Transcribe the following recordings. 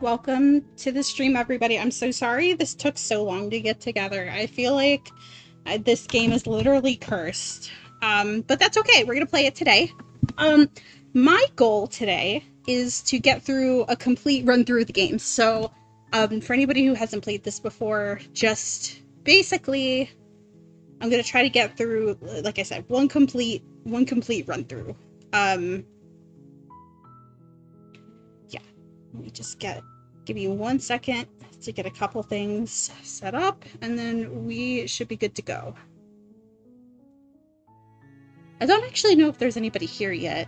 Welcome to the stream, everybody. I'm so sorry this took so long to get together. I feel like this game is literally cursed. But that's okay. We're going to play it today. My goal today is to get through a complete run through of the game. So, for anybody who hasn't played this before, just basically, I'm going to try to get through, like I said, one complete run through. Yeah, let me just give you 1 second to get a couple things set up, and then we should be good to go. I don't actually know if there's anybody here yet.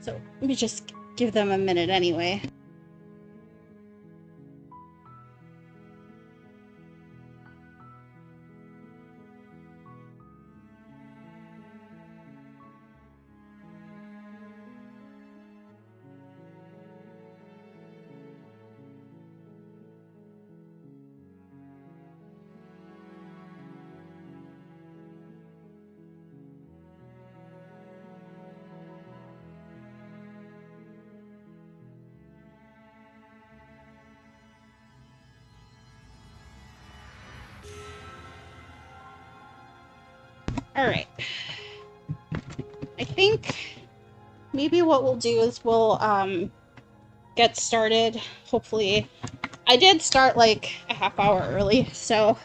So let me just give them a minute anyway. Alright. I think maybe what we'll do is we'll get started. Hopefully. I did start like a half hour early, so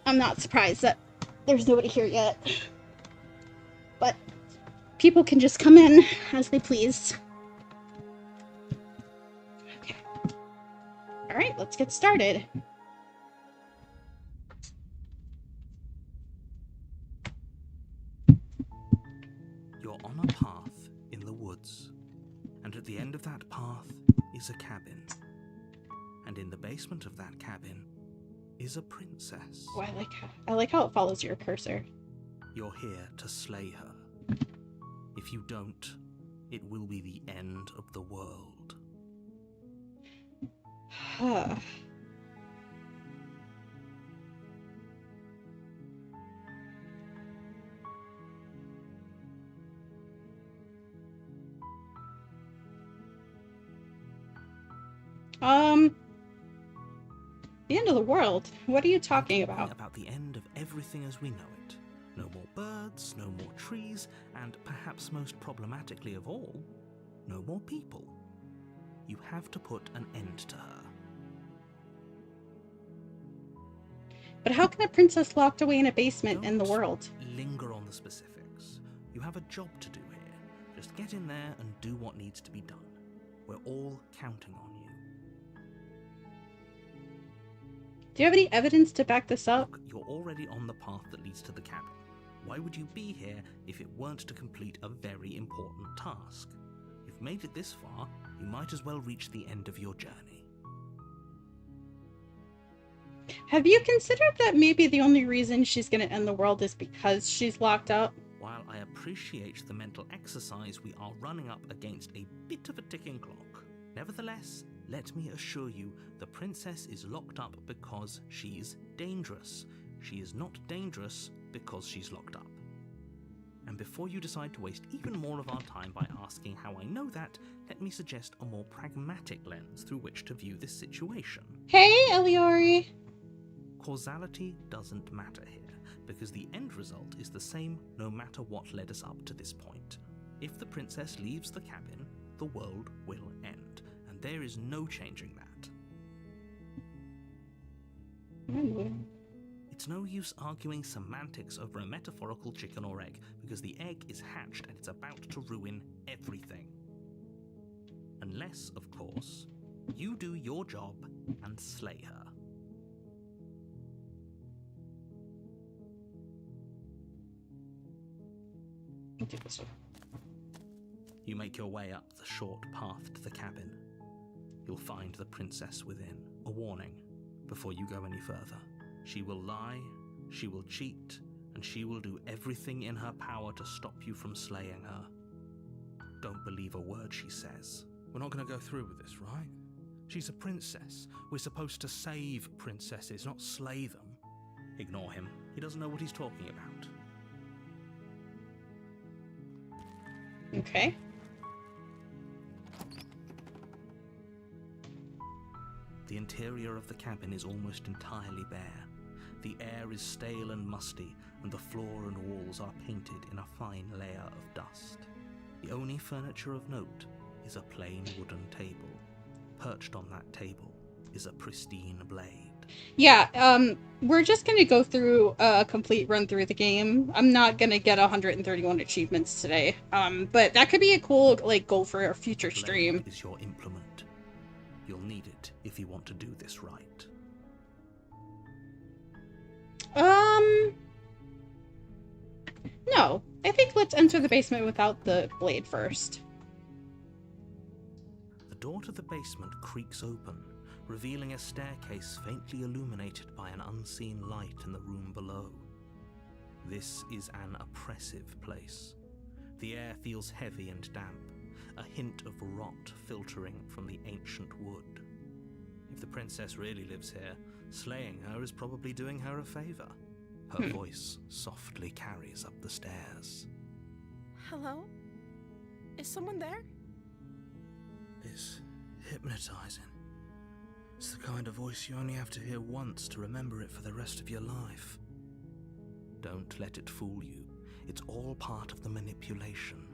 I'm not surprised that there's nobody here yet. But people can just come in as they please. Okay. Alright, let's get started. You're on a path in the woods, and at the end of that path is a cabin. And in the basement of that cabin is a princess. Oh, I like how it follows your cursor. You're here to slay her. If you don't, it will be the end of the world. The end of the world? What are you talking about? About the end of everything as we know it. No more birds, no more trees, and perhaps most problematically of all, no more people. You have to put an end to her. But how can a princess locked away in a basement in the world? Linger on the specifics. You have a job to do here. Just get in there and do what needs to be done. We're all counting on you. Do you have any evidence to back this up? Look, you're already on the path that leads to the cabin. Why would you be here if it weren't to complete a very important task? You've made it this far, you might as well reach the end of your journey. Have you considered that maybe the only reason she's going to end the world is because she's locked up? While I appreciate the mental exercise, we are running up against a bit of a ticking clock. Nevertheless, let me assure you, the princess is locked up because she's dangerous. She is not dangerous because she's locked up. And before you decide to waste even more of our time by asking how I know that, let me suggest a more pragmatic lens through which to view this situation. Hey, Eliori! Causality doesn't matter here, because the end result is the same no matter what led us up to this point. If the princess leaves the cabin, the world will end, and there is no changing that. It's no use arguing semantics over a metaphorical chicken or egg, because the egg is hatched and it's about to ruin everything. Unless, of course, you do your job and slay her. You make your way up the short path to the cabin. You'll find the princess within. A warning before you go any further. She will lie, she will cheat, and she will do everything in her power to stop you from slaying her. Don't believe a word she says. We're not going to go through with this, right? She's a princess. We're supposed to save princesses, not slay them. Ignore him. He doesn't know what he's talking about. Okay. The interior of the cabin is almost entirely bare. The air is stale and musty, and the floor and walls are painted in a fine layer of dust. The only furniture of note is a plain wooden table. Perched on that table is a pristine blade. Yeah, we're just gonna go through a complete run through the game. I'm not gonna get 131 achievements today. But that could be a cool, like, goal for a future stream. Blade is your implement. You'll need it if you want to do this right. No. I think let's enter the basement without the blade first. The door to the basement creaks open, revealing a staircase faintly illuminated by an unseen light in the room below. This is an oppressive place. The air feels heavy and damp, a hint of rot filtering from the ancient wood. If the princess really lives here, slaying her is probably doing her a favor. Her voice softly carries up the stairs. Hello? Is someone there? It's hypnotizing. It's the kind of voice you only have to hear once to remember it for the rest of your life. Don't let it fool you. It's all part of the manipulation.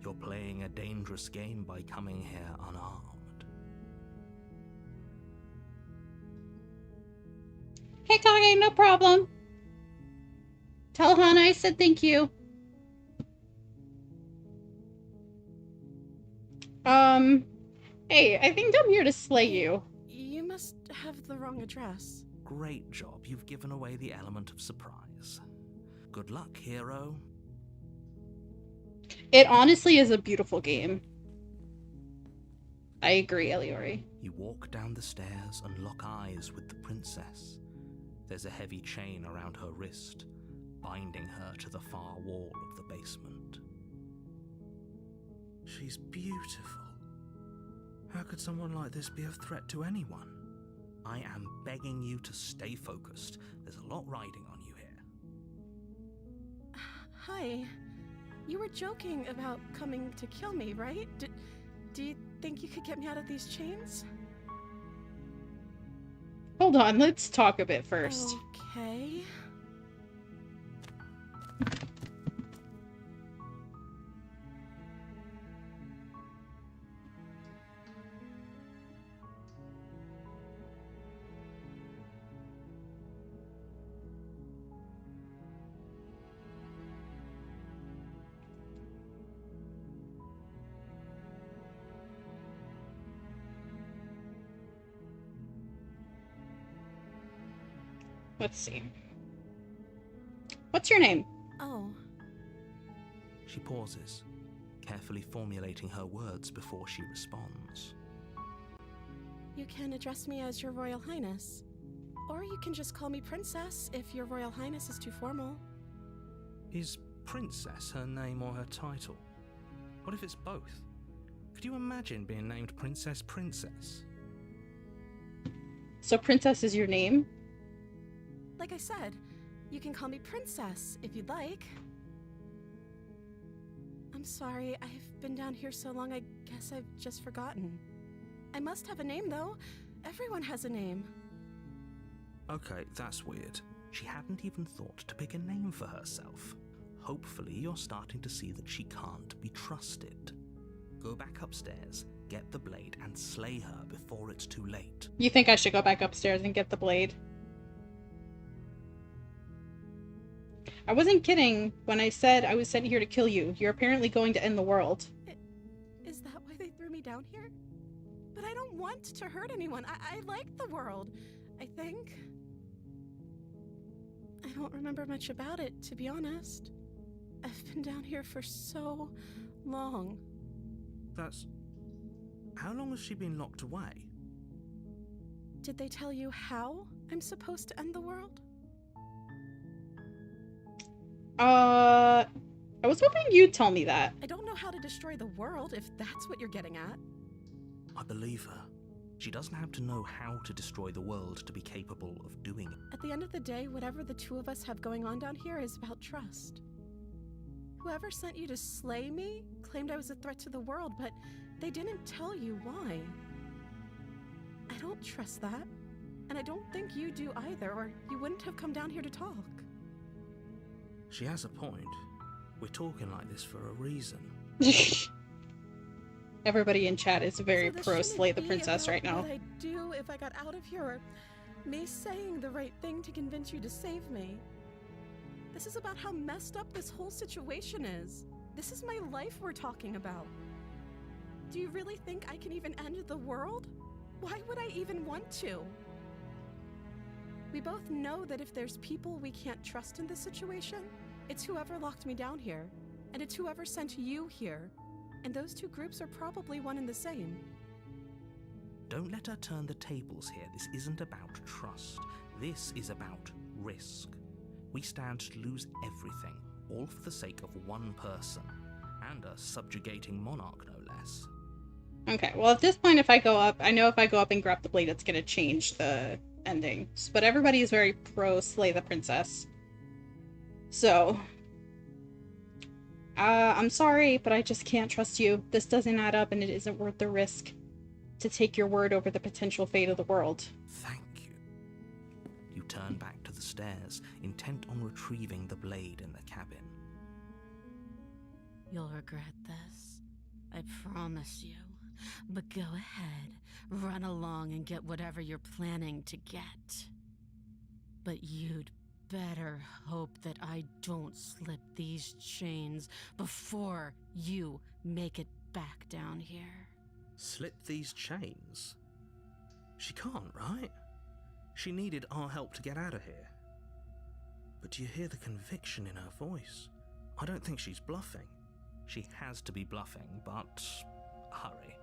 You're playing a dangerous game by coming here unarmed. Hey, Kage, no problem. Tell Hana I said thank you. Hey, I think I'm here to slay you. You must have the wrong address. Great job. You've given away the element of surprise. Good luck, hero. It honestly is a beautiful game. I agree, Eliori. You walk down the stairs and lock eyes with the princess. There's a heavy chain around her wrist, binding her to the far wall of the basement. She's beautiful. How could someone like this be a threat to anyone? I am begging you to stay focused. There's a lot riding on you here. Hi. You were joking about coming to kill me, right? Do you think you could get me out of these chains? Hold on, let's talk a bit first. Okay. Let's see. What's your name? Oh. She pauses, carefully formulating her words before she responds. You can address me as Your Royal Highness. Or you can just call me Princess if Your Royal Highness is too formal. Is Princess her name or her title? What if it's both? Could you imagine being named Princess Princess? So Princess is your name? Like I said, you can call me Princess if you'd like. I'm sorry, I've been down here so long I guess I've just forgotten. I must have a name though. Everyone has a name. Okay, that's weird. She hadn't even thought to pick a name for herself. Hopefully you're starting to see that she can't be trusted. Go back upstairs, get the blade, and slay her before it's too late. You think I should go back upstairs and get the blade? I wasn't kidding when I said I was sent here to kill you. You're apparently going to end the world. Is that why they threw me down here? But I don't want to hurt anyone. I like the world, I think. I don't remember much about it, to be honest. I've been down here for so long. That's... How long has she been locked away? Did they tell you how I'm supposed to end the world? I was hoping you'd tell me that. I don't know how to destroy the world, if that's what you're getting at. I believe her. She doesn't have to know how to destroy the world to be capable of doing it. At the end of the day, whatever the two of us have going on down here is about trust. Whoever sent you to slay me claimed I was a threat to the world, but they didn't tell you why. I don't trust that. And I don't think you do either, or you wouldn't have come down here to talk. She has a point. We're talking like this for a reason. Everybody in chat is very So this pro shouldn't Slay the be Princess about right now. What I'd do if I got out of here, or me saying the right thing to convince you to save me. This is about how messed up this whole situation is. This is my life we're talking about. Do you really think I can even end the world? Why would I even want to? We both know that if there's people we can't trust in this situation, it's whoever locked me down here, and it's whoever sent you here. And those two groups are probably one and the same. Don't let her turn the tables here. This isn't about trust. This is about risk. We stand to lose everything, all for the sake of one person, and a subjugating monarch, no less. Okay, well at this point if I go up, I know if I go up and grab the blade it's gonna change the endings. But everybody is very pro Slay the Princess. So... I'm sorry, but I just can't trust you. This doesn't add up and it isn't worth the risk to take your word over the potential fate of the world. Thank you. You turn back to the stairs, intent on retrieving the blade in the cabin. You'll regret this. I promise you. But go ahead, run along and get whatever you're planning to get. But you'd better hope that I don't slip these chains before you make it back down here. Slip these chains? She can't, right? She needed our help to get out of here. But do you hear the conviction in her voice? I don't think she's bluffing. She has to be bluffing, but hurry.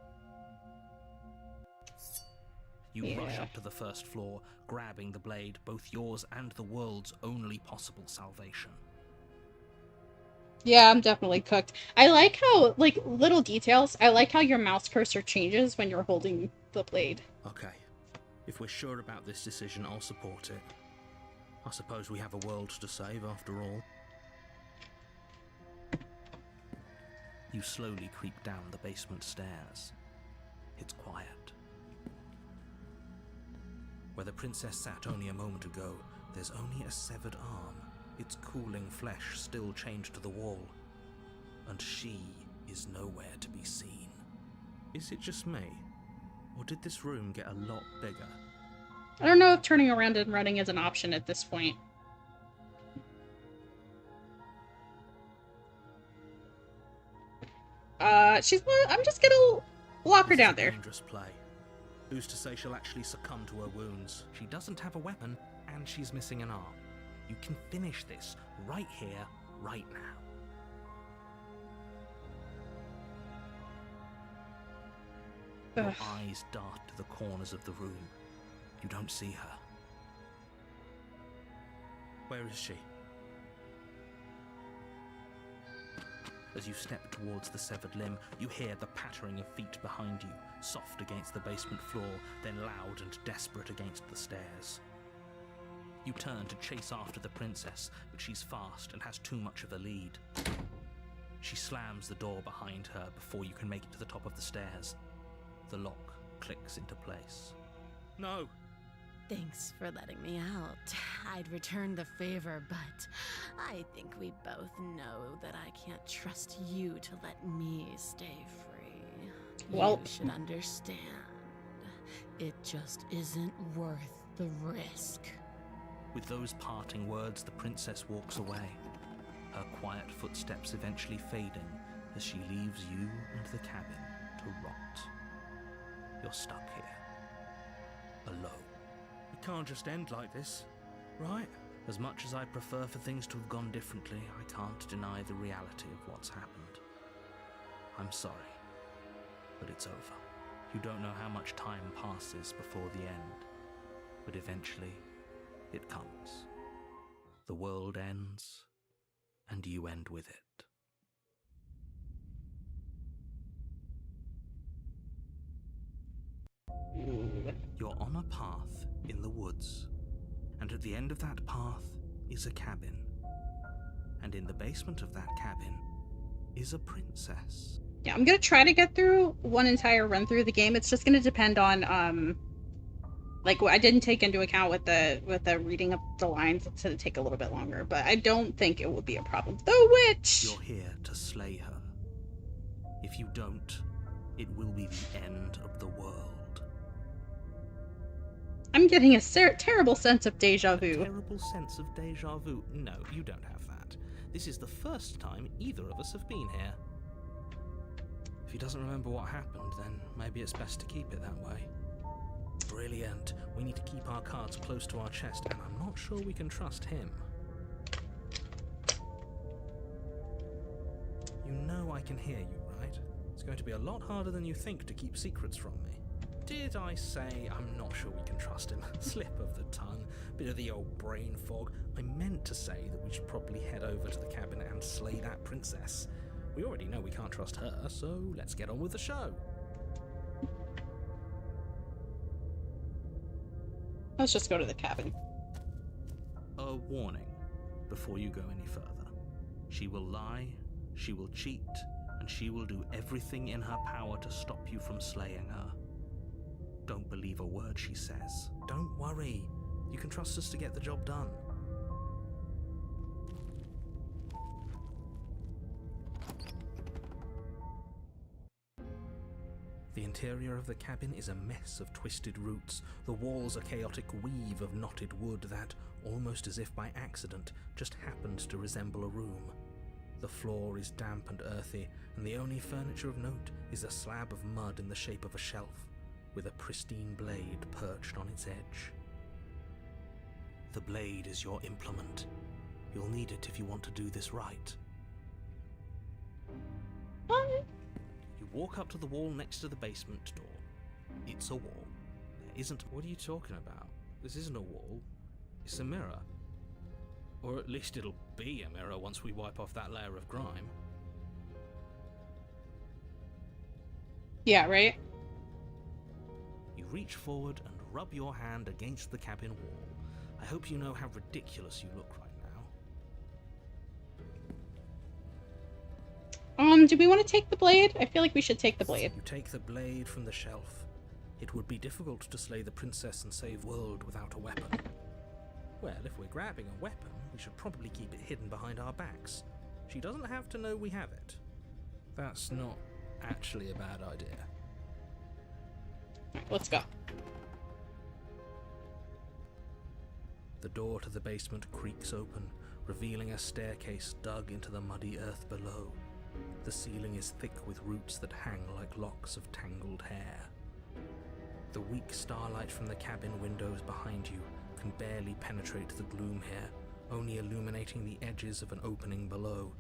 You rush up to the first floor, grabbing the blade, both yours and the world's only possible salvation. Yeah, I'm definitely cooked. I like how, like, little details. I like how your mouse cursor changes when you're holding the blade. Okay. If we're sure about this decision, I'll support it. I suppose we have a world to save after all. You slowly creep down the basement stairs. It's quiet. Where the princess sat only a moment ago, there's only a severed arm, its cooling flesh still chained to the wall. And she is nowhere to be seen. Is it just me? Or did this room get a lot bigger? I don't know if turning around and running is an option at this point. I'm just gonna lock her down there. Dangerous play. Who's to say she'll actually succumb to her wounds? She doesn't have a weapon, and she's missing an arm. You can finish this right here, right now. Your eyes dart to the corners of the room. You don't see her. Where is she? As you step towards the severed limb, you hear the pattering of feet behind you, soft against the basement floor, then loud and desperate against the stairs. You turn to chase after the princess, but she's fast and has too much of a lead. She slams the door behind her before you can make it to the top of the stairs. The lock clicks into place. No! Thanks for letting me out. I'd return the favor, but I think we both know that I can't trust you to let me stay free. Well, you should understand. It just isn't worth the risk. With those parting words, the princess walks away, her quiet footsteps eventually fading as she leaves you and the cabin to rot. You're stuck here, alone. It can't just end like this, right? As much as I prefer for things to have gone differently, I can't deny the reality of what's happened. I'm sorry, but it's over. You don't know how much time passes before the end, but eventually it comes. The world ends, and you end with it. You're on a path in the woods, and at the end of that path is a cabin. And in the basement of that cabin is a princess. Yeah, I'm gonna try to get through one entire run through the game. It's just gonna depend on Like, I didn't take into account with the reading of the lines. It said it'd take a little bit longer, but I don't think it would be a problem. The witch! You're here to slay her. If you don't, it will be the end of the world. I'm getting a terrible sense of deja vu. Terrible sense of deja vu? No, you don't have that. This is the first time either of us have been here. If he doesn't remember what happened, then maybe it's best to keep it that way. Brilliant. We need to keep our cards close to our chest, and I'm not sure we can trust him. You know I can hear you, right? It's going to be a lot harder than you think to keep secrets from me. Did I say I'm not sure we can trust him? Slip of the tongue, bit of the old brain fog. I meant to say that we should probably head over to the cabin and slay that princess. We already know we can't trust her, so let's get on with the show. Let's just go to the cabin. A warning before you go any further. She will lie, she will cheat, and she will do everything in her power to stop you from slaying her. Don't believe a word she says. Don't worry. You can trust us to get the job done. The interior of the cabin is a mess of twisted roots. The walls a chaotic weave of knotted wood that, almost as if by accident, just happens to resemble a room. The floor is damp and earthy, and the only furniture of note is a slab of mud in the shape of a shelf, with a pristine blade perched on its edge. The blade is your implement. You'll need it if you want to do this right. What? You walk up to the wall next to the basement door. It's a wall. There isn't... What are you talking about? This isn't a wall. It's a mirror. Or at least it'll be a mirror once we wipe off that layer of grime. Yeah, right? You reach forward and rub your hand against the cabin wall. I hope you know how ridiculous you look right now. Do we want to take the blade? I feel like we should take the blade. You take the blade from the shelf. It would be difficult to slay the princess and save world without a weapon. Well, if we're grabbing a weapon, we should probably keep it hidden behind our backs. She doesn't have to know we have it. That's not actually a bad idea. Alright, let's go. The door to the basement creaks open, revealing a staircase dug into the muddy earth below. The ceiling is thick with roots that hang like locks of tangled hair. The weak starlight from the cabin windows behind you can barely penetrate the gloom here, only illuminating the edges of an opening below.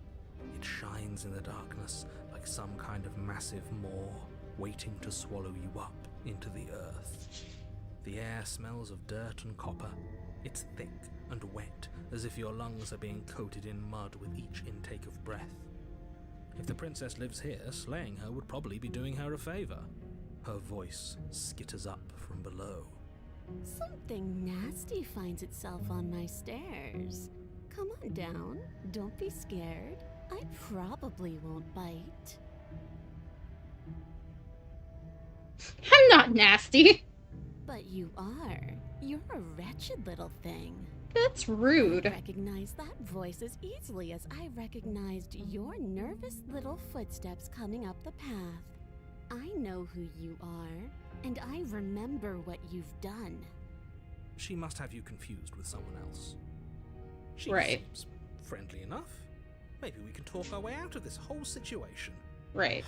It shines in the darkness like some kind of massive maw, waiting to swallow you up into the earth. The air smells of dirt and copper. It's thick and wet, as if your lungs are being coated in mud with each intake of breath. If the princess lives here, slaying her would probably be doing her a favor. Her voice skitters up from below. Something nasty finds itself on my stairs. Come on down. Don't be scared. I probably won't bite. I'm not nasty. But you are. You're a wretched little thing. That's I rude. recognize that voice as easily as I recognized your nervous little footsteps coming up the path. I know who you are, and I remember what you've done. She must have you confused with someone else. She Right. seems friendly enough. Maybe we can talk our way out of this whole situation. Right.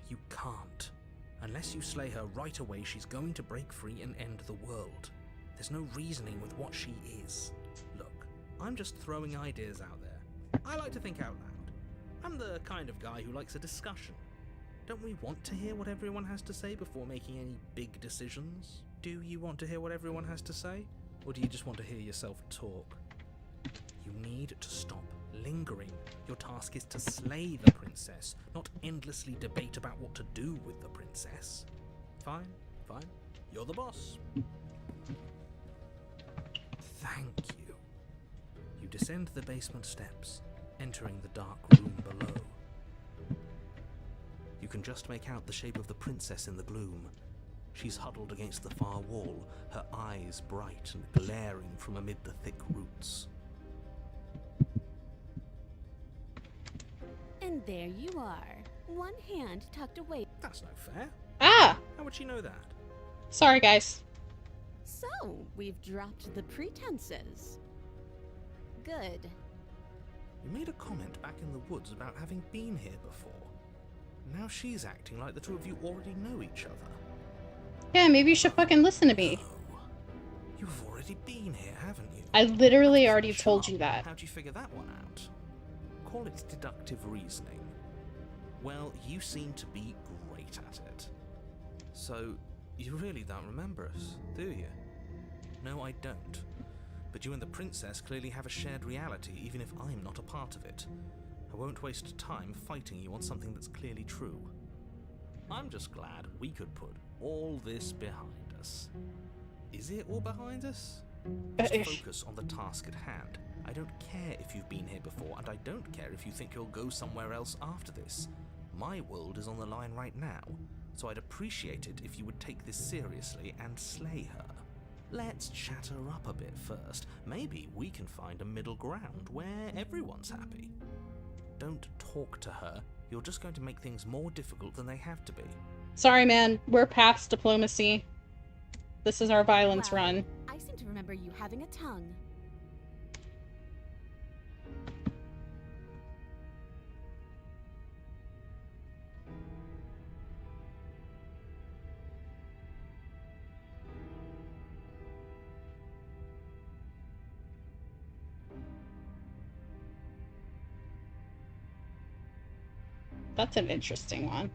You can't. Unless you slay her right away, she's going to break free and end the world. There's no reasoning with what she is. Look, I'm just throwing ideas out there. I like to think out loud. I'm the kind of guy who likes a discussion. Don't we want to hear what everyone has to say before making any big decisions? Do you want to hear what everyone has to say? Or do you just want to hear yourself talk? You need to stop lingering. Your task is to slay the princess, not endlessly debate about what to do with the princess. Fine, fine. You're the boss. Thank you. You descend the basement steps, entering the dark room below. You can just make out the shape of the princess in the gloom. She's huddled against the far wall, her eyes bright and glaring from amid the thick roots. And there you are, one hand tucked away. That's no fair. Ah! How would she know that? Sorry, guys. So, we've dropped the pretenses. Good. You made a comment back in the woods about having been here before. Now she's acting like the two of you already know each other. Yeah, maybe you should fucking listen to me. No. You've already been here, haven't you? I literally That's already pretty told sharp. you that. How'd you figure that one out? Call it deductive reasoning. Well, you seem to be great at it. So, you really don't remember us, do you? No, I don't. But you and the princess clearly have a shared reality, even if I'm not a part of it. I won't waste time fighting you on something that's clearly true. I'm just glad we could put all this behind us. Is it all behind us? Just focus on the task at hand. I don't care if you've been here before, and I don't care if you think you'll go somewhere else after this. My world is on the line right now, so I'd appreciate it if you would take this seriously and slay her. Let's chat her up a bit first. Maybe we can find a middle ground where everyone's happy. Don't talk to her. You're just going to make things more difficult than they have to be. Sorry, man. We're past diplomacy. This is our violence Wow. run. I seem to remember you having a tongue. That's an interesting one.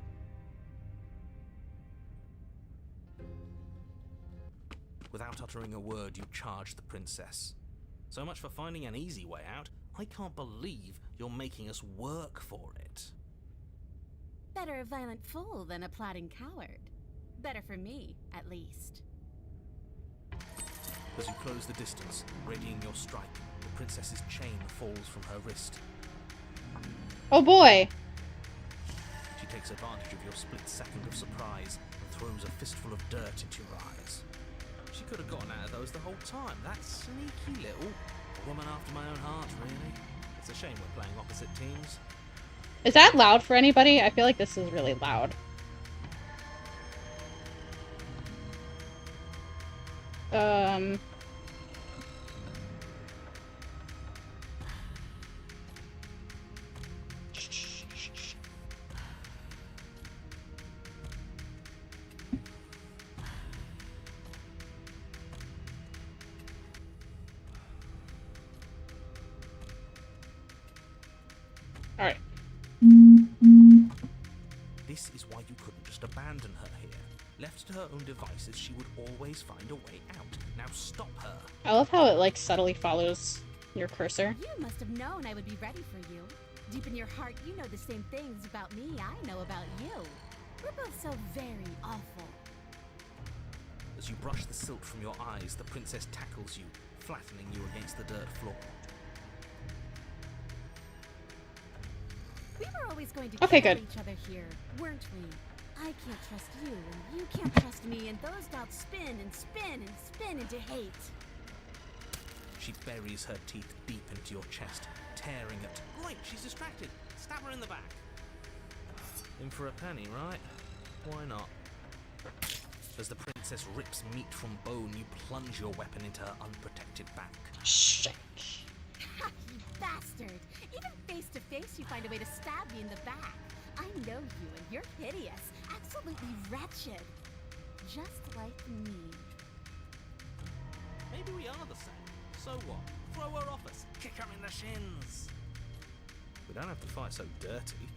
Without uttering a word, you charge the princess. So much for finding an easy way out. I can't believe you're making us work for it. Better a violent fool than a plotting coward. Better for me, at least. As you close the distance, readying your strike, the princess's chain falls from her wrist. Oh boy! She takes advantage of your split second of surprise and throws a fistful of dirt into your eyes. She could have gotten out of those the whole time. That sneaky little woman after my own heart, really. It's a shame we're playing opposite teams. Is that loud for anybody? I feel like this is really loud. Alright. This is why you couldn't just abandon her here. Left to her own devices, she would always find a way out. Now stop her. I love how it, like, subtly follows your cursor. You must have known I would be ready for you. Deep in your heart, you know the same things about me I know about you. We're both so very awful. As you brush the silt from your eyes, the princess tackles you, flattening you against the dirt floor. We were always going to Okay, kill good. each other here, weren't we? I can't trust you, and you can't trust me, and those doubts spin and spin and spin into hate. She buries her teeth deep into your chest, tearing at... Right, she's distracted. Stab her in the back. In for a penny, right? Why not? As the princess rips meat from bone, you plunge your weapon into her unprotected back. Shit. Ha, you bastard! Even face to face, you find a way to stab me in the back. I know you, and you're hideous, absolutely wretched, just like me. Maybe we are the same. So what? Throw her off us. Kick her in the shins. We don't have to fight so dirty.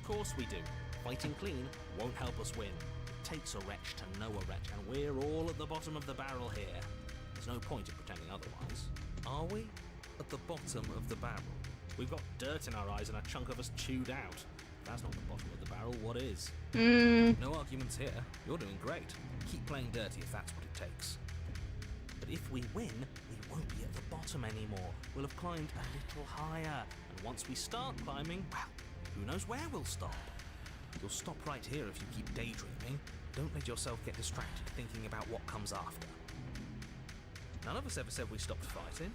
Of course we do. Fighting clean won't help us win. It takes a wretch to know a wretch, and we're all at the bottom of the barrel here. There's no point in pretending otherwise. Are we? At the bottom of the barrel. We've got dirt in our eyes and a chunk of us chewed out. If that's not the bottom of the barrel, what is? No arguments here. You're doing great. Keep playing dirty if that's what it takes. But if we win, we won't be at the bottom anymore. We'll have climbed a little higher. And once we start climbing, well, who knows where we'll stop? You'll stop right here if you keep daydreaming. Don't let yourself get distracted thinking about what comes after. None of us ever said we stopped fighting.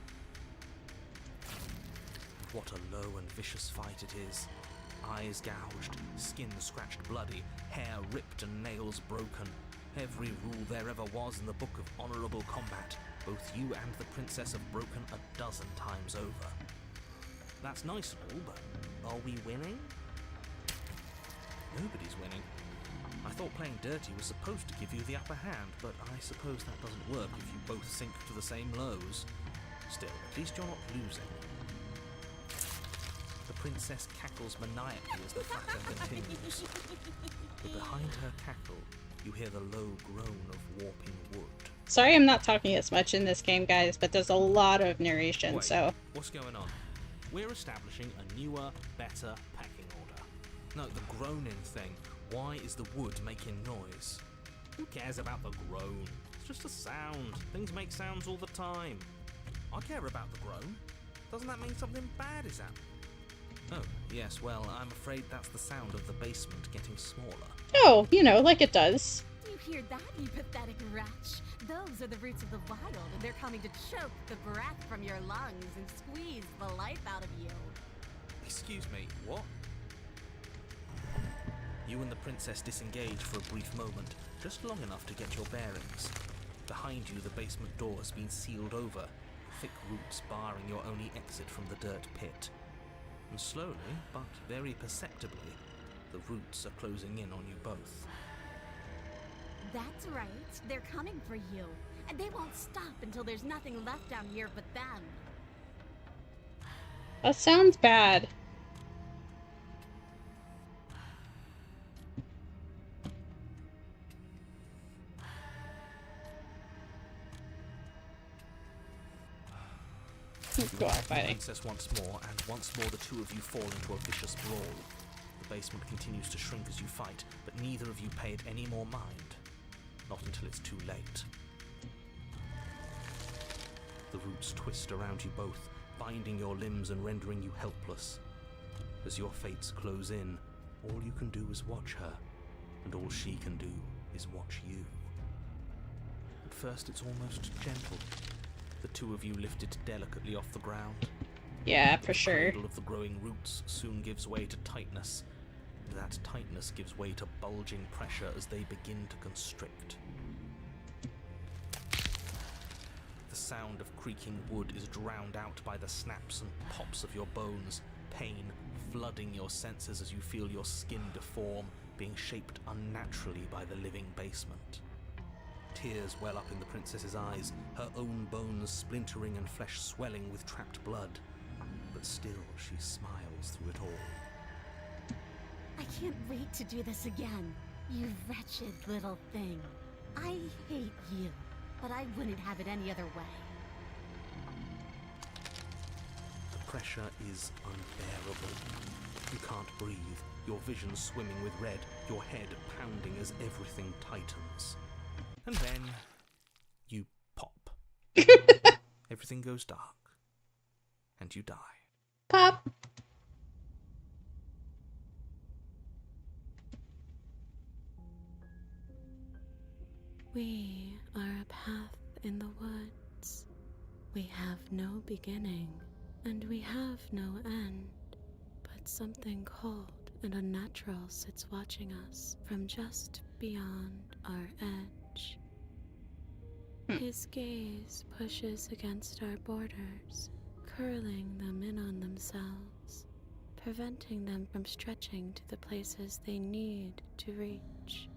What a low and vicious fight it is. Eyes gouged, skin scratched bloody, hair ripped and nails broken. Every rule there ever was in the book of honourable combat, both you and the princess have broken a dozen times over. That's nice and all, but are we winning? Nobody's winning. I thought playing dirty was supposed to give you the upper hand, but I suppose that doesn't work if you both sink to the same lows. Still, at least you're not losing. The princess cackles maniacally as the battle continues. But behind her cackle, you hear the low groan of warping wood. Sorry I'm not talking as much in this game, guys, but there's a lot of narration, Wait, so... what's going on? We're establishing a newer, better packing order. No, the groaning thing. Why is the wood making noise? Who cares about the groan? It's just a sound. Things make sounds all the time. I care about the groan. Doesn't that mean something bad is happening? Oh, yes, well, I'm afraid that's the sound of the basement getting smaller. Oh, you know, like it does. You hear that, you pathetic wretch? Those are the roots of the wild, and they're coming to choke the breath from your lungs and squeeze the life out of you. Excuse me, what? You and the princess disengage for a brief moment, just long enough to get your bearings. Behind you, the basement door has been sealed over, thick roots barring your only exit from the dirt pit. And slowly, but very perceptibly, the roots are closing in on you both. That's right. They're coming for you. And they won't stop until there's nothing left down here but them. That sounds bad. Go on, The fighting. princess once more, and once more the two of you fall into a vicious brawl. The basement continues to shrink as you fight, but neither of you pay it any more mind. Not until it's too late. The roots twist around you both, binding your limbs and rendering you helpless. As your fates close in, all you can do is watch her, and all she can do is watch you. At first it's almost gentle. The two of you lifted delicately off the ground. Yeah, for The sure. cradle of the growing roots soon gives way to tightness, and that tightness gives way to bulging pressure as they begin to constrict. The sound of creaking wood is drowned out by the snaps and pops of your bones, pain flooding your senses as you feel your skin deform, being shaped unnaturally by the living basement. Tears well up in the princess's eyes, her own bones splintering and flesh swelling with trapped blood. But still she smiles through it all. I can't wait to do this again. You wretched little thing. I hate you, but I wouldn't have it any other way. The pressure is unbearable. You can't breathe, your vision swimming with red, your head pounding as everything tightens. And then you pop. Everything goes dark. And you die. Pop. We are a path in the woods. We have no beginning, and we have no end. But something cold and unnatural sits watching us from just beyond our edge. His gaze pushes against our borders, curling them in on themselves, preventing them from stretching to the places they need to reach.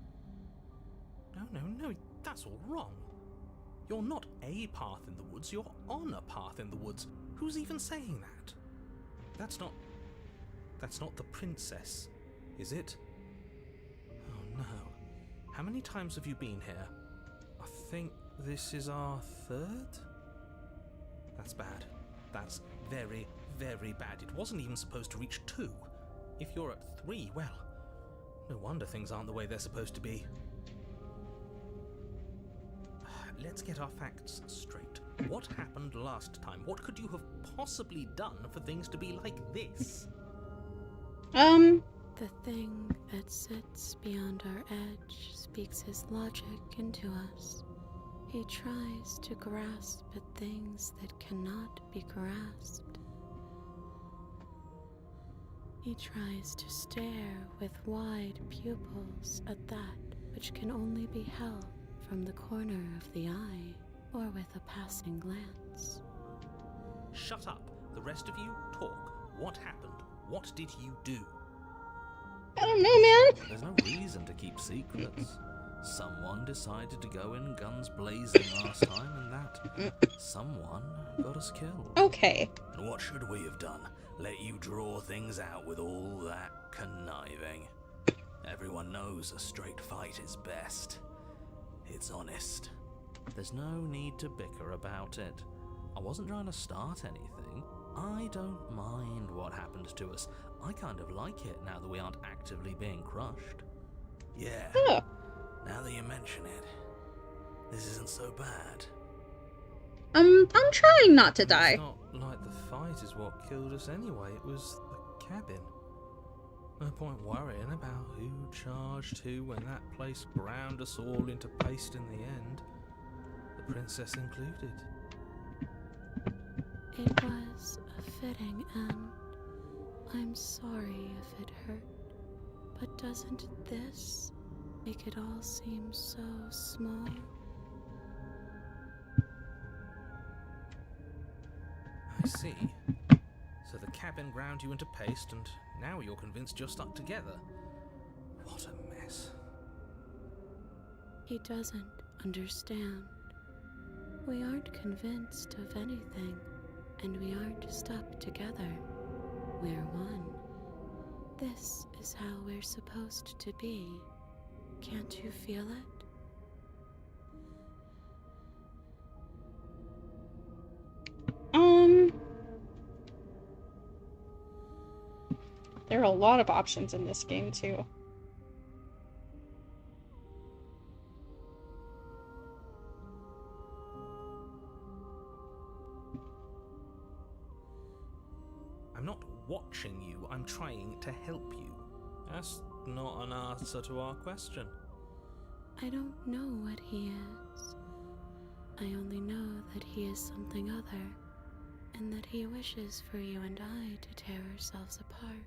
No, that's all wrong. You're not a path in the woods, you're on a path in the woods. Who's even saying that? That's not the princess, is it? Oh no. How many times have you been here? I think this is our third? That's bad. That's very, very bad. It wasn't even supposed to reach 2. If you're at 3, well, no wonder things aren't the way they're supposed to be. Let's get our facts straight. What happened last time? What could you have possibly done for things to be like this? The thing that sits beyond our edge speaks his logic into us. He tries to grasp at things that cannot be grasped. He tries to stare with wide pupils at that which can only be held from the corner of the eye or with a passing glance. Shut up. The rest of you, talk. What happened? What did you do? I don't know, man. There's no reason to keep secrets. Someone decided to go in guns blazing last time, and that someone got us killed. Okay. And what should we have done? Let you draw things out with all that conniving? Everyone knows a straight fight is best. It's honest. There's no need to bicker about it. I wasn't trying to start anything. I don't mind what happened to us. I kind of like it now that we aren't actively being crushed. Yeah. Oh. Now that you mention it, this isn't so bad. I'm trying not to die. It's not like the fight is what killed us anyway. It was the cabin. No point worrying about who charged who when that place ground us all into paste in the end. The princess included. It was a fitting end. I'm sorry if it hurt, but doesn't this make it all seem so small? I see. So the cabin ground you into paste, and now you're convinced you're stuck together. What a mess. He doesn't understand. We aren't convinced of anything, and we aren't stuck together. We're one. This is how we're supposed to be. Can't you feel it? There are a lot of options in this game, too. I'm not watching you, I'm trying to help you. That's not an answer to our question. I don't know what he is. I only know that he is something other, and that he wishes for you and I to tear ourselves apart.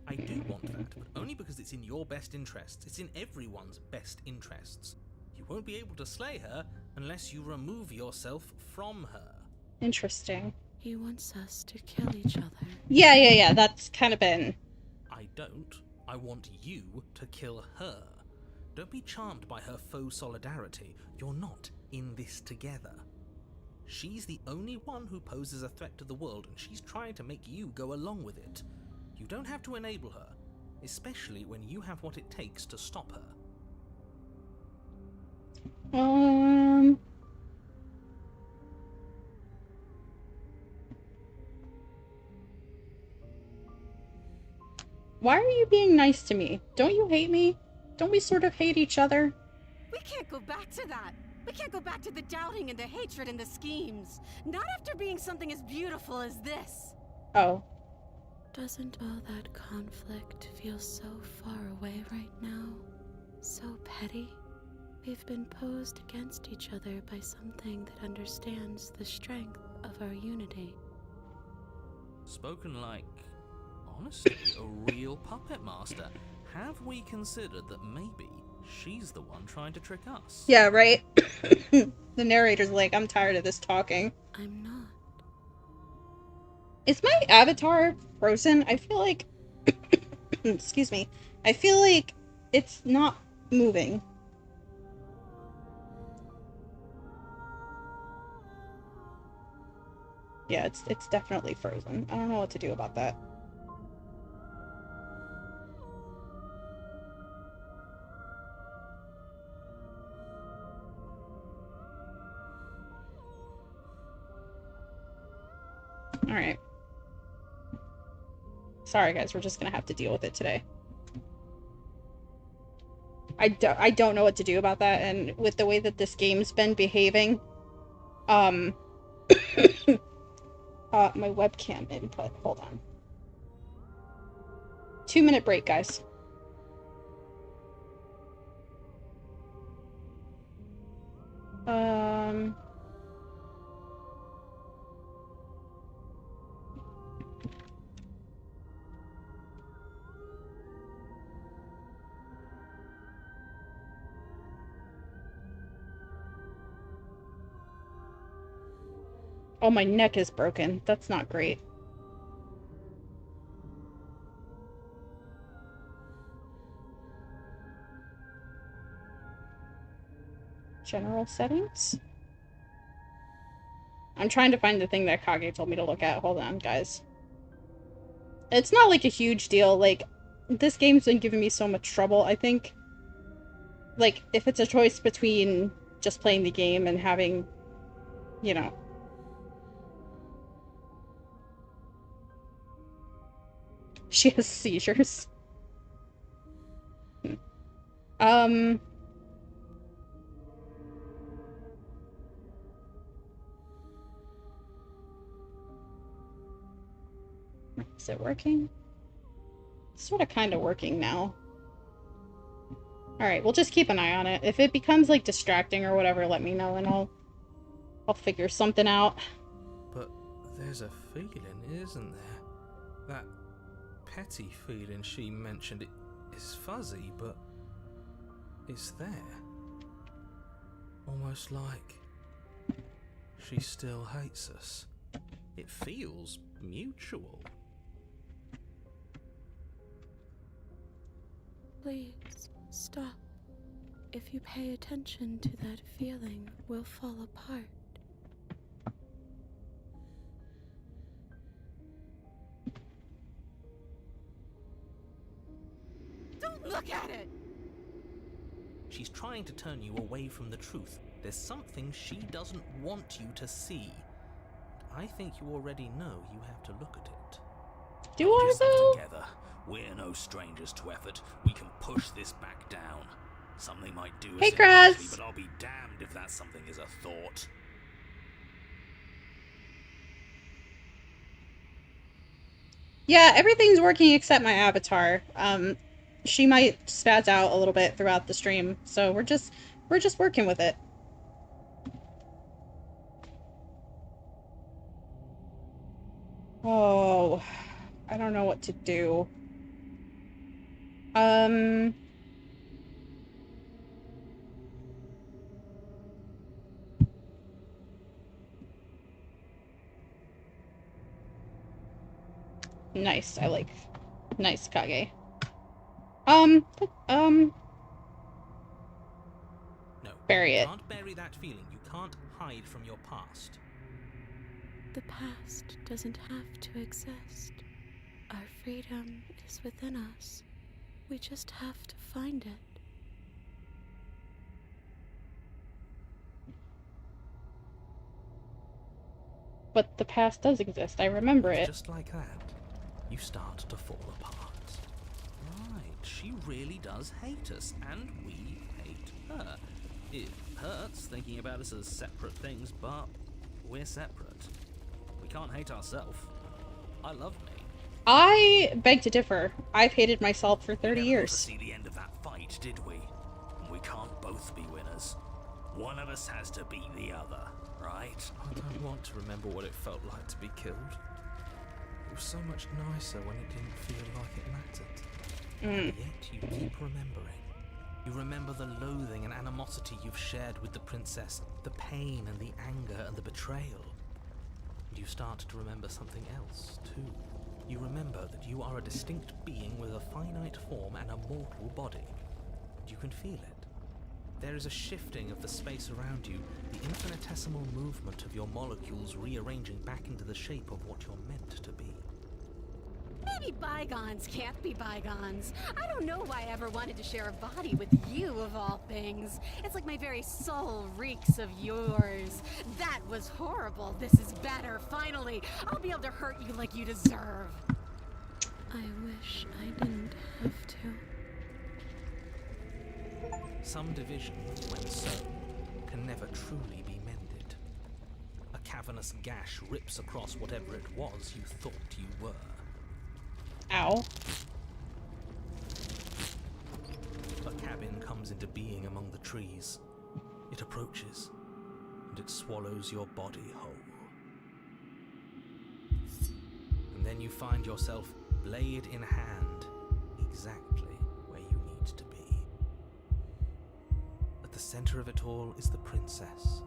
I do want that, but only because it's in your best interests. It's in everyone's best interests. You won't be able to slay her unless you remove yourself from her. Interesting. He wants us to kill each other. Yeah. That's kind of been... I don't. I want you to kill her. Don't be charmed by her faux solidarity. You're not in this together. She's the only one who poses a threat to the world, and she's trying to make you go along with it. You don't have to enable her, especially when you have what it takes to stop her. Why are you being nice to me? Don't you hate me? Don't we sort of hate each other? We can't go back to that. We can't go back to the doubting and the hatred and the schemes. Not after being something as beautiful as this. Oh. Doesn't all that conflict feel so far away right now? So petty? We've been posed against each other by something that understands the strength of our unity. Spoken like, honestly, a real puppet master. Have we considered that maybe she's the one trying to trick us? Yeah, right? The narrator's like, I'm tired of this talking. I'm not. Is my avatar frozen? I feel like... Excuse me. I feel like it's not moving. Yeah, it's definitely frozen. I don't know what to do about that. Alright. Sorry guys, we're just gonna have to deal with it today. I don't know what to do about that, and with the way that this game's been behaving, my webcam input, hold on. 2-minute break, guys. Oh, my neck is broken. That's not great. General settings? I'm trying to find the thing that Kage told me to look at. Hold on, guys. It's not like a huge deal. Like, this game's been giving me so much trouble. I think, like, if it's a choice between just playing the game and having, you know... She has seizures. Is it working? It's sort of kind of working now. Alright, we'll just keep an eye on it. If it becomes, like, distracting or whatever, let me know and I'll figure something out. But there's a feeling, isn't there? That petty feeling she mentioned, it is fuzzy, but it's there. Almost like she still hates us. It feels mutual. Please, stop. If you pay attention to that feeling, we'll fall apart. Don't look at it! She's trying to turn you away from the truth. There's something she doesn't want you to see. I think you already know you have to look at it. Do I, though? Together. We're no strangers to effort. We can push this back down. Something might do us Hey, in Kraz! eventually, but I'll be damned if that something is a thought. Yeah, everything's working except my avatar. She might spaz out a little bit throughout the stream, so we're just working with it. Oh, I don't know what to do. Nice, nice, Kage. No, bury you it. can't bury that feeling. You can't hide from your past. The past doesn't have to exist. Our freedom is within us. We just have to find it. But the past does exist. I remember it. Just like that, you start to fall apart. Right, she really does hate us, and we hate her. It hurts thinking about us as separate things, but we're separate. We can't hate ourselves. I love me. I beg to differ. I've hated myself for 30 We never got to years. see the end of that fight, did we? And we can't both be winners. One of us has to beat the other, right? I don't want to remember what it felt like to be killed. It was so much nicer when it didn't feel like it mattered. And yet you keep remembering. You remember the loathing and animosity you've shared with the princess, the pain and the anger and the betrayal. And you start to remember something else, too. You remember that you are a distinct being with a finite form and a mortal body. And you can feel it. There is a shifting of the space around you, the infinitesimal movement of your molecules rearranging back into the shape of what you're meant to be. Maybe bygones can't be bygones. I don't know why I ever wanted to share a body with you, of all things. It's like my very soul reeks of yours. That was horrible. This is better. Finally, I'll be able to hurt you like you deserve. I wish I didn't have to. Some division, when sown, can never truly be mended. A cavernous gash rips across whatever it was you thought you were. Ow. a being among the trees. It approaches, and it swallows your body whole. And then you find yourself blade in hand, exactly where you need to be. At the center of it all is the princess,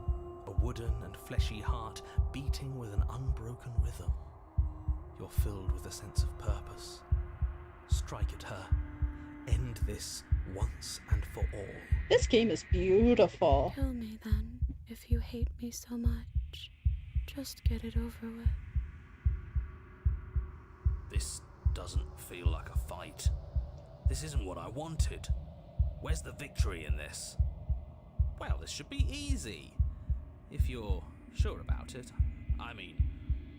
a wooden and fleshy heart beating with an unbroken rhythm. You're filled with a sense of purpose. Strike at her. End this once and for all. This game is beautiful. Kill me then, if you hate me so much. Just get it over with. This doesn't feel like a fight. This isn't what I wanted. Where's the victory in this? Well, this should be easy. If you're sure about it. I mean,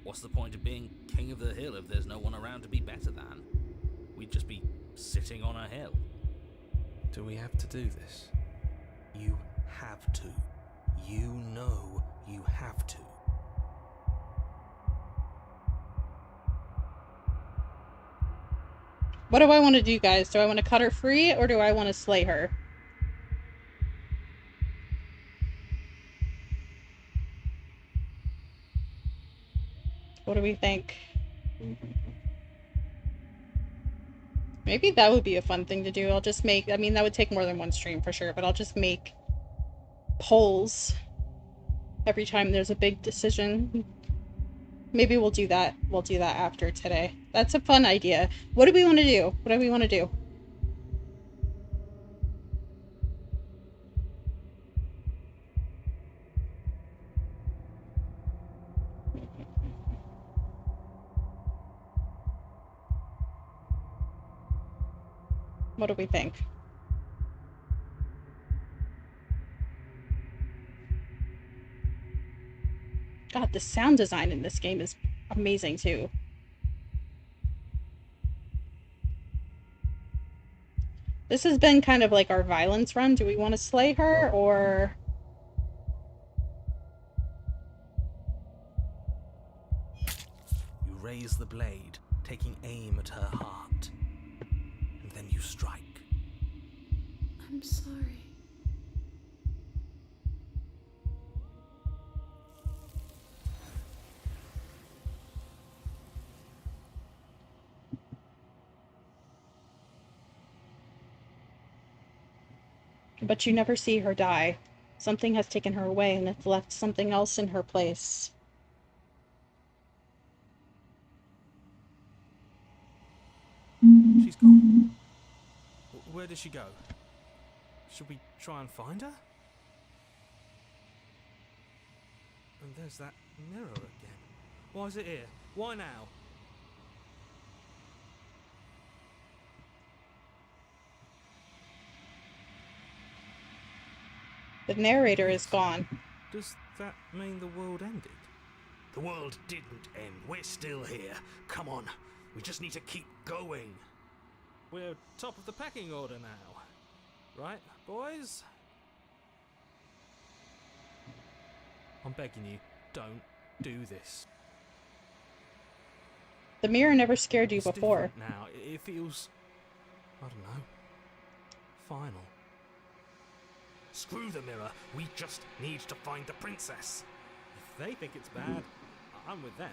what's the point of being king of the hill if there's no one around to be better than? We'd just be sitting on a hill. Do we have to do this? You have to. You know you have to. What do I want to do, guys? Do I want to cut her free, or do I want to slay her? What do we think? Maybe that would be a fun thing to do. I'll just make, I mean, that would take more than one stream for sure, but I'll just make polls every time there's a big decision. Maybe we'll do that. We'll do that after today. That's a fun idea. What do we want to do? What do we want to do? What do we think? God, the sound design in this game is amazing too. This has been kind of like our violence run. Do we want to slay her, or... You raise the blade, taking aim at her heart. And then you strike. I'm sorry. But you never see her die. Something has taken her away, and it's left something else in her place. She's gone. Where did she go? Should we try and find her? And there's that mirror again. Why is it here? Why now? The narrator is gone. Does that mean the world ended? The world didn't end. We're still here. Come on. We just need to keep going. We're top of the pecking order now. Right, boys? I'm begging you, don't do this. The mirror never scared you It's before. different now. It feels, I don't know, final. Screw the mirror. We just need to find the princess. If they think it's bad, I'm with them.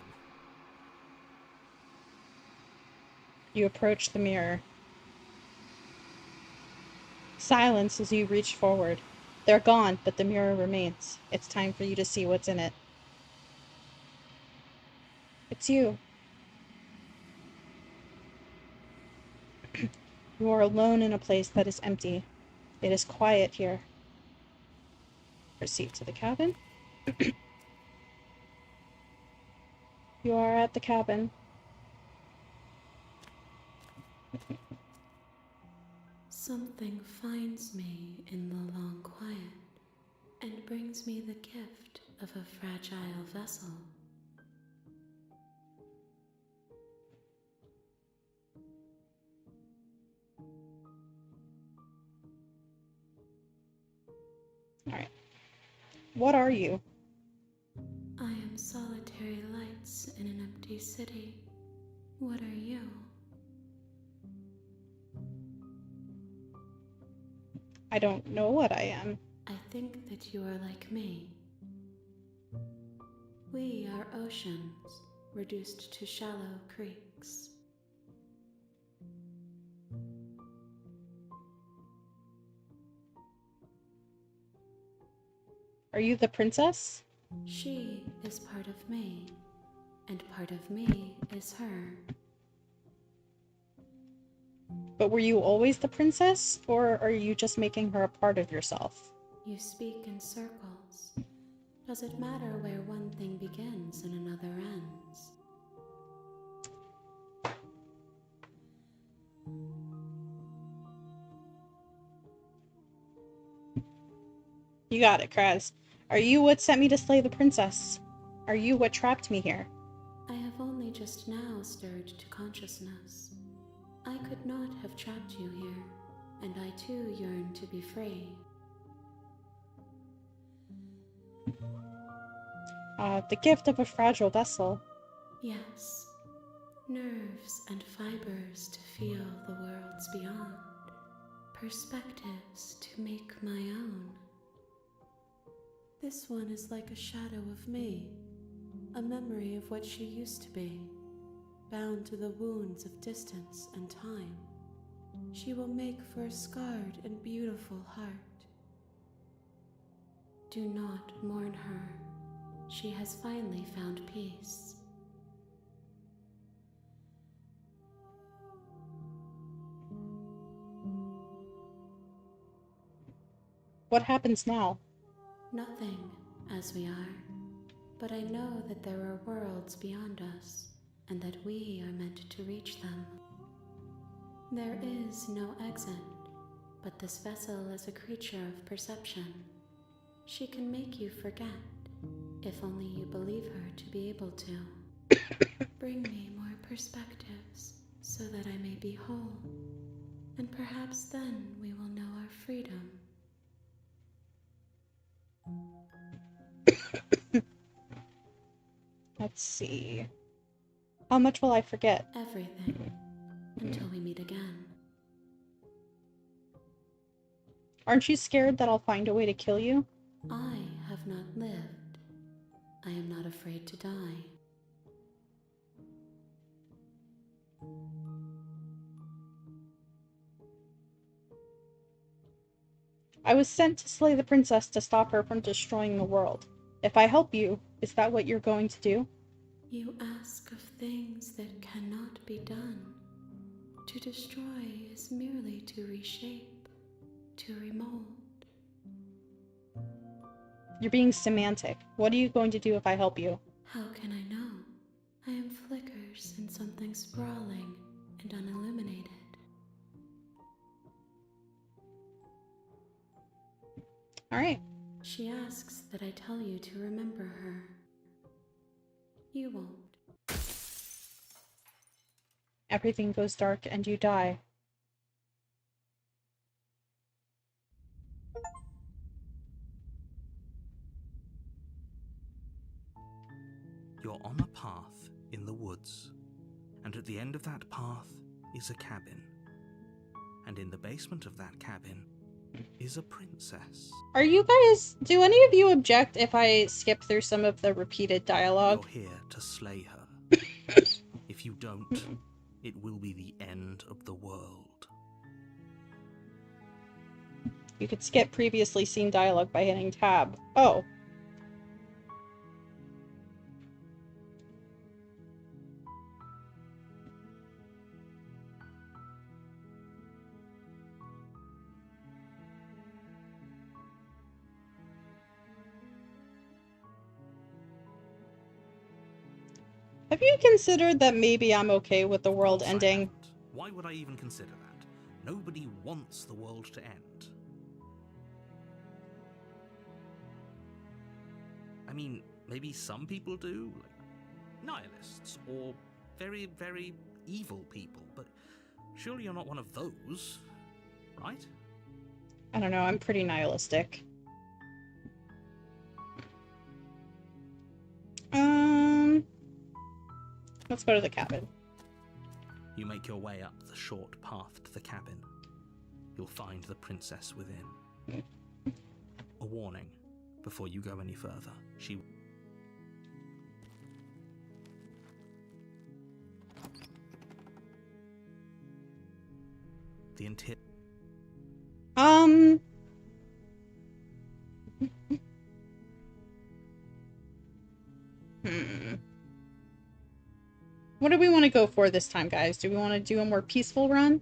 You approach the mirror. Silence as you reach forward. They're gone, but the mirror remains. It's time for you to see what's in it. It's you. You are alone in a place that is empty. It is quiet here. Proceed to the cabin. You are at the cabin. Something finds me in the long quiet and brings me the gift of a fragile vessel. Alright. What are you? I am solitary lights in an empty city. What are you? I don't know what I am. I think that you are like me. We are oceans, reduced to shallow creeks. Are you the princess? She is part of me, and part of me is her. But were you always the princess, or are you just making her a part of yourself? You speak in circles. Does it matter where one thing begins and another ends? You got it, Kraz. Are you what sent me to slay the princess? Are you what trapped me here? I have only just now stirred to consciousness. I could not have trapped you here, and I too yearn to be free. The gift of a fragile vessel. Yes, nerves and fibers to feel the worlds beyond, perspectives to make my own. This one is like a shadow of me, a memory of what she used to be, bound to the wounds of distance and time. She will make for a scarred and beautiful heart. Do not mourn her. She has finally found peace. What happens now? Nothing, as we are. But I know that there are worlds beyond us, and that we are meant to reach them. There is no exit, but this vessel is a creature of perception. She can make you forget, if only you believe her to be able to. Bring me more perspectives, so that I may be whole, and perhaps then we will know our freedom. Let's see. How much will I forget? Everything, until we meet again. Aren't you scared that I'll find a way to kill you? I have not lived. I am not afraid to die. I was sent to slay the princess to stop her from destroying the world. If I help you, is that what you're going to do? You ask of things that cannot be done. To destroy is merely to reshape, to remold. You're being semantic. What are you going to do if I help you? How can I know? I am flickers in something sprawling and unilluminated. Alright. She asks that I tell you to remember her. You won't. Everything goes dark and you die. You're on a path in the woods, and at the end of that path is a cabin. And in the basement of that cabin is a princess. Are you guys... Do any of you object if I skip through some of the repeated dialogue? You're here to slay her. If you don't, it will be the end of the world. You could skip previously seen dialogue by hitting tab. Oh. Have you considered that maybe I'm okay with the world Of course I ending? haven't. Why would I even consider that? Nobody wants the world to end. I mean, maybe some people do, like nihilists, or very, very evil people, but surely you're not one of those, right? I don't know, I'm pretty nihilistic. Let's go to the cabin. You make your way up the short path to the cabin. You'll find the princess within. A warning, before you go any further. She... The interior... What do we want to go for this time, guys? Do we want to do a more peaceful run?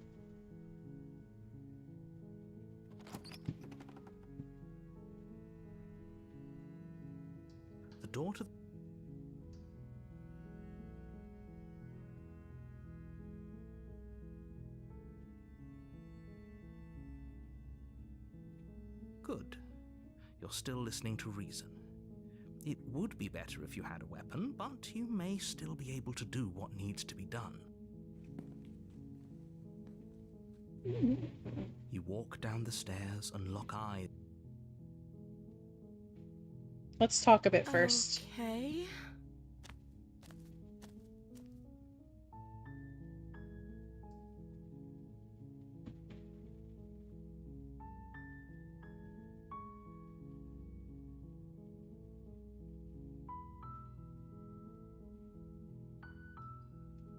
The door to... Good. You're still listening to reason. It would be better if you had a weapon, but you may still be able to do what needs to be done. You walk down the stairs and lock eyes. Let's talk a bit first. Okay.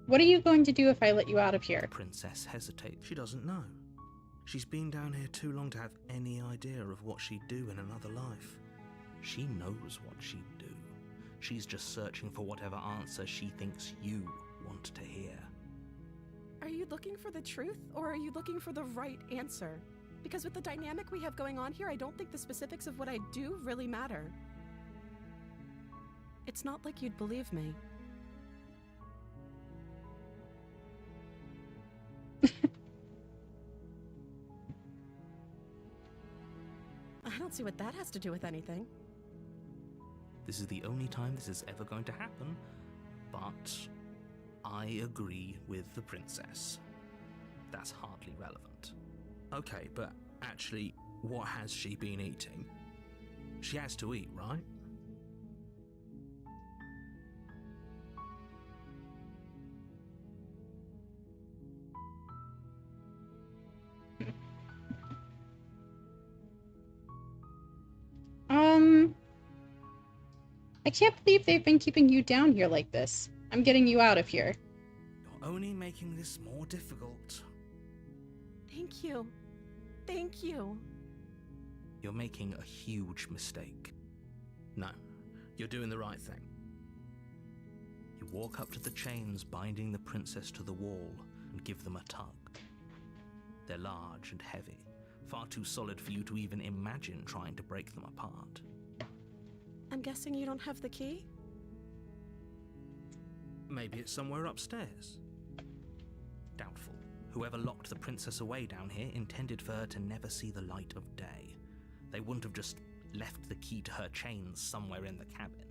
What are you going to do if I let you out of here? The princess hesitates. She doesn't know. She's been down here too long to have any idea of what she'd do in another life. She knows what she'd do. She's just searching for whatever answer she thinks you want to hear. Are you looking for the truth, or are you looking for the right answer? Because with the dynamic we have going on here, I don't think the specifics of what I do really matter. It's not like you'd believe me. I don't see what that has to do with anything. This is the only time this is ever going to happen, but I agree with the princess. That's hardly relevant. Okay, but actually, what has she been eating? She has to eat, right? I can't believe they've been keeping you down here like this. I'm getting you out of here. You're only making this more difficult. Thank you. Thank you. You're making a huge mistake. No, you're doing the right thing. You walk up to the chains binding the princess to the wall and give them a tug. They're large and heavy, far too solid for you to even imagine trying to break them apart. I'm guessing you don't have the key? Maybe it's somewhere upstairs. Doubtful. Whoever locked the princess away down here intended for her to never see the light of day. They wouldn't have just left the key to her chains somewhere in the cabin.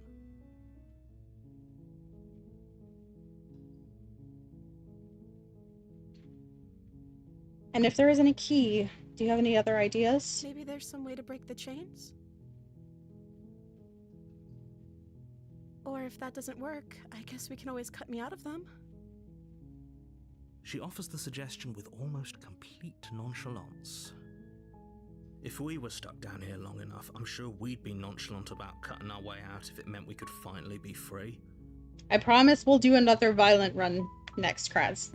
And if there isn't a key, do you have any other ideas? Maybe there's some way to break the chains? Or if that doesn't work, I guess we can always cut me out of them. She offers the suggestion with almost complete nonchalance. If we were stuck down here long enough, I'm sure we'd be nonchalant about cutting our way out if it meant we could finally be free. I promise we'll do another violent run next, Kraz.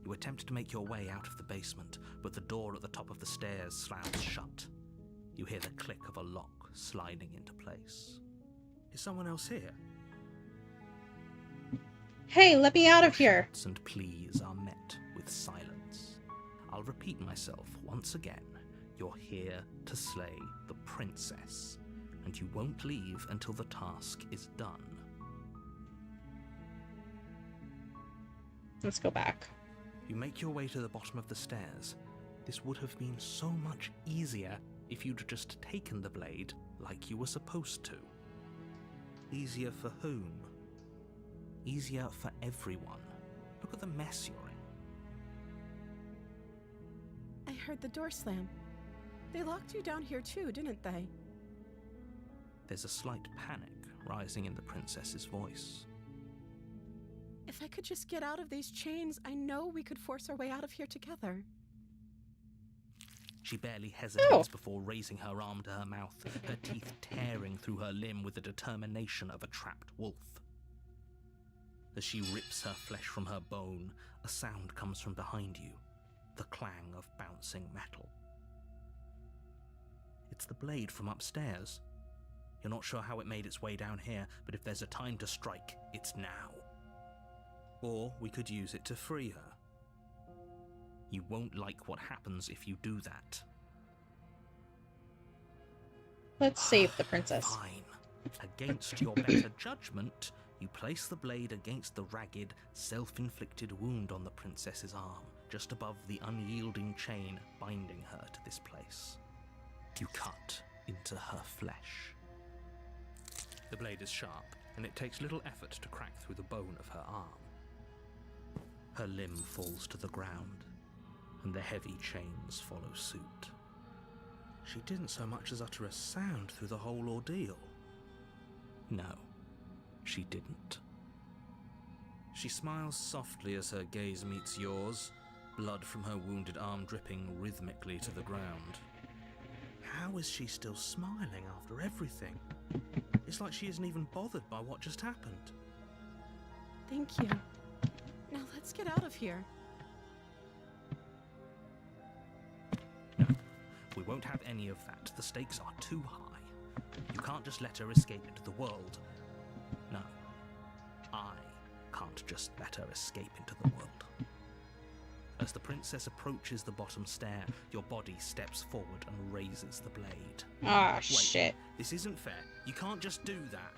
You attempt to make your way out of the basement, but the door at the top of the stairs slams shut. You hear the click of a lock sliding into place. Is someone else here? Hey, let me out of here! Shouts and pleas are met with silence. I'll repeat myself once again. You're here to slay the princess, and you won't leave until the task is done. Let's go back. You make your way to the bottom of the stairs. This would have been so much easier if you'd just taken the blade like you were supposed to. Easier for whom? Easier for everyone. Look at the mess you're in. I heard the door slam. They locked you down here too, didn't they? There's a slight panic rising in the princess's voice. If I could just get out of these chains, I know we could force our way out of here together. She barely hesitates before raising her arm to her mouth, her teeth tearing through her limb with the determination of a trapped wolf. As she rips her flesh from her bone, a sound comes from behind you, the clang of bouncing metal. It's the blade from upstairs. You're not sure how it made its way down here, but if there's a time to strike, it's now. Or we could use it to free her. You won't like what happens if you do that. Let's save the princess. Fine. Against your better judgment, you place the blade against the ragged, self-inflicted wound on the princess's arm, just above the unyielding chain binding her to this place. You cut into her flesh. The blade is sharp, and it takes little effort to crack through the bone of her arm. Her limb falls to the ground, and the heavy chains follow suit. She didn't so much as utter a sound through the whole ordeal. No, she didn't. She smiles softly as her gaze meets yours, blood from her wounded arm dripping rhythmically to the ground. How is she still smiling after everything? It's like she isn't even bothered by what just happened. Thank you. Now let's get out of here. No, we won't have any of that. The stakes are too high. You can't just let her escape into the world. No, I can't just let her escape into the world. As the princess approaches the bottom stair, your body steps forward and raises the blade. Ah, Wait, shit. this isn't fair. You can't just do that.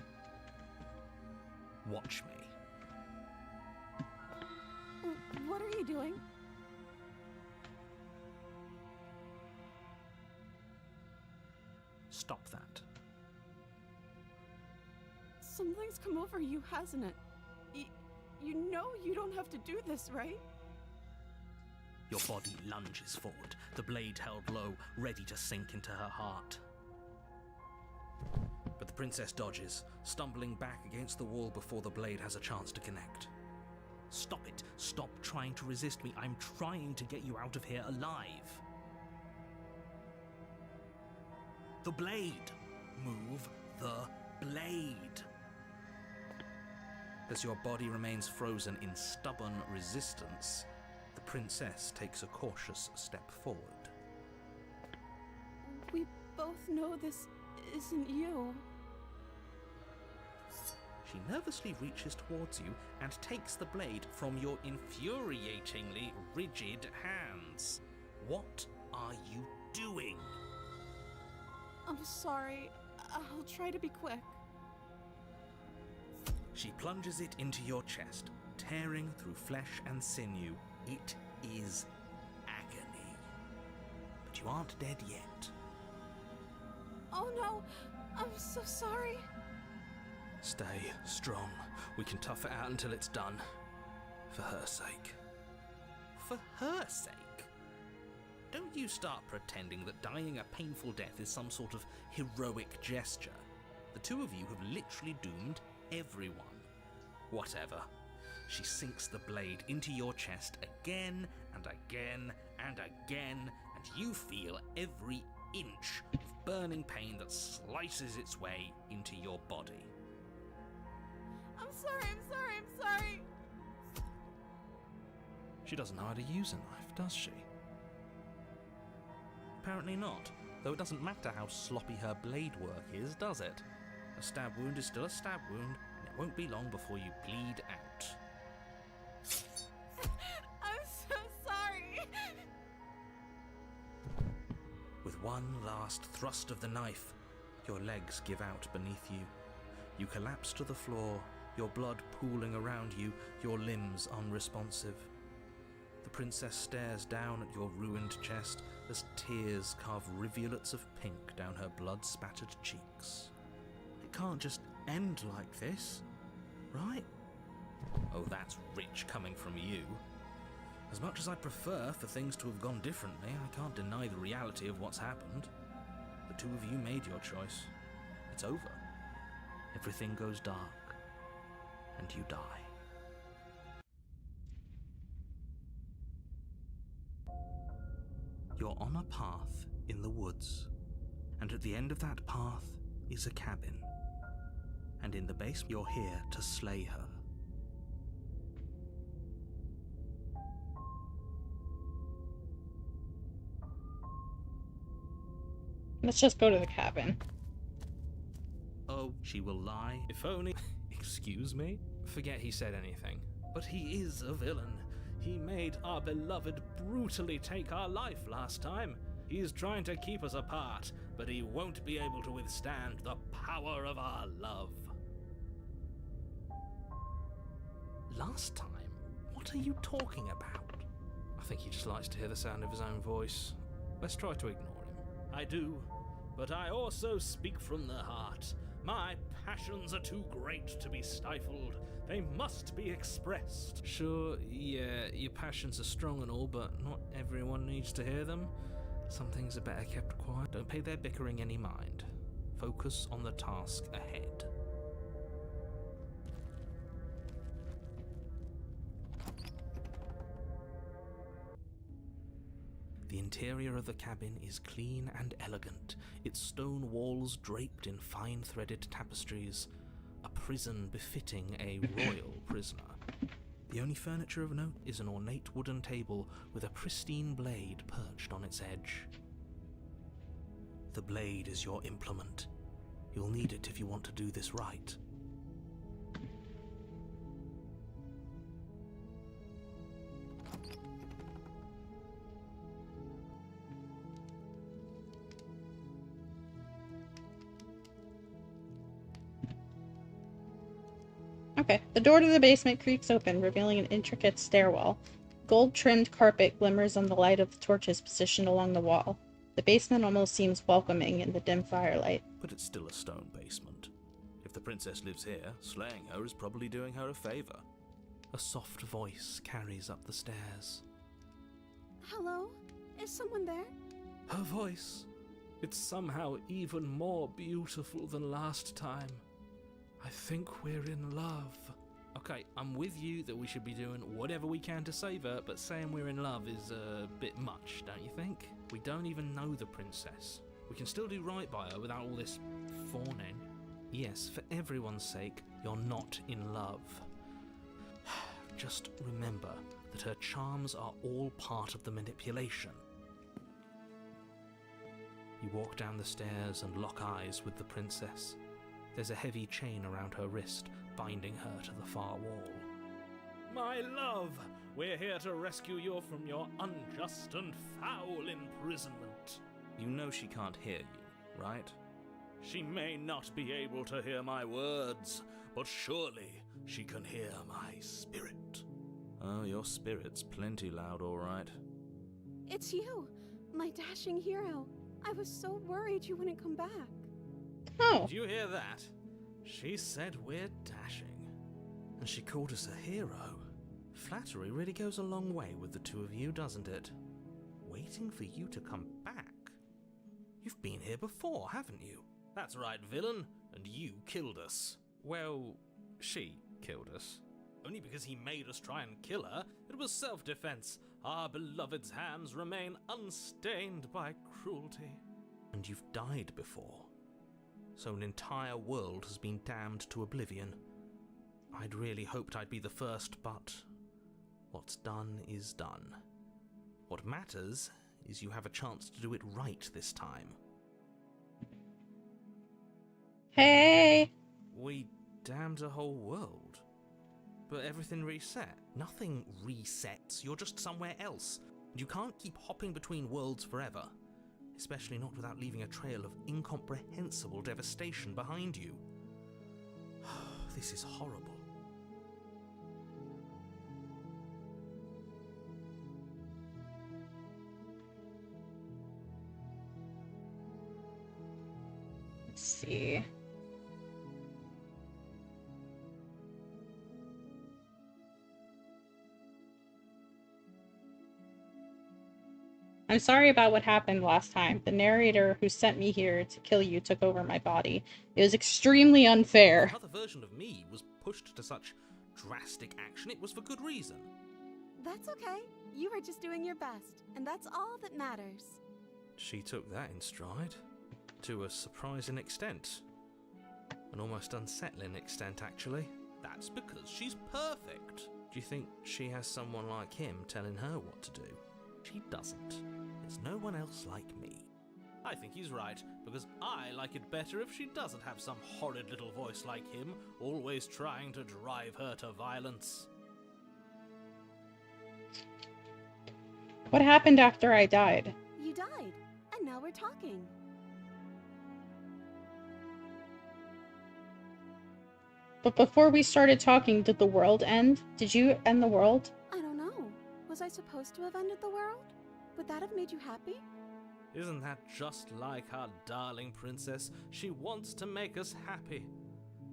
Watch me. What are you doing? Stop that. Something's come over you, hasn't it? You know you don't have to do this, right? Your body lunges forward, the blade held low, ready to sink into her heart. But the princess dodges, stumbling back against the wall before the blade has a chance to connect. Stop it. Stop trying to resist me. I'm trying to get you out of here alive. The blade. Move the blade. As your body remains frozen in stubborn resistance, the princess takes a cautious step forward. We both know this isn't you. She nervously reaches towards you and takes the blade from your infuriatingly rigid hands. What are you doing? I'm sorry. I'll try to be quick. She plunges it into your chest, tearing through flesh and sinew. It is agony. But you aren't dead yet. Oh no! I'm so sorry. Stay strong. We can tough it out until it's done. For her sake. For her sake? Don't you start pretending that dying a painful death is some sort of heroic gesture. The two of you have literally doomed everyone. Whatever. She sinks the blade into your chest again and again and again, and you feel every inch of burning pain that slices its way into your body. I'm sorry. She doesn't know how to use a knife, does she? Apparently not, though it doesn't matter how sloppy her blade work is, does it? A stab wound is still a stab wound, and it won't be long before you bleed out. I'm so sorry. With one last thrust of the knife, your legs give out beneath you. You collapse to the floor, your blood pooling around you, your limbs unresponsive. The princess stares down at your ruined chest as tears carve rivulets of pink down her blood-spattered cheeks. It can't just end like this, right? Oh, that's rich coming from you. As much as I prefer for things to have gone differently, I can't deny the reality of what's happened. The two of you made your choice. It's over. Everything goes dark, and you die. You're on a path in the woods, and at the end of that path is a cabin. And in the basement, you're here to slay her. Let's just go to the cabin. Oh, she will lie. If only... Excuse me? Forget he said anything. But he is a villain. He made our beloved brutally take our life last time. He's trying to keep us apart, but he won't be able to withstand the power of our love. Last time? What are you talking about? I think he just likes to hear the sound of his own voice. Let's try to ignore him. I do, but I also speak from the heart. My passions are too great to be stifled. They must be expressed. Sure, yeah, your passions are strong and all, but not everyone needs to hear them. Some things are better kept quiet. Don't pay their bickering any mind. Focus on the task ahead. The interior of the cabin is clean and elegant, its stone walls draped in fine threaded tapestries, a prison befitting a royal prisoner. The only furniture of note is an ornate wooden table with a pristine blade perched on its edge. The blade is your implement. You'll need it if you want to do this right. Okay, the door to the basement creaks open, revealing an intricate stairwell. Gold-trimmed carpet glimmers on the light of the torches positioned along the wall. The basement almost seems welcoming in the dim firelight. But it's still a stone basement. If the princess lives here, slaying her is probably doing her a favor. A soft voice carries up the stairs. Hello? Is someone there? Her voice. It's somehow even more beautiful than last time. I think we're in love. Okay, I'm with you that we should be doing whatever we can to save her, but saying we're in love is a bit much, don't you think? We don't even know the princess. We can still do right by her without all this fawning. Yes, for everyone's sake, you're not in love. Just remember that her charms are all part of the manipulation. You walk down the stairs and lock eyes with the princess. There's a heavy chain around her wrist, binding her to the far wall. My love, we're here to rescue you from your unjust and foul imprisonment. You know she can't hear you, right? She may not be able to hear my words, but surely she can hear my spirit. Oh, your spirit's plenty loud, all right. It's you, my dashing hero. I was so worried you wouldn't come back. Oh, Did you hear that? She said we're dashing. And she called us a hero. Flattery really goes a long way with the two of you, doesn't it? Waiting for you to come back. You've been here before, haven't you? That's right, villain, and you killed us. Well, she killed us. Only because he made us try and kill her. It was self-defense. Our beloved's hands remain unstained by cruelty. And you've died before. So an entire world has been damned to oblivion. I'd really hoped I'd be the first, but what's done is done. What matters is you have a chance to do it right this time. hey. We damned a whole world. But everything reset. Nothing resets, you're just somewhere else. And you can't keep hopping between worlds forever. Especially not without leaving a trail of incomprehensible devastation behind you. This is horrible. Let's see. I'm sorry about what happened last time. The narrator who sent me here to kill you took over my body. It was extremely unfair. Another version of me was pushed to such drastic action. It was for good reason. That's okay. You are just doing your best, and that's all that matters. She took that in stride. To a surprising extent. An almost unsettling extent, actually. That's because she's perfect. Do you think she has someone like him telling her what to do? She doesn't. There's no one else like me. I think he's right, because I like it better if she doesn't have some horrid little voice like him, always trying to drive her to violence. What happened after I died? You died, and now we're talking. But before we started talking, did the world end? Did you end the world? I don't know. Was I supposed to have ended the world? Would that have made you happy? Isn't that just like our darling princess? She wants to make us happy.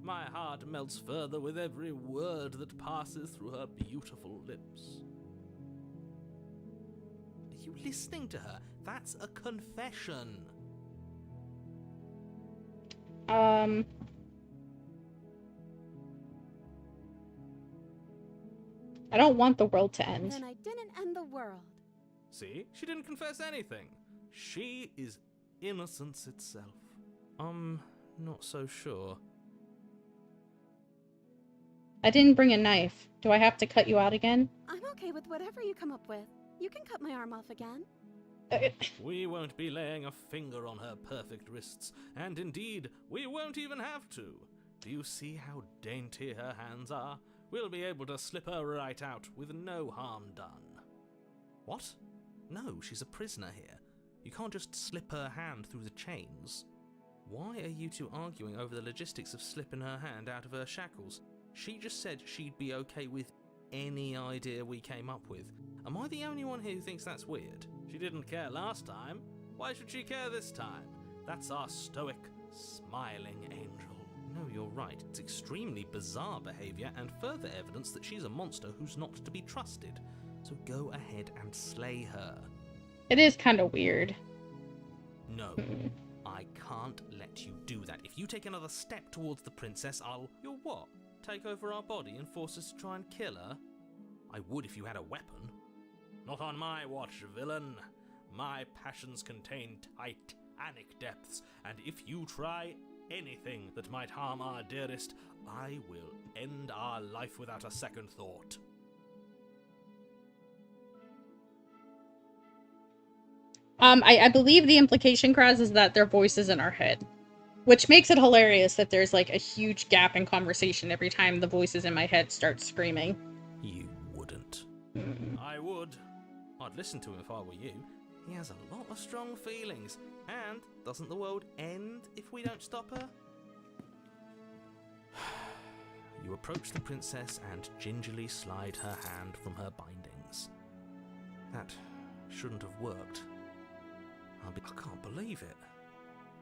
My heart melts further with every word that passes through her beautiful lips. Are you listening to her? That's a confession. I don't want the world to end. Then I didn't end the world. See? She didn't confess anything. She is innocence itself. I'm not so sure. I didn't bring a knife. Do I have to cut you out again? I'm okay with whatever you come up with. You can cut my arm off again. We won't be laying a finger on her perfect wrists, and indeed, we won't even have to. Do you see how dainty her hands are? We'll be able to slip her right out with no harm done. What? No, she's a prisoner here. You can't just slip her hand through the chains. Why are you two arguing over the logistics of slipping her hand out of her shackles? She just said she'd be okay with any idea we came up with. Am I the only one here who thinks that's weird? She didn't care last time. Why should she care this time? That's our stoic, smiling angel. No, you're right. It's extremely bizarre behaviour and further evidence that she's a monster who's not to be trusted. So go ahead and slay her. It is kind of weird. No, I can't let you do that. If you take another step towards the princess, I'll... You'll what? Take over our body and force us to try and kill her? I would if you had a weapon. Not on my watch, villain. My passions contain titanic depths, and if you try anything that might harm our dearest, I will end our life without a second thought. I believe the implication, Kraz, is that their voice is in our head. Which makes it hilarious that there's like a huge gap in conversation every time the voices in my head start screaming. You wouldn't. I would. I'd listen to him if I were you. He has a lot of strong feelings. And doesn't the world end if we don't stop her? You approach the princess and gingerly slide her hand from her bindings. That shouldn't have worked. I can't believe it.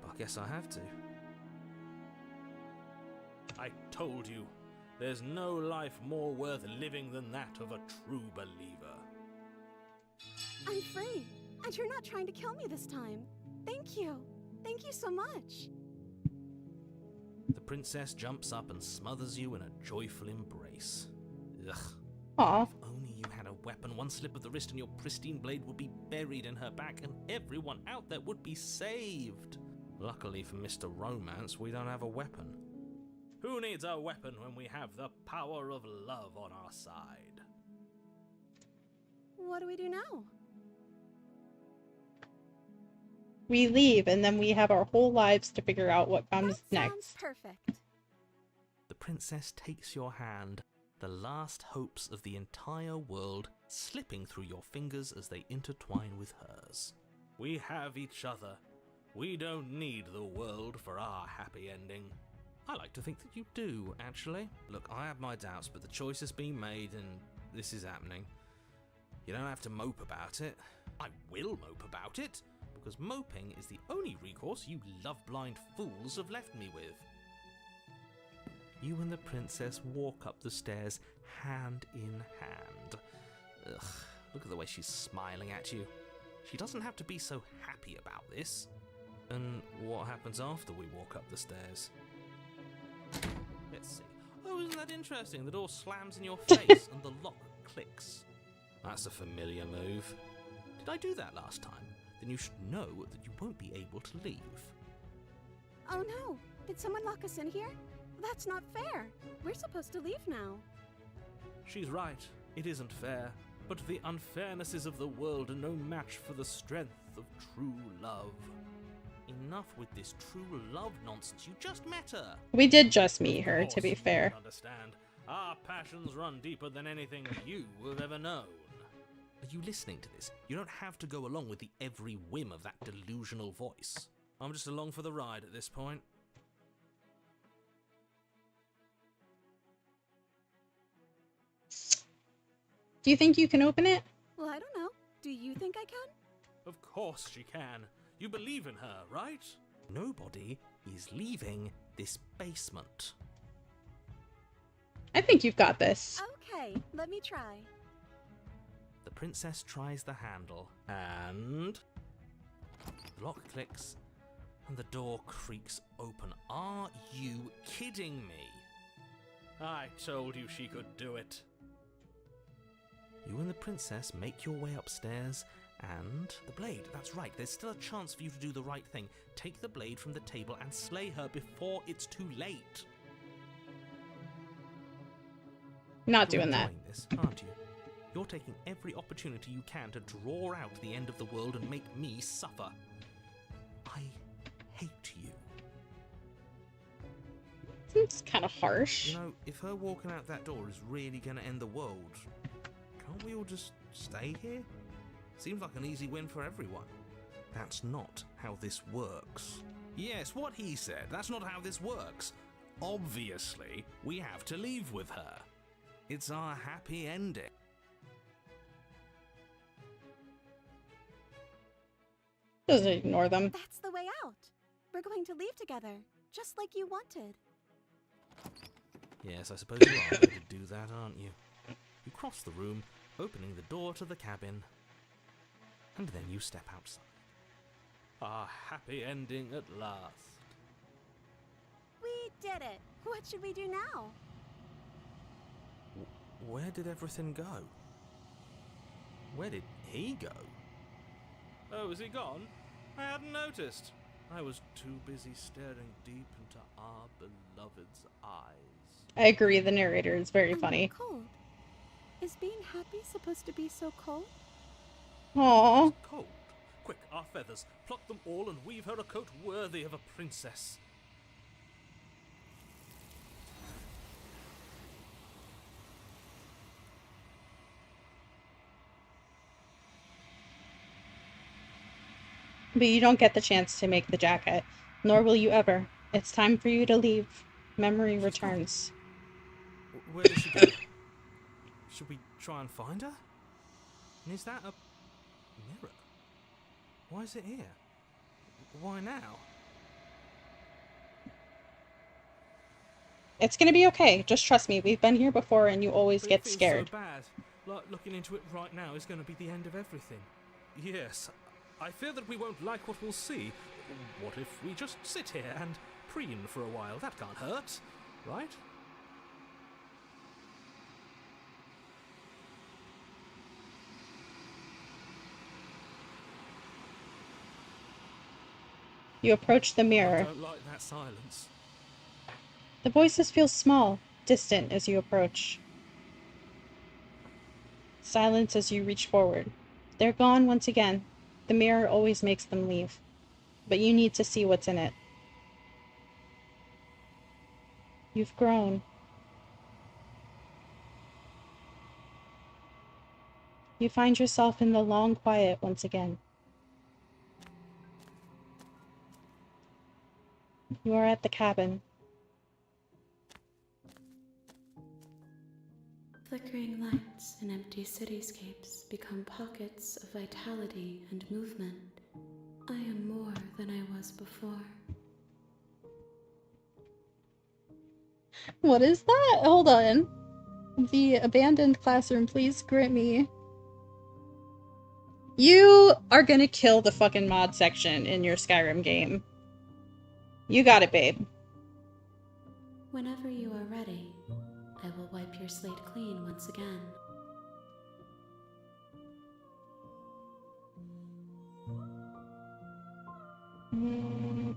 But I guess I have to. I told you, there's no life more worth living than that of a true believer. I'm free, and you're not trying to kill me this time. Thank you. Thank you so much. The princess jumps up and smothers you in a joyful embrace. Ugh. Aw. If only you had a weapon, one slip of the wrist and your pristine blade would be buried in her back and everyone out there would be saved. Luckily for Mr. Romance, we don't have a weapon. Who needs a weapon when we have the power of love on our side? What do we do now? We leave, and then we have our whole lives to figure out what comes That next. sounds perfect. The princess takes your hand, the last hopes of the entire world slipping through your fingers as they intertwine with hers. We have each other. We don't need the world for our happy ending. I like to think that you do, actually. Look, I have my doubts, but the choice has been made and this is happening. You don't have to mope about it. I will mope about it, because moping is the only recourse you love-blind fools have left me with. You and the princess walk up the stairs hand in hand. Ugh, look at the way she's smiling at you. She doesn't have to be so happy about this. And what happens after we walk up the stairs? Let's see. Oh, isn't that interesting? The door slams in your face and the lock clicks. That's a familiar move. Did I do that last time? Then you should know that you won't be able to leave. Oh no! Did someone lock us in here? That's not fair. We're supposed to leave now. She's right. It isn't fair. But the unfairnesses of the world are no match for the strength of true love. Enough with this true love nonsense. You just met her. We did just meet Of her, course to be you fair. don't understand. Our passions run deeper than anything you have ever known. Are you listening to this? You don't have to go along with the every whim of that delusional voice. I'm just along for the ride at this point. Do you think you can open it? Well, I don't know. Do you think I can? Of course she can. You believe in her, right? Nobody is leaving this basement. I think you've got this. Okay, let me try. The princess tries the handle, and the lock clicks, and the door creaks open. Are you kidding me? I told you she could do it. You and the princess make your way upstairs, and the blade. That's right, there's still a chance for you to do the right thing. Take the blade from the table and slay her before it's too late. Not You're doing that. enjoying this, aren't you? You're taking every opportunity you can to draw out the end of the world and make me suffer. I hate you. Seems kind of harsh. You know, if her walking out that door is really going to end the world, can't we all just stay here? Seems like an easy win for everyone. That's not how this works. Yes, what he said. That's not how this works. Obviously, we have to leave with her. It's our happy ending. Just ignore them. That's the way out. We're going to leave together, just like you wanted. Yes, I suppose you are going to do that, aren't you? You cross the room, opening the door to the cabin, and then you step outside. Our happy ending at last. We did it. What should we do now? Where did everything go? Where did he go? Oh, is he gone? I hadn't noticed. I was too busy staring deep into our beloved's eyes. I agree, the narrator is very I'm funny. cold. Is being happy supposed to be so cold? Aww. Cold. Quick, our feathers. Pluck them all and weave her a coat worthy of a princess. But you don't get the chance to make the jacket, nor will you ever. It's time for you to leave. Memory returns. Where did she go? Should we try and find her? And is that a mirror? Why is it here? Why now? It's gonna be okay. Just trust me. We've been here before and you always But get it feels scared. so bad. Like looking into it right now is going to be the end of everything. Yes, I fear that we won't like what we'll see. What if we just sit here and preen for a while? That can't hurt, right? You approach the I mirror. don't like that silence. The voices feel small, distant as you approach. Silence as you reach forward. They're gone once again. The mirror always makes them leave. But you need to see what's in it. You've grown. You find yourself in the long quiet once again. You are at the cabin. Flickering lights in empty cityscapes become pockets of vitality and movement. I am more than I was before. What is that? Hold on. The abandoned classroom, please grant me. You are gonna kill the fucking mod section in your Skyrim game. You got it, babe. Whenever you are ready, I will wipe your slate clean once again. Mm.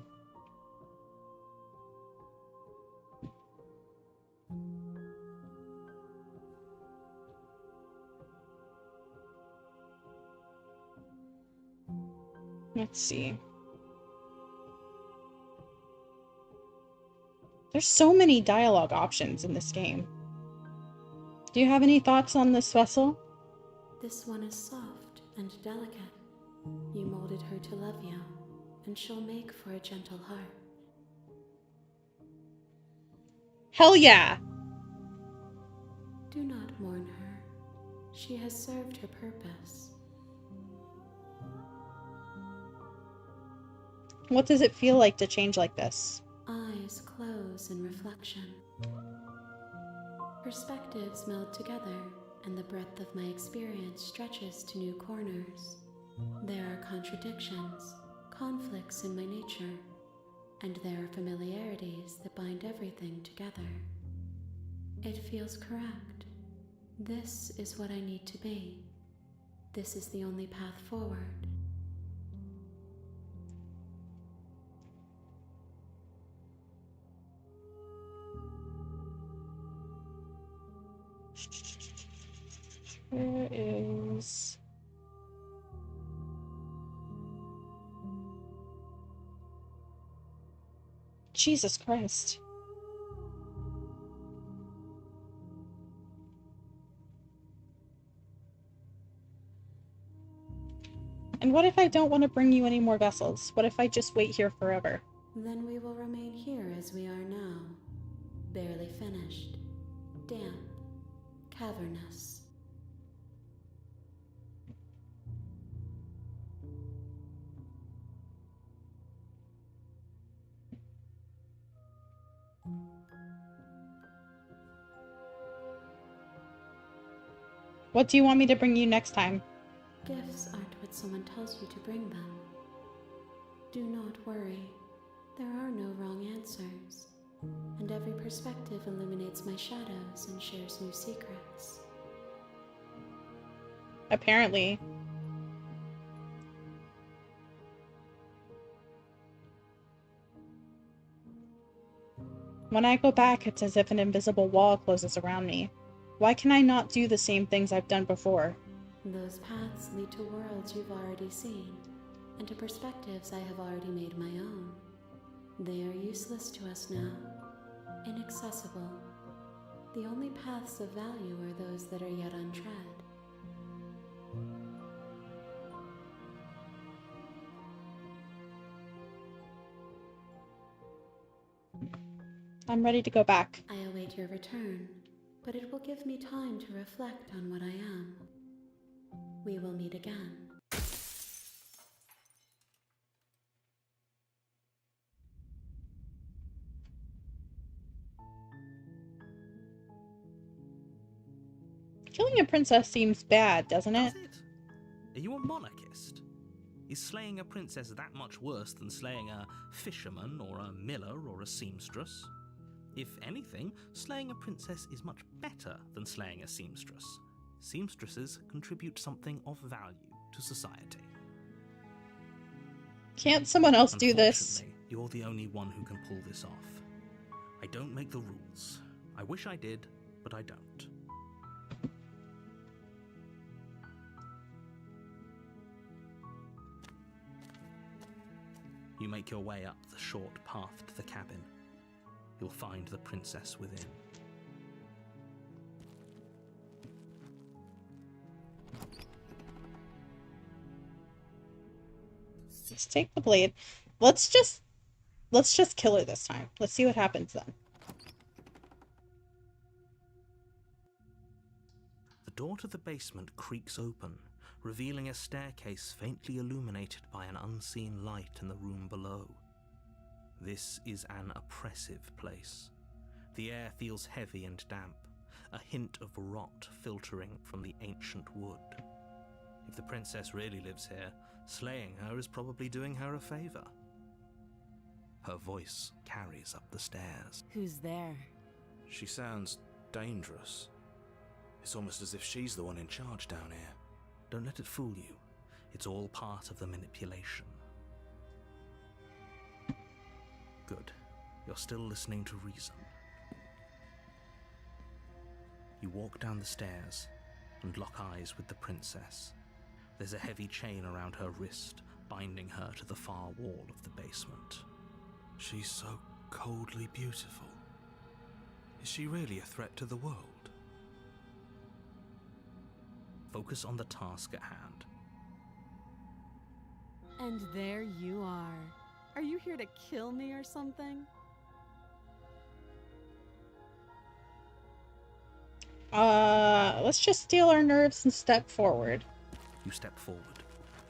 Let's see. There's so many dialogue options in this game. Do you have any thoughts on this vessel? This one is soft and delicate. You molded her to love you, and she'll make for a gentle heart. Hell yeah! Do not mourn her. She has served her purpose. What does it feel like to change like this? Eyes close in reflection. Perspectives meld together, and the breadth of my experience stretches to new corners. There are contradictions, conflicts in my nature, and there are familiarities that bind everything together. It feels correct. This is what I need to be. This is the only path forward. Where is... Jesus Christ. And what if I don't want to bring you any more vessels? What if I just wait here forever? Then we will remain here as we are now. Barely finished. Damp. Cavernous. What do you want me to bring you next time? Gifts aren't what someone tells you to bring them. Do not worry. There are no wrong answers. And every perspective illuminates my shadows and shares new secrets. Apparently. When I go back, it's as if an invisible wall closes around me. Why can I not do the same things I've done before? Those paths lead to worlds you've already seen, and to perspectives I have already made my own. They are useless to us now, inaccessible. The only paths of value are those that are yet untread. I'm ready to go back. I await your return, but it will give me time to reflect on what I am. We will meet again. Killing a princess seems bad, doesn't it? Does it? Are you a monarchist? Is slaying a princess that much worse than slaying a fisherman or a miller or a seamstress? If anything, slaying a princess is much better than slaying a seamstress. Seamstresses contribute something of value to society. Can't someone else do this? Unfortunately, you're the only one who can pull this off. I don't make the rules. I wish I did, but I don't. You make your way up the short path to the cabin. You'll find the princess within. Let's take the blade. Let's just kill her this time. Let's see what happens then. The door to the basement creaks open, revealing a staircase faintly illuminated by an unseen light in the room below. This is an oppressive place. The air feels heavy and damp, a hint of rot filtering from the ancient wood. If the princess really lives here, slaying her is probably doing her a favor. Her voice carries up the stairs. Who's there? She sounds dangerous. It's almost as if she's the one in charge down here. Don't let it fool you. It's all part of the manipulation. Good. You're still listening to reason. You walk down the stairs and lock eyes with the princess. There's a heavy chain around her wrist, binding her to the far wall of the basement. She's so coldly beautiful. Is she really a threat to the world? Focus on the task at hand. And there you are. Are you here to kill me or something? Let's just steal our nerves and step forward. You step forward,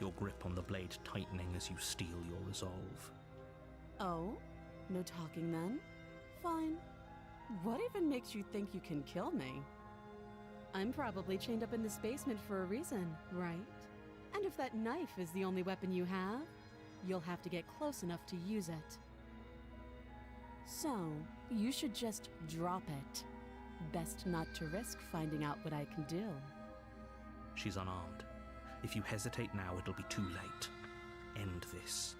your grip on the blade tightening as you steel your resolve. Oh? No talking then? Fine. What even makes you think you can kill me? I'm probably chained up in this basement for a reason, right? And if that knife is the only weapon you have, you'll have to get close enough to use it. So, you should just drop it. Best not to risk finding out what I can do. She's unarmed. If you hesitate now, it'll be too late. End this.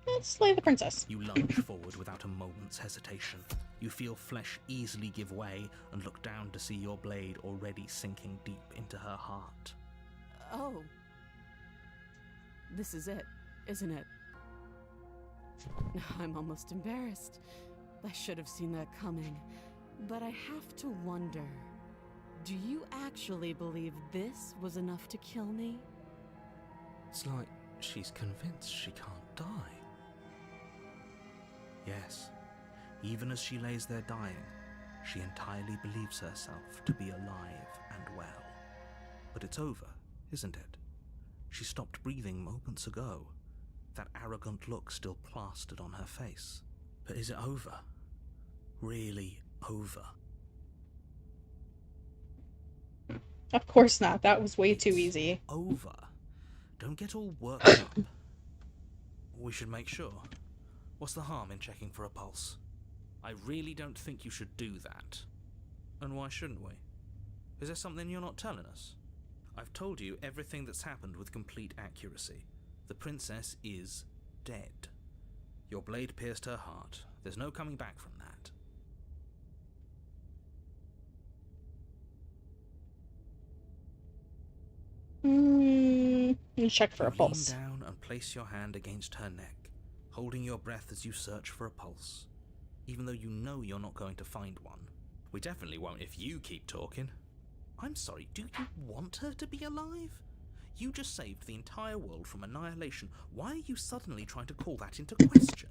Let's slay the princess. You lunge forward without a moment's hesitation. You feel flesh easily give way and look down to see your blade already sinking deep into her heart. Oh. This is it, isn't it? I'm almost embarrassed. I should have seen that coming. But I have to wonder, do you actually believe this was enough to kill me? It's like she's convinced she can't die. Yes, even as she lays there dying, she entirely believes herself to be alive and well. But it's over, isn't it? She stopped breathing moments ago, that arrogant look still plastered on her face. But is it over? Really over? Of course not. That was way too easy. Over. Don't get all worked up. We should make sure. What's the harm in checking for a pulse? I really don't think you should do that. And why shouldn't we? Is there something you're not telling us? I've told you everything that's happened with complete accuracy. The princess is dead. Your blade pierced her heart. There's no coming back from that. Check for a You pulse. lean down and place your hand against her neck, holding your breath as you search for a pulse, even though you know you're not going to find one. We definitely won't if you keep talking. I'm sorry, do you want her to be alive? You just saved the entire world from annihilation. Why are you suddenly trying to call that into question?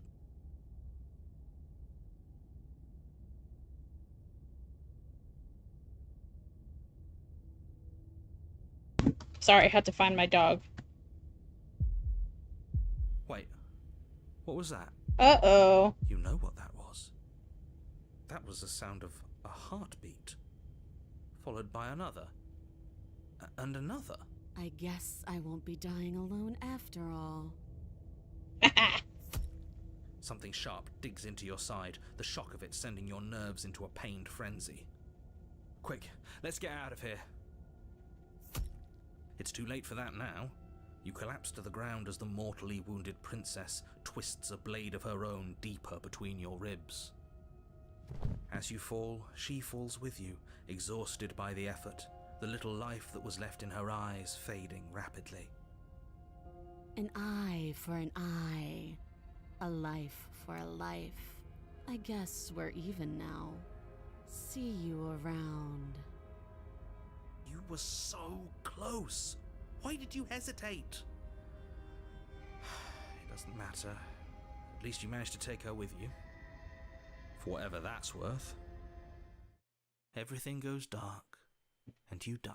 Sorry, I had to find my dog. Wait, what was that? Uh-oh. You know what that was. That was the sound of a heartbeat, followed by another, and another. I guess I won't be dying alone after all. Something sharp digs into your side, the shock of it sending your nerves into a pained frenzy. Quick, let's get out of here. It's too late for that now. You collapse to the ground as the mortally wounded princess twists a blade of her own deeper between your ribs. As you fall, she falls with you, exhausted by the effort, the little life that was left in her eyes fading rapidly. An eye for an eye. A life for a life. I guess we're even now. See you around. You were so close. Why did you hesitate? It doesn't matter. At least you managed to take her with you. For whatever that's worth. Everything goes dark, and you die.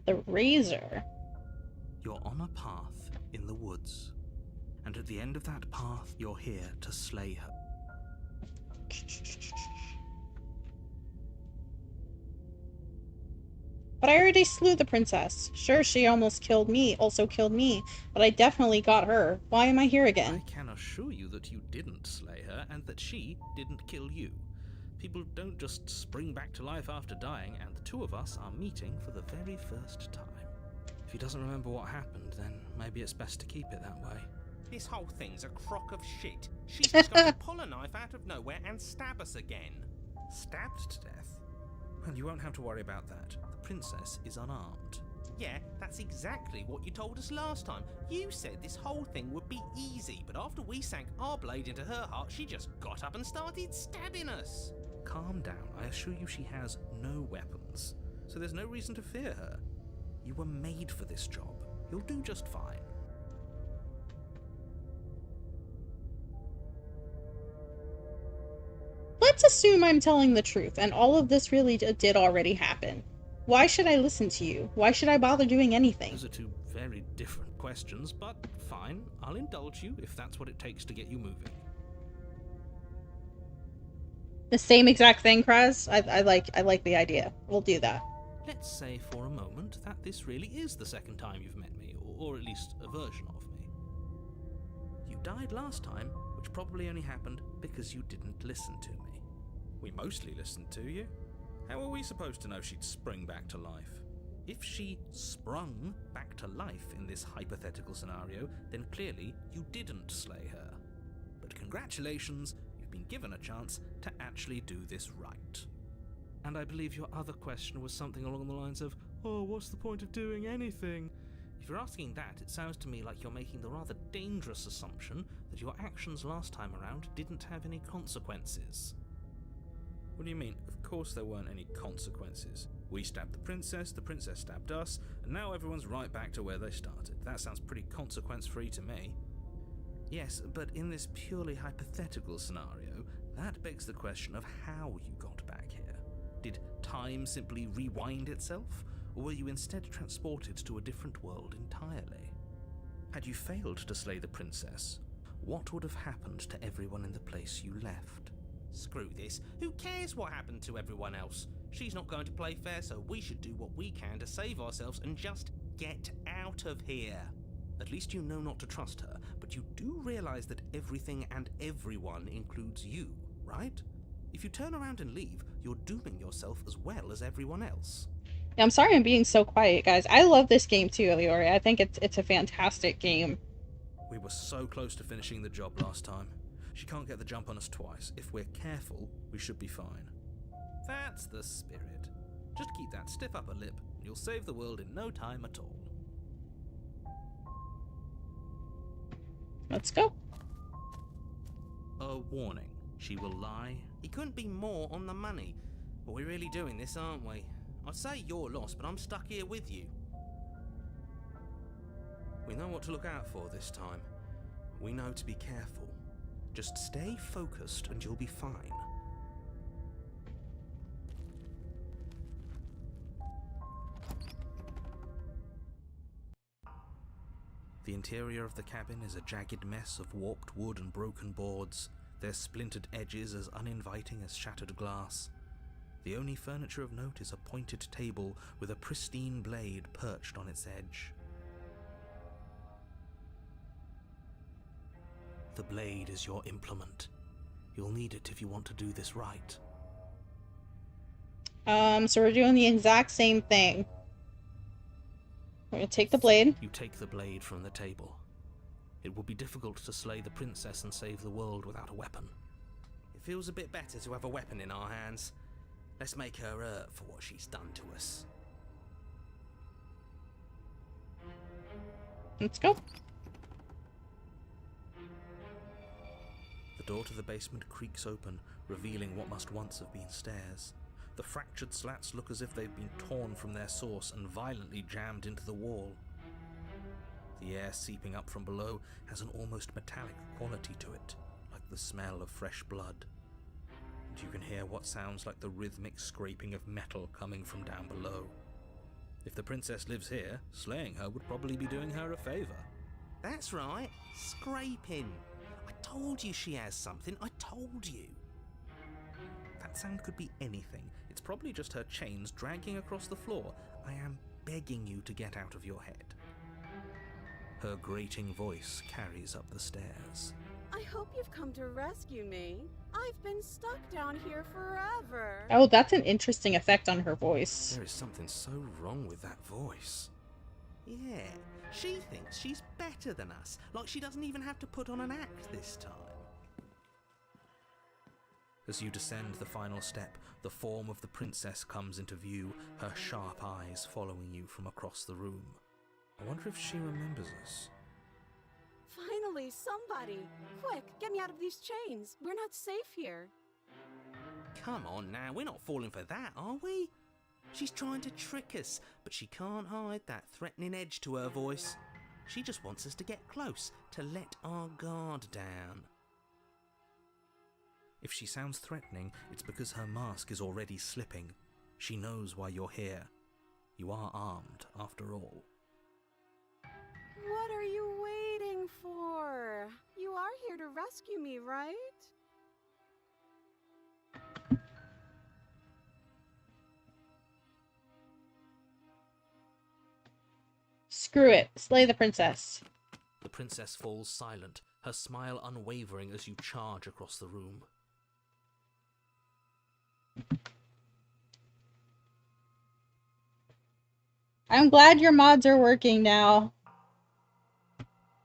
The razor. You're on a path in the woods, and at the end of that path, you're here to slay her. But I already slew the princess. Sure, she almost killed me, also killed me, but I definitely got her. Why am I here again? I can assure you that you didn't slay her, and that she didn't kill you. People don't just spring back to life after dying, and the two of us are meeting for the very first time. he doesn't remember what happened, then maybe it's best to keep it that way. This whole thing's a crock of shit. She's just going to pull a knife out of nowhere and stab us again. Stabbed to death? Well, you won't have to worry about that. The princess is unarmed. Yeah, that's exactly what you told us last time. You said this whole thing would be easy, but after we sank our blade into her heart, she just got up and started stabbing us. Calm down. I assure you she has no weapons, so there's no reason to fear her. You were made for this job. You'll do just fine. Let's assume I'm telling the truth, and all of this really did already happen. Why should I listen to you? Why should I bother doing anything? Those are two very different questions, but fine. I'll indulge you if that's what it takes to get you moving. The same exact thing, Kraz. I like the idea. We'll do that. Let's say for a moment that this really is the second time you've met me, or at least a version of me. You died last time, which probably only happened because you didn't listen to me. We mostly listened to you. How are we supposed to know she'd spring back to life? If she sprung back to life in this hypothetical scenario, then clearly you didn't slay her. But congratulations, you've been given a chance to actually do this right. And I believe your other question was something along the lines of, oh, what's the point of doing anything? If you're asking that, it sounds to me like you're making the rather dangerous assumption that your actions last time around didn't have any consequences. What do you mean? Of course there weren't any consequences. We stabbed the princess stabbed us, and now everyone's right back to where they started. That sounds pretty consequence-free to me. Yes, but in this purely hypothetical scenario, that begs the question of how you got back here. Did time simply rewind itself, or were you instead transported to a different world entirely? Had you failed to slay the princess, what would have happened to everyone in the place you left? Screw this. Who cares what happened to everyone else? She's not going to play fair, so we should do what we can to save ourselves and just get out of here. At least you know not to trust her, but you do realize that everything and everyone includes you, right? If you turn around and leave, you're dooming yourself as well as everyone else. Yeah, I'm sorry I'm being so quiet, guys. I love this game too, Leori. I think it's a fantastic game. We were so close to finishing the job last time. She can't get the jump on us twice. If we're careful, we should be fine. That's the spirit. Just keep that stiff upper lip, and you'll save the world in no time at all. Let's go. A warning. She will lie. He couldn't be more on the money. But we're really doing this, aren't we? I'd say you're lost, but I'm stuck here with you. We know what to look out for this time. We know to be careful. Just stay focused and you'll be fine. The interior of the cabin is a jagged mess of warped wood and broken boards, their splintered edges as uninviting as shattered glass. The only furniture of note is a pointed table with a pristine blade perched on its edge. The blade is your implement. You'll need it if you want to do this right. So we're doing the exact same thing. We're gonna take the blade. You take the blade from the table. It will be difficult to slay the princess and save the world without a weapon. It feels a bit better to have a weapon in our hands. Let's make her hurt for what she's done to us. Let's go. The door to the basement creaks open, revealing what must once have been stairs. The fractured slats look as if they've been torn from their source and violently jammed into the wall. The air seeping up from below has an almost metallic quality to it, like the smell of fresh blood. And you can hear what sounds like the rhythmic scraping of metal coming from down below. If the princess lives here, slaying her would probably be doing her a favor. That's right, scraping. I told you she has something, I told you. That sound could be anything. It's probably just her chains dragging across the floor. I am begging you to get out of your head. Her grating voice carries up the stairs. I hope you've come to rescue me. I've been stuck down here forever. Oh, that's an interesting effect on her voice. There is something so wrong with that voice. Yeah, she thinks she's better than us, like she doesn't even have to put on an act this time. As you descend the final step, the form of the princess comes into view, her sharp eyes following you from across the room. I wonder if she remembers us. Finally, somebody! Quick, get me out of these chains. We're not safe here. Come on now, we're not falling for that, are we? She's trying to trick us, but she can't hide that threatening edge to her voice. She just wants us to get close, to let our guard down. If she sounds threatening, it's because her mask is already slipping. She knows why you're here. You are armed, after all. What are you waiting for? You are here to rescue me, right? Screw it. Slay the princess. The princess falls silent, her smile unwavering as you charge across the room. I'm glad your mods are working now.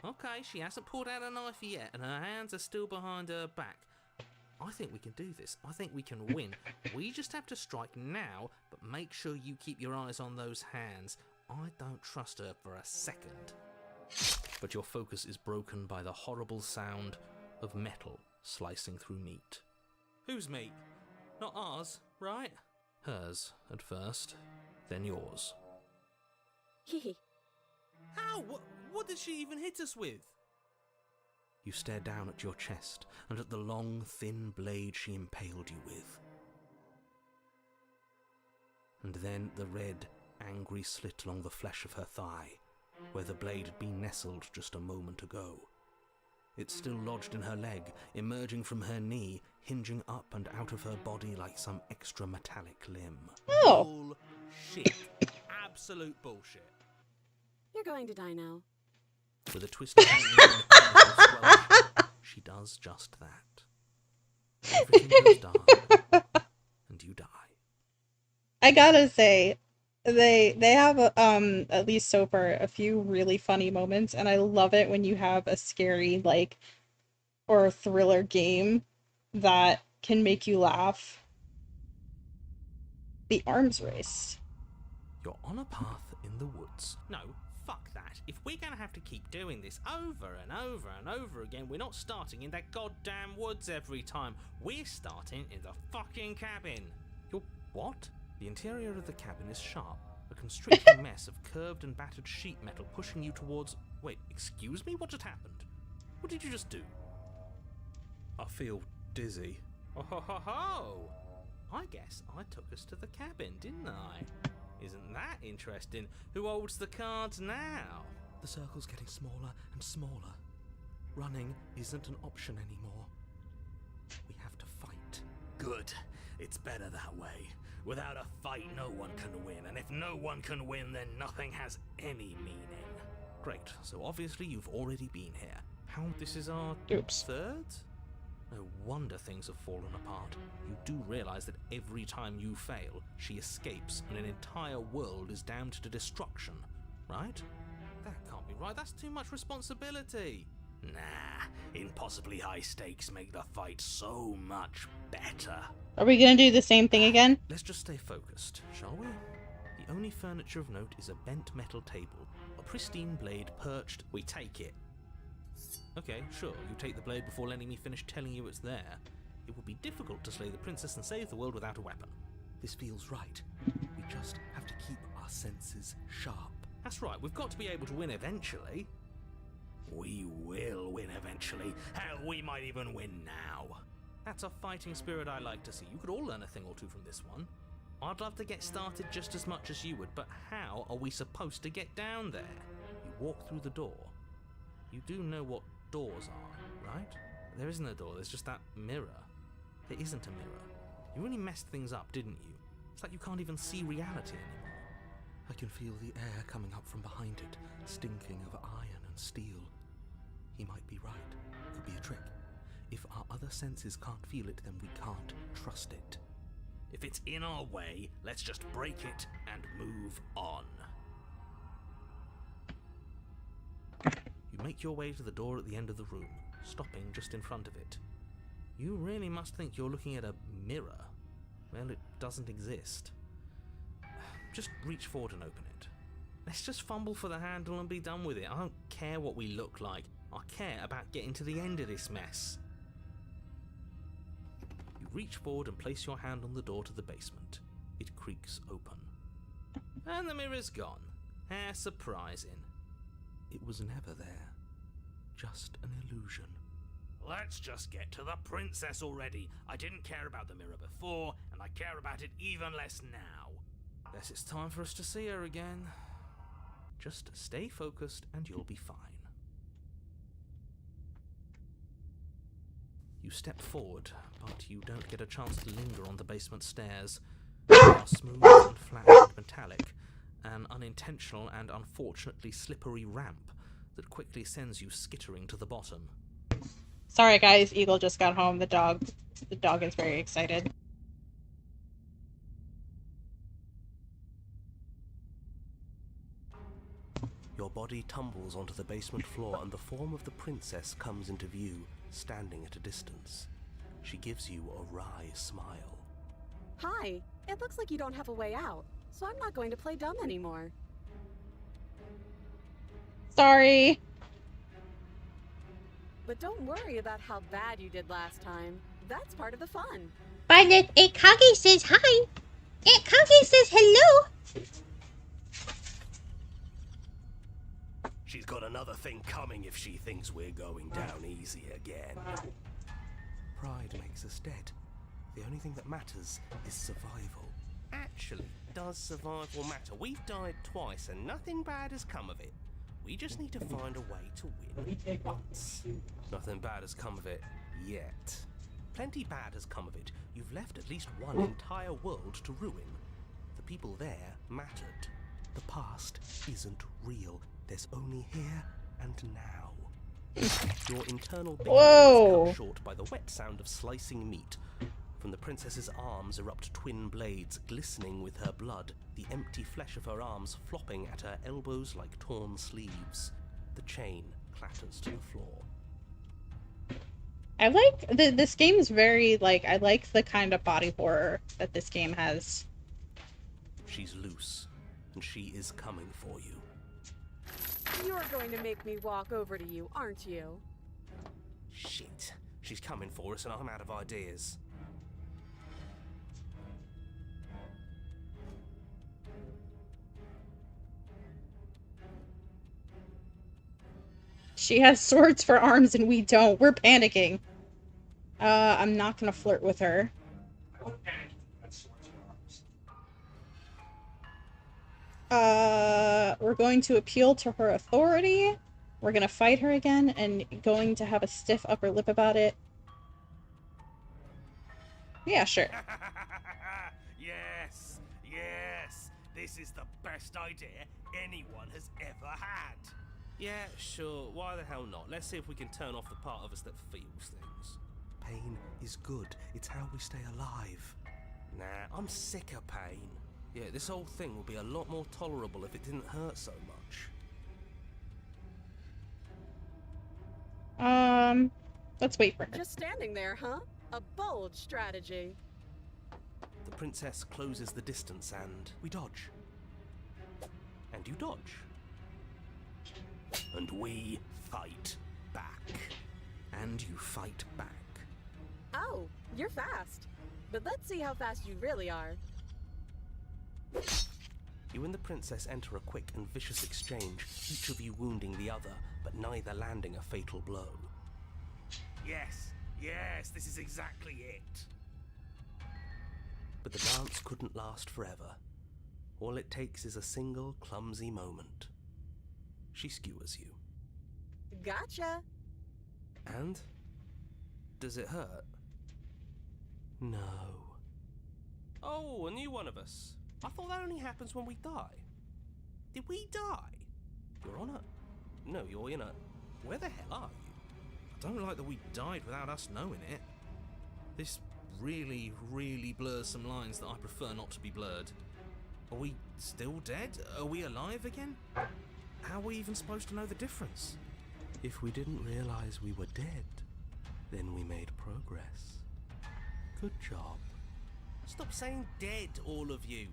Okay, she hasn't pulled out a knife yet, and her hands are still behind her back. I think we can do this. I think we can win. We just have to strike now, but make sure you keep your eyes on those hands. I don't trust her for a second. But your focus is broken by the horrible sound of metal slicing through meat. Whose meat? Not ours, right? Hers at first, then yours. Hehe. How? What did she even hit us with? You stare down at your chest and at the long, thin blade she impaled you with. And then the red, angry slit along the flesh of her thigh, where the blade had been nestled just a moment ago. It's still lodged in her leg, emerging from her knee, hinging up and out of her body like some extra metallic limb. Oh. Bullshit. Absolute bullshit. You're going to die now. With a twist of anger and a painful squelch, she does just that. Everything goes dark, and you die. I gotta say, they have at least so far a few really funny moments, and I love it when you have a scary or a thriller game that can make you laugh. The arms race. You're on a path in the woods. No, fuck that. If we're gonna have to keep doing this over and over and over again, we're not starting in that goddamn woods every time. We're starting in the fucking cabin. You're what? The interior of the cabin is sharp, a constricting mess of curved and battered sheet metal pushing you towards... Wait, excuse me? What just happened? What did you just do? I feel dizzy. Oh ho ho ho! I guess I took us to the cabin, didn't I? Isn't that interesting? Who holds the cards now? The circle's getting smaller and smaller. Running isn't an option anymore. We have to fight. Good. It's better that way. Without a fight, no one can win, and if no one can win, then nothing has any meaning. Great, so obviously you've already been here. How? This is our third? No wonder things have fallen apart. You do realize that every time you fail, she escapes, and an entire world is damned to destruction, right? That can't be right, that's too much responsibility. Nah, impossibly high stakes make the fight so much better. Are we gonna do the same thing again? Let's just stay focused, shall we? The only furniture of note is a bent metal table, a pristine blade perched. We take it. Okay, sure, you take the blade before letting me finish telling you it's there. It would be difficult to slay the princess and save the world without a weapon. This feels right. We just have to keep our senses sharp. That's right, we've got to be able to win eventually. We will win eventually. Hell, we might even win now. That's a fighting spirit I like to see. You could all learn a thing or two from this one. I'd love to get started just as much as you would, but how are we supposed to get down there? You walk through the door. You do know what doors are, right? There isn't a door, there's just that mirror. There isn't a mirror. You really messed things up, didn't you? It's like you can't even see reality anymore. I can feel the air coming up from behind it, stinking of iron and steel. He might be right. Could be a trick. If our other senses can't feel it, then we can't trust it. If it's in our way, let's just break it and move on. You make your way to the door at the end of the room, stopping just in front of it. You really must think you're looking at a mirror. Well, it doesn't exist. Just reach forward and open it. Let's just fumble for the handle and be done with it. I don't care what we look like. I care about getting to the end of this mess. You reach forward and place your hand on the door to the basement. It creaks open. And the mirror's gone. How surprising. It was never there. Just an illusion. Let's just get to the princess already. I didn't care about the mirror before, and I care about it even less now. Guess it's time for us to see her again. Just stay focused and you'll be fine. You step forward, but you don't get a chance to linger on the basement stairs. They are smooth and flat and metallic, an unintentional and unfortunately slippery ramp that quickly sends you skittering to the bottom. Sorry guys, Eagle just got home. The dog is very excited. Your body tumbles onto the basement floor and the form of the princess comes into view, standing at a distance. She gives you a wry smile. Hi, it looks like you don't have a way out, so I'm not going to play dumb anymore. Sorry. But don't worry about how bad you did last time. That's part of the fun. But Aunt Kage says hi. Aunt Kage says hello. She's got another thing coming if she thinks we're going down easy again. Pride makes us dead. The only thing that matters is survival. Actually, does survival matter? We've died twice and nothing bad has come of it. We just need to find a way to win once. Nothing bad has come of it yet. Plenty bad has come of it. You've left at least one entire world to ruin. The people there mattered. The past isn't real. There's only here and now. Your internal Whoa. is cut short by the wet sound of slicing meat. From the princess's arms erupt twin blades, glistening with her blood, the empty flesh of her arms flopping at her elbows like torn sleeves. The chain clatters to the floor. I like this game's very I like the kind of body horror that this game has. She's loose, and she is coming for you. You're going to make me walk over to you, aren't you? Shit. She's coming for us and I'm out of ideas. She has swords for arms and we don't. We're panicking. I'm not gonna flirt with her. We're going to appeal to her authority. We're gonna fight her again and going to have a stiff upper lip about it. Yeah, sure. Yes, yes. This is the best idea anyone has ever had. Yeah, sure, why the hell not? Let's see if we can turn off the part of us that feels things. Pain is good. It's how we stay alive. Nah, I'm sick of pain. Yeah, this whole thing would be a lot more tolerable if it didn't hurt so much. Let's wait for her. Just standing there, huh? A bold strategy. The princess closes the distance and we dodge. And you dodge. And we fight back. And you fight back. Oh, you're fast. But let's see how fast you really are. You and the princess enter a quick and vicious exchange, each of you wounding the other, but neither landing a fatal blow. Yes, yes, this is exactly it. But the dance couldn't last forever. All it takes is a single clumsy moment. She skewers you. Gotcha. And? Does it hurt? No. Oh, a new one of us. I thought that only happens when we die. Did we die? You're on it. No, you're in a... Where the hell are you? I don't like that we died without us knowing it. This really, really blurs some lines that I prefer not to be blurred. Are we still dead? Are we alive again? How are we even supposed to know the difference? If we didn't realize we were dead, then we made progress. Good job. Stop saying dead, all of you.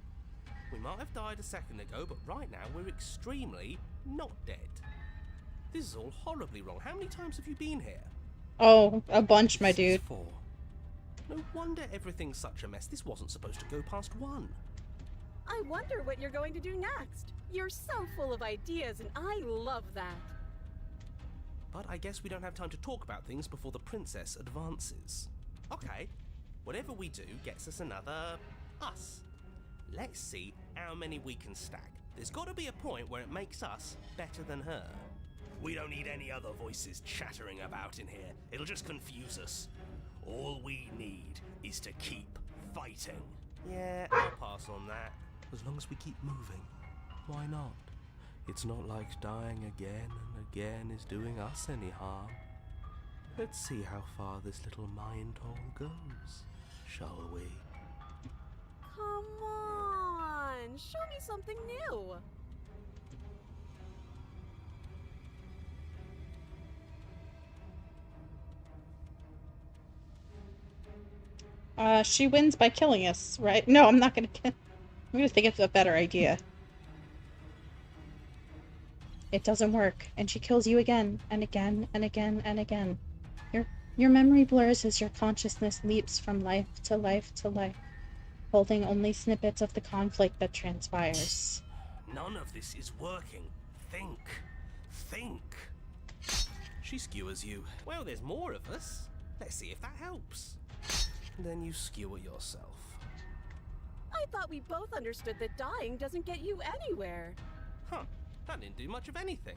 We might have died a second ago, but right now we're extremely not dead. This is all horribly wrong. How many times have you been here? Oh, a bunch, my This is dude. 4. No wonder everything's such a mess. This wasn't supposed to go past 1. I wonder what you're going to do next. You're so full of ideas, and I love that. But I guess we don't have time to talk about things before the princess advances. Okay, whatever we do gets us another us. Let's see how many we can stack. There's got to be a point where it makes us better than her. We don't need any other voices chattering about in here. It'll just confuse us. All we need is to keep fighting. Yeah, I'll pass on that. As long as we keep moving, why not? It's not like dying again and again is doing us any harm. Let's see how far this little mind hole goes, shall we? Come on, show me something new. She wins by killing us, right? No, I'm not gonna kill. I'm gonna think of a better idea. It doesn't work, and she kills you again, and again, and again, and again. Your memory blurs as your consciousness leaps from life to life to life, holding only snippets of the conflict that transpires. None of this is working. Think. Think. She skewers you. Well, there's more of us. Let's see if that helps. Then you skewer yourself. I thought we both understood that dying doesn't get you anywhere. Huh. That didn't do much of anything.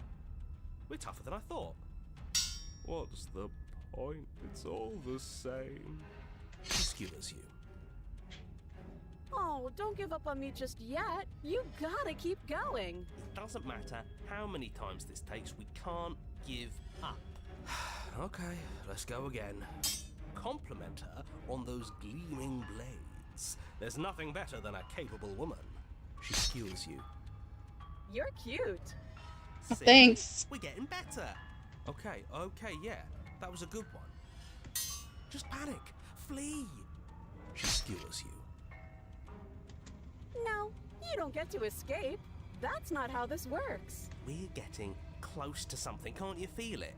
We're tougher than I thought. What's the point? It's all the same. She skewers you. Oh, don't give up on me just yet. You gotta keep going. It doesn't matter how many times this takes, we can't give up. Okay, let's go again. Compliment her on those gleaming blades. There's nothing better than a capable woman. She skewers you. You're cute. See? Thanks. We're getting better. Okay, yeah. That was a good one. Just panic. Flee. She skewers you. No, you don't get to escape. That's not how this works. We're getting close to something. Can't you feel it?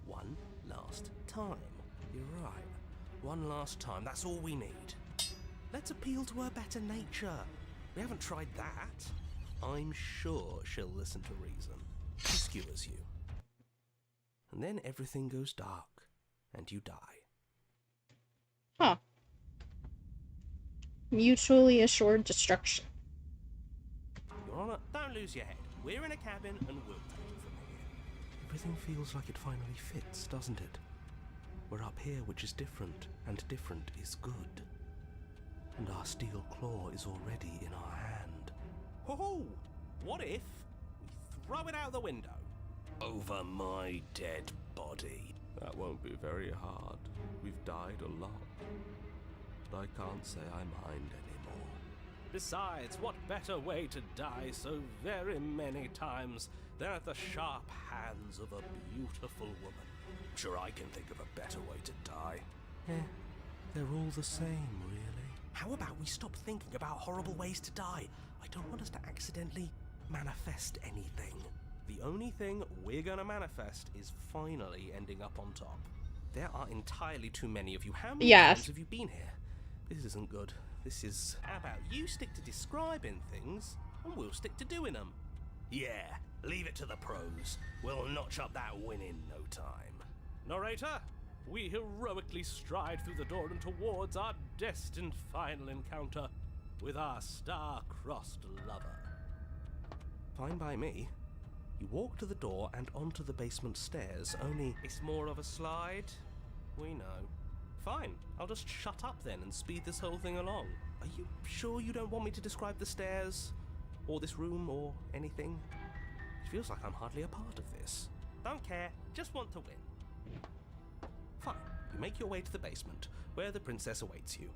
One last time. You're right. One last time. That's all we need. Let's appeal to her better nature. We haven't tried that. I'm sure she'll listen to reason. She skewers you. And then everything goes dark, and you die. Huh. Mutually assured destruction. Your Honor, don't lose your head. We're in a cabin, and we'll take it from here. Everything feels like it finally fits, doesn't it? We're up here, which is different, and different is good. And our steel claw is already in our hand. Ho-ho! What if we throw it out the window? Over my dead body. That won't be very hard. We've died a lot. But I can't say I mind anymore. Besides, what better way to die so very many times than at the sharp hands of a beautiful woman? Sure, I can think of a better way to die. They're all the same, really. How about we stop thinking about horrible ways to die? I don't want us to accidentally manifest anything. The only thing we're gonna manifest is finally ending up on top. There are entirely too many of you. How many times have you been here? This isn't good. This is... How about you stick to describing things, and we'll stick to doing them? Yeah, leave it to the pros. We'll notch up that win in no time. Narrator, we heroically stride through the door and towards our destined final encounter with our star-crossed lover. Fine by me. You walk to the door and onto the basement stairs, only it's more of a slide. We know. Fine, I'll just shut up then and speed this whole thing along. Are you sure you don't want me to describe the stairs? Or this room, or anything? It feels like I'm hardly a part of this. Don't care, just want to win. Fine, you make your way to the basement, where the princess awaits you.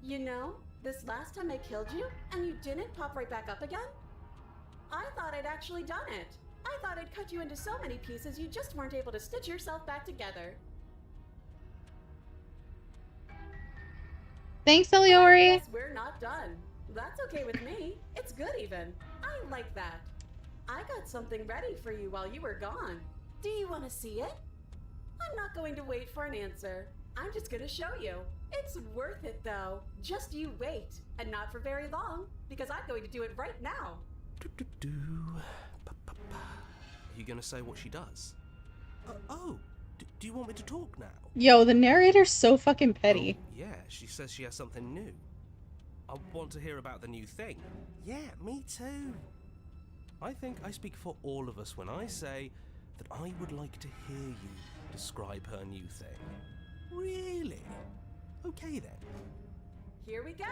You know, this last time I killed you, and you didn't pop right back up again? I thought I'd actually done it. I thought I'd cut you into so many pieces you just weren't able to stitch yourself back together. Thanks, I Eliori. guess we're not done. That's okay with me. It's good even. I like that. I got something ready for you while you were gone. Do you want to see it? I'm not going to wait for an answer. I'm just going to show you. It's worth it though. Just you wait. And not for very long, because I'm going to do it right now. Do. Are you going to say what she does? Do you want me to talk now? Yo, the narrator's so fucking petty. Oh, yeah, she says she has something new. I want to hear about the new thing. Yeah, me too. I think I speak for all of us when I say that I would like to hear you describe her new thing. Really? Okay then. Here we go.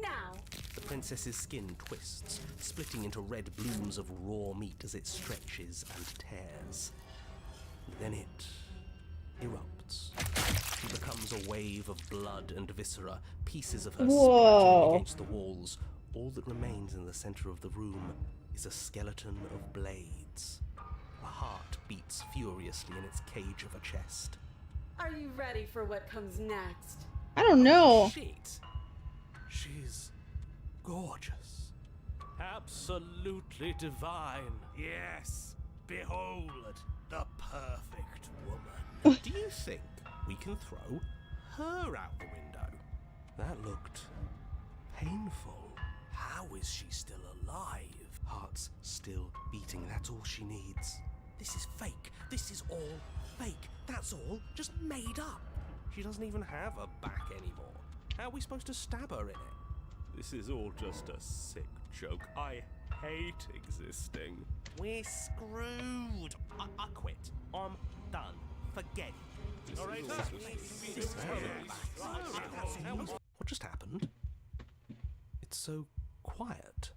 Now. The princess's skin twists, splitting into red blooms of raw meat as it stretches and tears. Then it erupts. She becomes a wave of blood and viscera, pieces of her splattering against the walls. All that remains in the center of the room is a skeleton of blades. A heart beats furiously in its cage of a chest. Are you ready for what comes next? I don't know. Shit! She's gorgeous. Absolutely divine. Yes, behold the perfect woman. Do you think we can throw her out the window? That looked painful. How is she still alive? Heart's still beating, that's all she needs. This is fake. This is all fake. That's all just made up. She doesn't even have a back anymore. How are we supposed to stab her in it? This is all just a sick joke. I hate existing. We're screwed. I quit. I'm done. Forget it. All right. What just happened? It's so quiet.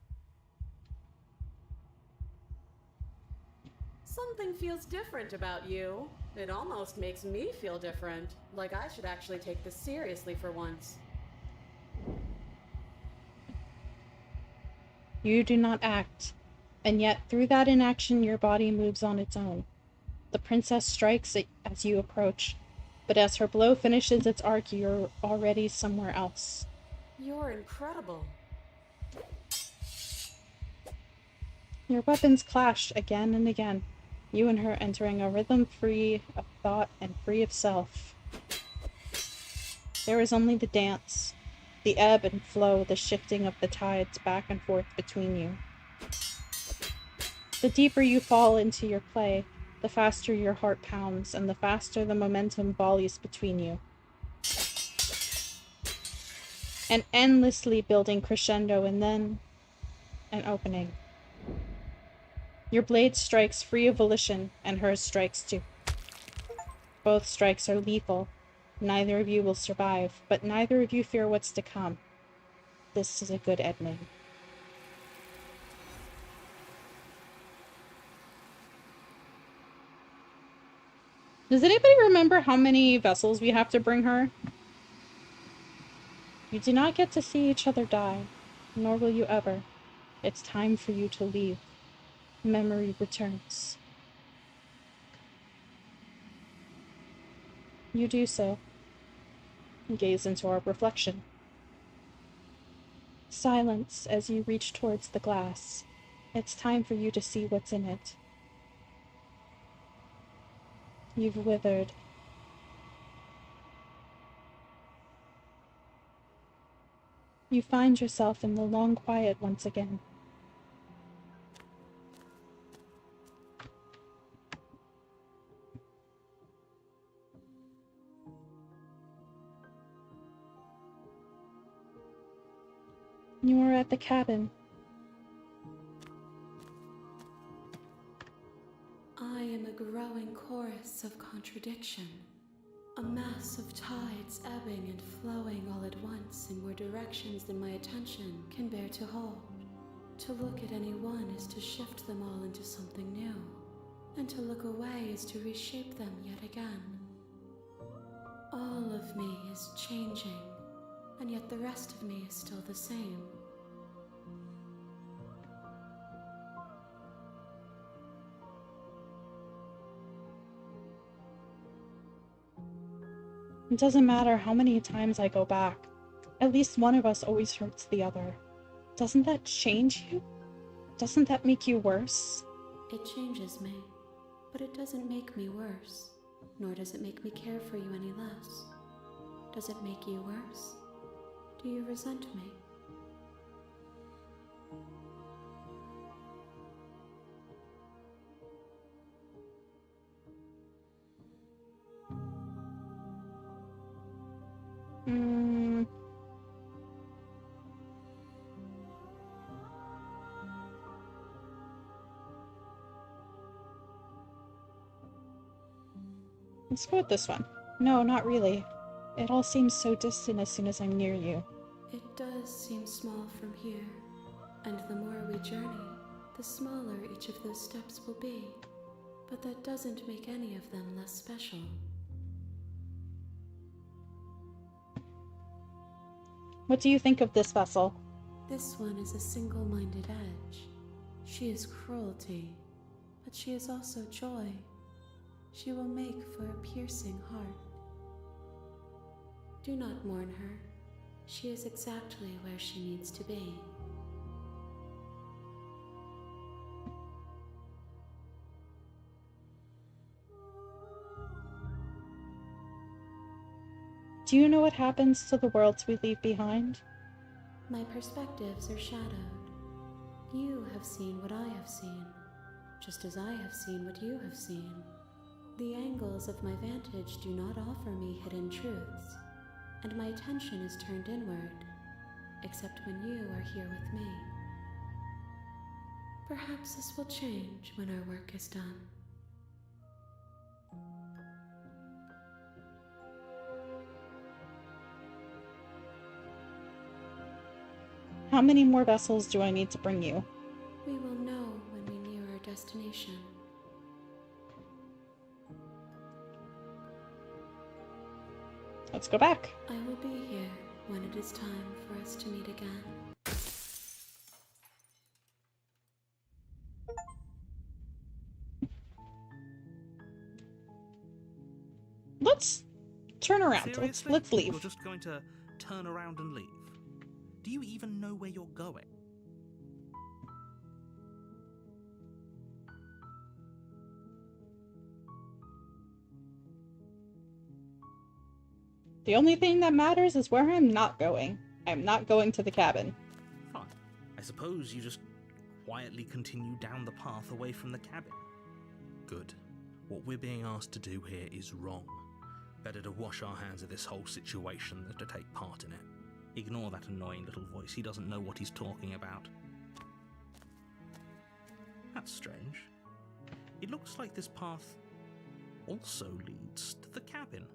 Something feels different about you. It almost makes me feel different. Like I should actually take this seriously for once. You do not act, and yet through that inaction your body moves on its own. The princess strikes it as you approach, but as her blow finishes its arc, you're already somewhere else. You're incredible. Your weapons clash again and again, you and her entering a rhythm free of thought and free of self. There is only the dance, the ebb and flow, the shifting of the tides back and forth between you. The deeper you fall into your play, the faster your heart pounds, and the faster the momentum volleys between you. An endlessly building crescendo, and then an opening. Your blade strikes free of volition, and hers strikes too. Both strikes are lethal. Neither of you will survive, but neither of you fear what's to come. This is a good ending. Does anybody remember how many vessels we have to bring her? You do not get to see each other die, nor will you ever. It's time for you to leave. Memory returns. You do so. Gaze into our reflection. Silence as you reach towards the glass. It's time for you to see what's in it. You've withered. You find yourself in the long quiet once again. You are at the cabin. I am a growing chorus of contradiction, a mass of tides ebbing and flowing all at once in more directions than my attention can bear to hold. To look at any one is to shift them all into something new, and to look away is to reshape them yet again. All of me is changing, and yet the rest of me is still the same. It doesn't matter how many times I go back. At least one of us always hurts the other. Doesn't that change you? Doesn't that make you worse? It changes me, but it doesn't make me worse, nor does it make me care for you any less. Does it make you worse? Do you resent me? Let's go with this one. No, not really. It all seems so distant as soon as I'm near you. It does seem small from here, and the more we journey, the smaller each of those steps will be. But that doesn't make any of them less special. What do you think of this vessel? This one is a single-minded edge. She is cruelty, but she is also joy. She will make for a piercing heart. Do not mourn her. She is exactly where she needs to be. Do you know what happens to the worlds we leave behind? My perspectives are shadowed. You have seen what I have seen, just as I have seen what you have seen. The angles of my vantage do not offer me hidden truths, and my attention is turned inward, except when you are here with me. Perhaps this will change when our work is done. How many more vessels do I need to bring you? We will know when we near our destination. Let's go back. I will be here when it is time for us to meet again. Let's turn around. Seriously? Let's leave. You're just going to turn around and leave? Do you even know where you're going? The only thing that matters is where I'm not going. I'm not going to the cabin. Fine. I suppose you just quietly continue down the path away from the cabin. Good. What we're being asked to do here is wrong. Better to wash our hands of this whole situation than to take part in it. Ignore that annoying little voice. He doesn't know what he's talking about. That's strange. It looks like this path also leads to the cabin.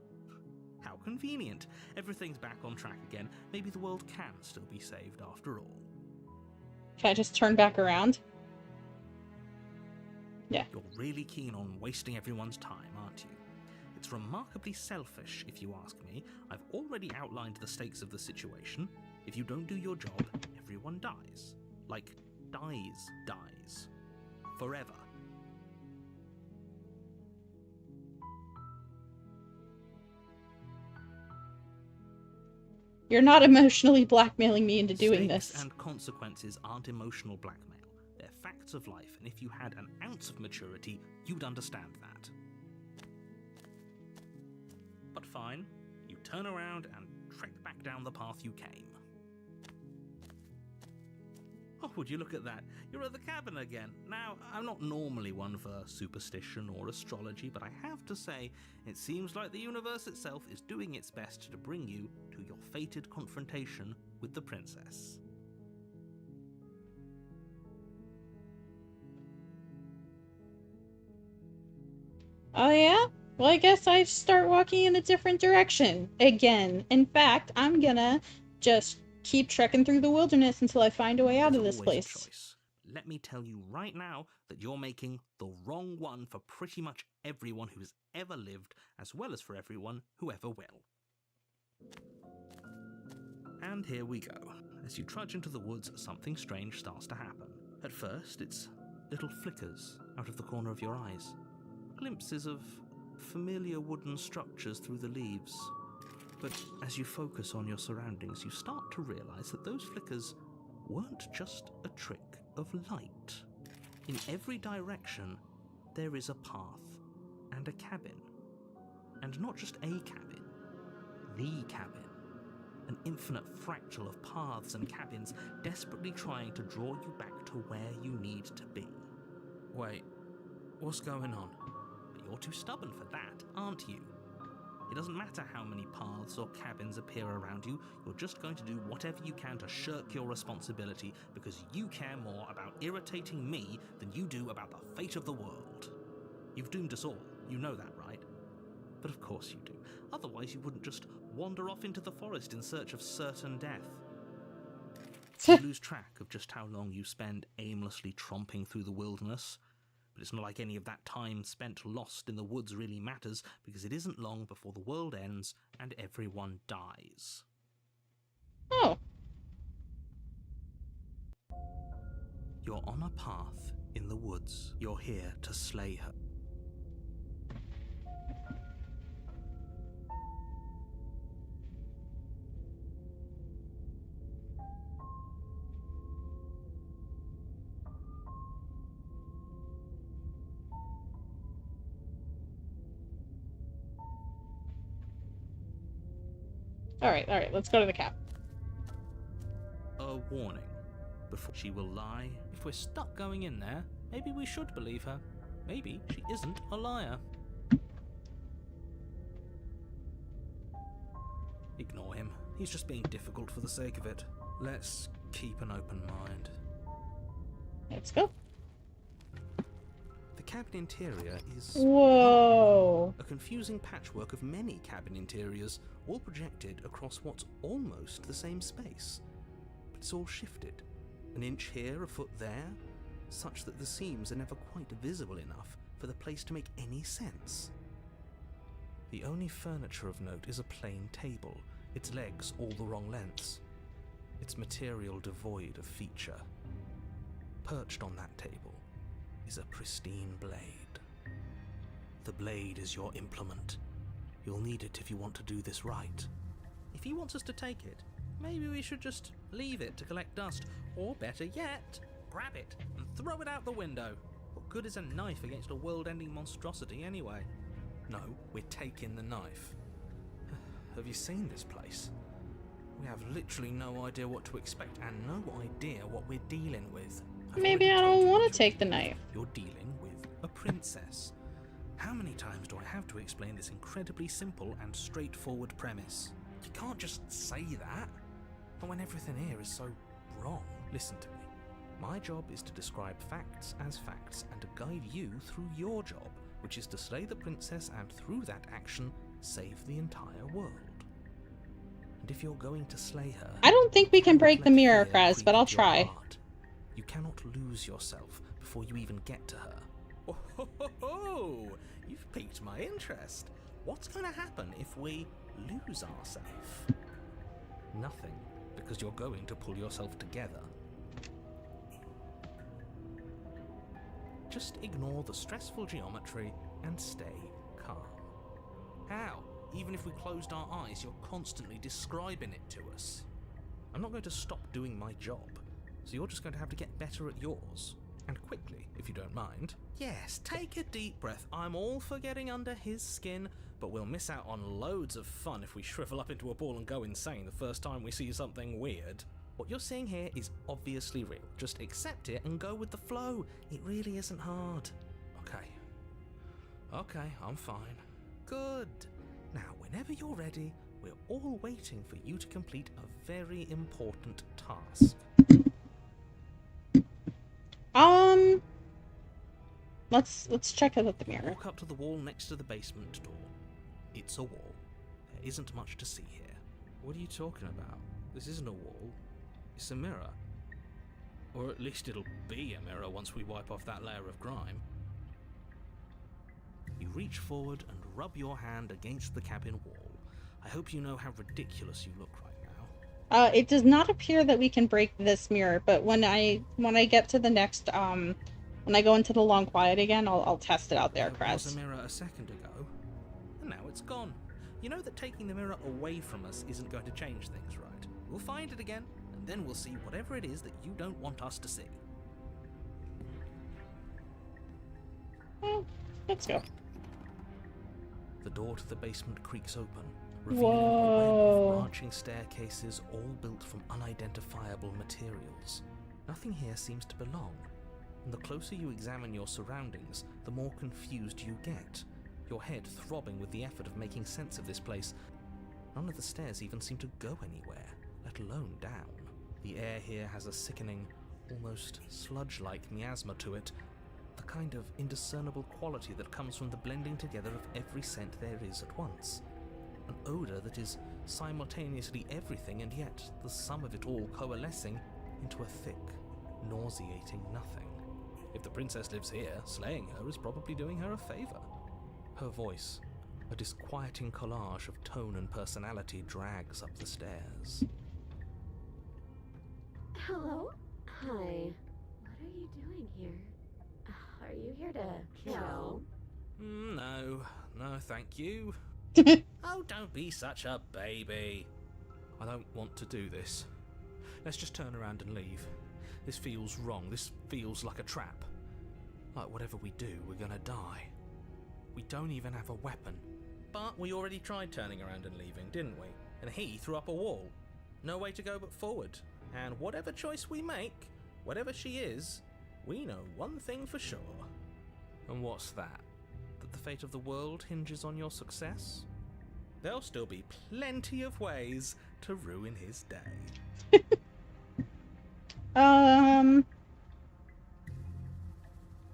How convenient. Everything's back on track again. Maybe the world can still be saved after all. Can I just turn back around? Yeah. You're really keen on wasting everyone's time, aren't you? It's remarkably selfish, if you ask me. I've already outlined the stakes of the situation. If you don't do your job, everyone dies. Like, dies. Forever. You're not emotionally blackmailing me into doing Stakes this. and consequences aren't emotional blackmail. They're facts of life, and if you had an ounce of maturity, you'd understand that. But fine, you turn around and trek back down the path you came. Oh, would you look at that? You're at the cabin again. Now, I'm not normally one for superstition or astrology, but I have to say, it seems like the universe itself is doing its best to bring you to your fated confrontation with the princess. Oh yeah? Well, I guess I start walking in a different direction again. In fact, I'm gonna just keep trekking through the wilderness until I find a way out of There's this always a place. choice. Let me tell you right now that you're making the wrong one for pretty much everyone who's ever lived, as well as for everyone who ever will. And here we go. As you trudge into the woods, something strange starts to happen. At first, it's little flickers out of the corner of your eyes. Glimpses of familiar wooden structures through the leaves. But as you focus on your surroundings, you start to realize that those flickers weren't just a trick of light. In every direction, there is a path and a cabin. And not just a cabin, the cabin. An infinite fractal of paths and cabins desperately trying to draw you back to where you need to be. Wait, what's going on? But you're too stubborn for that, aren't you? It doesn't matter how many paths or cabins appear around you, you're just going to do whatever you can to shirk your responsibility because you care more about irritating me than you do about the fate of the world. You've doomed us all, you know that, right? But of course you do. Otherwise you wouldn't just wander off into the forest in search of certain death. You lose track of just how long you spend aimlessly tromping through the wilderness. But it's not like any of that time spent lost in the woods really matters, because it isn't long before the world ends and everyone dies. Oh. You're on a path in the woods. You're here to slay her. Alright, let's go to the cap. A warning. Before she will lie. If we're stuck going in there, maybe we should believe her. Maybe she isn't a liar. Ignore him. He's just being difficult for the sake of it. Let's keep an open mind. Let's go. The cabin interior is... Whoa. a confusing patchwork of many cabin interiors, all projected across what's almost the same space. But it's all shifted. An inch here, a foot there, such that the seams are never quite visible enough for the place to make any sense. The only furniture of note is a plain table, its legs all the wrong lengths, its material devoid of feature. Perched on that table is a pristine blade. The blade is your implement. You'll need it if you want to do this right. If he wants us to take it, maybe we should just leave it to collect dust. Or better yet, grab it and throw it out the window. What good is a knife against a world-ending monstrosity anyway? No, we're taking the knife. Have you seen this place? We have literally no idea what to expect and no idea what we're dealing with. Maybe I don't want to take the knife. You're dealing with a princess. How many times do I have to explain this incredibly simple and straightforward premise? You can't just say that. But when everything here is so wrong. Listen to me. My job is to describe facts as facts and to guide you through your job, which is to slay the princess and through that action, save the entire world. And if you're going to slay her... I don't think we can break the mirror, fear Kraz, but creep I'll your try. heart. You cannot lose yourself before you even get to her. Oh, ho, ho, ho. You've piqued my interest. What's going to happen if we lose ourselves? Nothing, because you're going to pull yourself together. Just ignore the stressful geometry and stay calm. How? Even if we closed our eyes, you're constantly describing it to us. I'm not going to stop doing my job, so you're just going to have to get better at yours. And quickly, if you don't mind. Yes, take a deep breath. I'm all for getting under his skin, but we'll miss out on loads of fun if we shrivel up into a ball and go insane the first time we see something weird. What you're seeing here is obviously real. Just accept it and go with the flow. It really isn't hard. Okay, I'm fine. Good. Now, whenever you're ready, we're all waiting for you to complete a very important task. Let's check out the mirror. Walk up to the wall next to the basement door. It's a wall. There isn't much to see here. What are you talking about? This isn't a wall. It's a mirror. Or at least it'll be a mirror once we wipe off that layer of grime. You reach forward and rub your hand against the cabin wall. I hope you know how ridiculous you look right now. It does not appear that we can break this mirror, but when I get to the next, when I go into the long quiet again, I'll test it out there, There was Kraz. a mirror a second ago, and now it's gone. You know that taking the mirror away from us isn't going to change things, right? We'll find it again, and then we'll see whatever it is that you don't want us to see. Let's go. The door to the basement creaks open, revealing a web of branching staircases all built from unidentifiable materials. Nothing here seems to belong, and the closer you examine your surroundings, the more confused you get, your head throbbing with the effort of making sense of this place. None of the stairs even seem to go anywhere, let alone down. The air here has a sickening, almost sludge-like miasma to it, the kind of indiscernible quality that comes from the blending together of every scent there is at once. An odour that is simultaneously everything and yet the sum of it all coalescing into a thick, nauseating nothing. If the princess lives here, slaying her is probably doing her a favour. Her voice, a disquieting collage of tone and personality, drags up the stairs. Hello? Hi. What are you doing here? Are you here to kill? No, thank you. Oh, don't be such a baby. I don't want to do this. Let's just turn around and leave. This feels wrong. This feels like a trap. Like whatever we do, we're gonna die. We don't even have a weapon. But we already tried turning around and leaving, didn't we? And he threw up a wall. No way to go but forward. And whatever choice we make, whatever she is, we know one thing for sure. And what's that? That the fate of the world hinges on your success? There'll still be plenty of ways to ruin his day.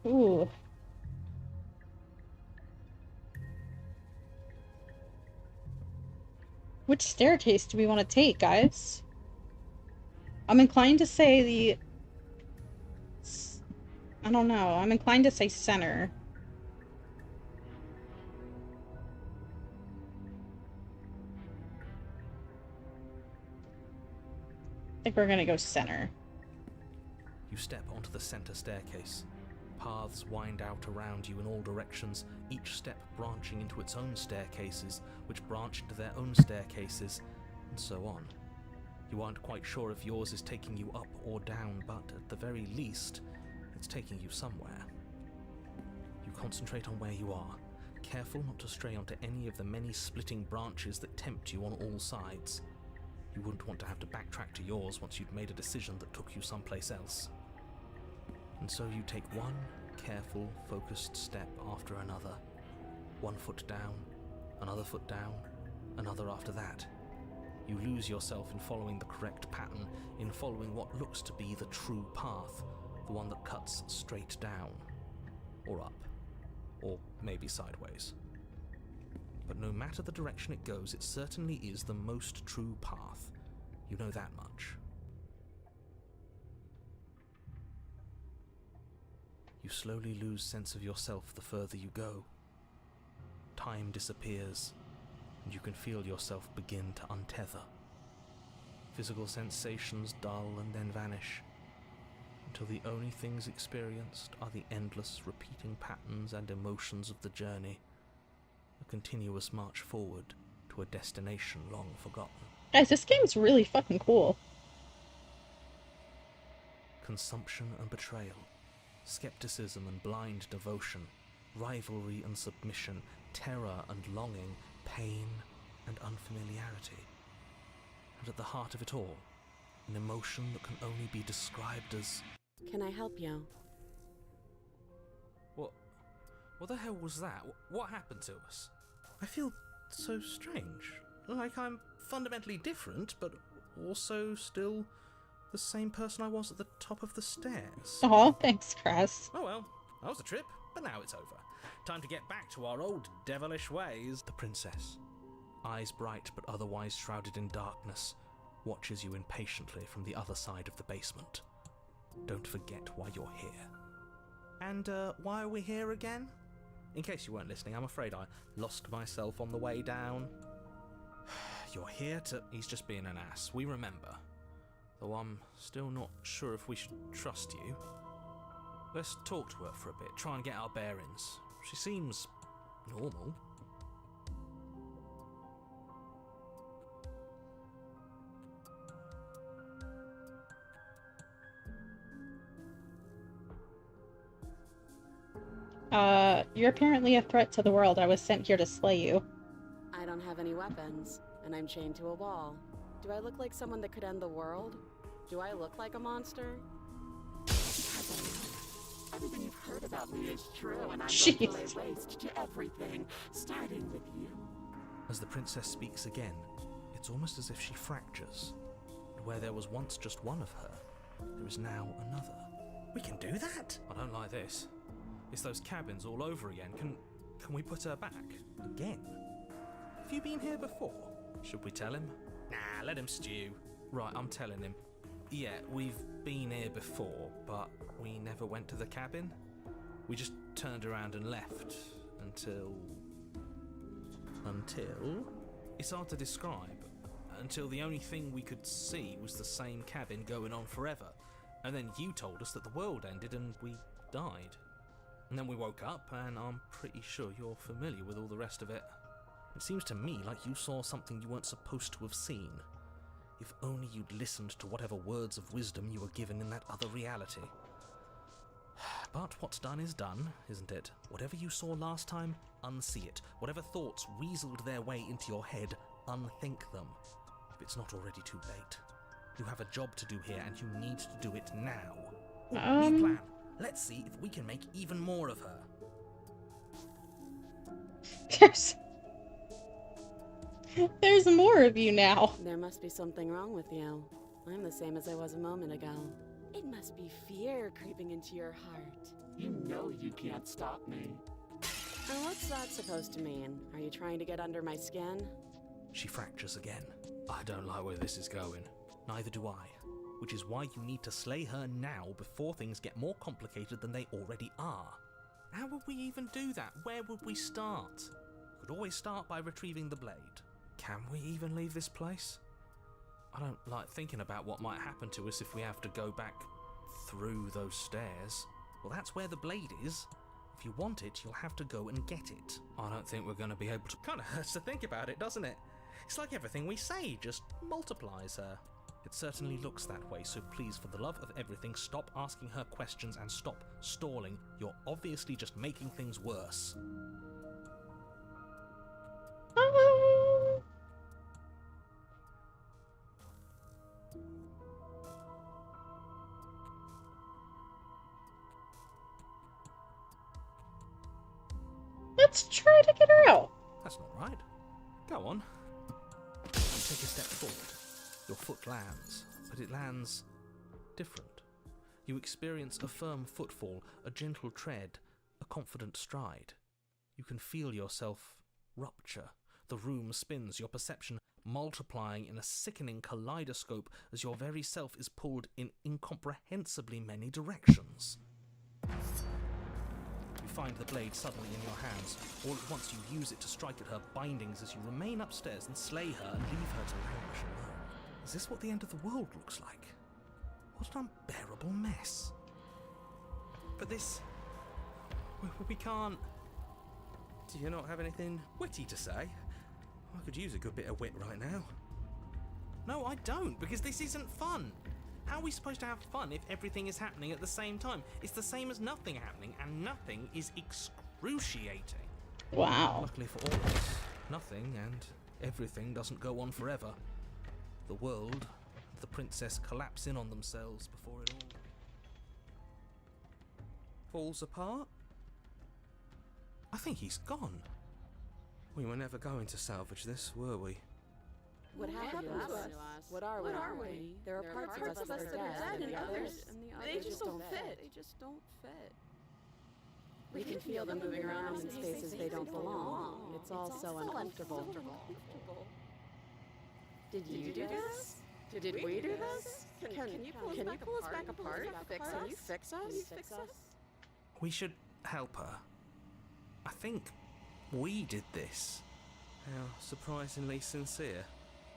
Ooh. Which staircase do we want to take, guys? I'm inclined to say the... I don't know. I'm inclined to say center. I think we're gonna go center. You step onto the center staircase. Paths wind out around you in all directions, each step branching into its own staircases, which branch into their own staircases, and so on. You aren't quite sure if yours is taking you up or down, but at the very least, it's taking you somewhere. You concentrate on where you are, careful not to stray onto any of the many splitting branches that tempt you on all sides. You wouldn't want to have to backtrack to yours once you'd made a decision that took you someplace else. And so you take one careful, focused step after another. One foot down, another foot down, another after that. You lose yourself in following the correct pattern, in following what looks to be the true path, the one that cuts straight down, or up, or maybe sideways. But no matter the direction it goes, it certainly is the most true path. You know that much. You slowly lose sense of yourself the further you go. Time disappears, and you can feel yourself begin to untether. Physical sensations dull and then vanish, until the only things experienced are the endless repeating patterns and emotions of the journey, a continuous march forward to a destination long forgotten. Guys, this game's really fucking cool. Consumption and betrayal, skepticism and blind devotion, rivalry and submission, terror and longing, pain and unfamiliarity. And at the heart of it all, an emotion that can only be described as... Can I help you? What the hell was that? What happened to us? I feel so strange. Like I'm fundamentally different, but also still the same person I was at the top of the stairs. Oh, thanks, Chris. Oh well, that was a trip, but now it's over. Time to get back to our old devilish ways. The princess, eyes bright but otherwise shrouded in darkness, watches you impatiently from the other side of the basement. Don't forget why you're here. And why are we here again? In case you weren't listening, I'm afraid I lost myself on the way down. You're here to... He's just being an ass, we remember. Though I'm still not sure if we should trust you. Let's talk to her for a bit, try and get our bearings. She seems normal. You're apparently a threat to the world. I was sent here to slay you. I don't have any weapons, and I'm chained to a wall. Do I look like someone that could end the world? Do I look like a monster? Everything you've heard about me is true, and I'm Jeez. going to lay waste to everything, starting with you. As the princess speaks again, it's almost as if she fractures. And where there was once just one of her, there is now another. We can do that? I don't like this. It's those cabins all over again. Can we put her back? Again? Have you been here before? Should we tell him? Nah, let him stew. Right, I'm telling him. Yeah, we've been here before, but we never went to the cabin. We just turned around and left until... Until? It's hard to describe. Until the only thing we could see was the same cabin going on forever. And then you told us that the world ended and we died. And then we woke up, and I'm pretty sure you're familiar with all the rest of it. It seems to me like you saw something you weren't supposed to have seen. If only you'd listened to whatever words of wisdom you were given in that other reality. But what's done is done, isn't it? Whatever you saw last time, unsee it. Whatever thoughts weaseled their way into your head, unthink them. If it's not already too late. You have a job to do here, and you need to do it now. New plan. Let's see if we can make even more of her. There's more of you now. There must be something wrong with you. I'm the same as I was a moment ago. It must be fear creeping into your heart. You know you can't stop me. And what's that supposed to mean? Are you trying to get under my skin? She fractures again. I don't like where this is going. Neither do I. Which is why you need to slay her now before things get more complicated than they already are. How would we even do that? Where would we start? Could always start by retrieving the blade. Can we even leave this place? I don't like thinking about what might happen to us if we have to go back through those stairs. Well, that's where the blade is. If you want it, you'll have to go and get it. I don't think we're going to be able to... Kinda hurts to think about it, doesn't it? It's like everything we say just multiplies her. It certainly looks that way, so please, for the love of everything, stop asking her questions and stop stalling. You're obviously just making things worse. Let's try to get her out. That's not right. Go on. You take a step forward. Your foot lands, but it lands different. You experience a firm footfall, a gentle tread, a confident stride. You can feel yourself rupture. The room spins, your perception multiplying in a sickening kaleidoscope as your very self is pulled in incomprehensibly many directions. You find the blade suddenly in your hands. All at once you use it to strike at her bindings as you remain upstairs and slay her and leave her to languish alone. Is this what the end of the world looks like? What an unbearable mess. But this... We can't... Do you not have anything witty to say? I could use a good bit of wit right now. No, I don't, because this isn't fun. How are we supposed to have fun if everything is happening at the same time? It's the same as nothing happening, and nothing is excruciating. Wow. Luckily for all of us, nothing and everything doesn't go on forever. The world and the princess collapse in on themselves before it all falls apart. I think he's gone. We were never going to salvage this, were we? What happened to us? What are we? There are parts of us that are dead, and others, they just don't fit. They just don't fit. We can feel them moving around in spaces they don't belong. It's all so uncomfortable. Did you do this? Did we do this? Can you pull us back apart? Can you fix us? We should help her. I think we did this. How surprisingly sincere.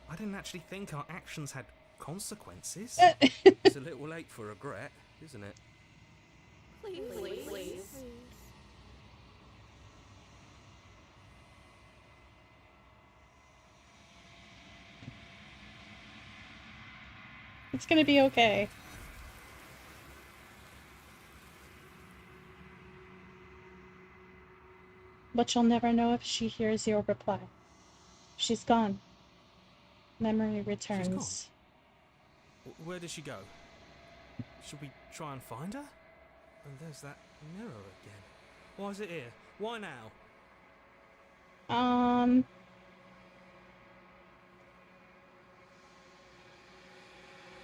I didn't actually think our actions had consequences. It's a little late for regret, isn't it? Please. It's gonna be okay. But you'll never know if she hears your reply. She's gone. Memory returns. Where did she go? Should we try and find her? And there's that mirror again. Why is it here? Why now?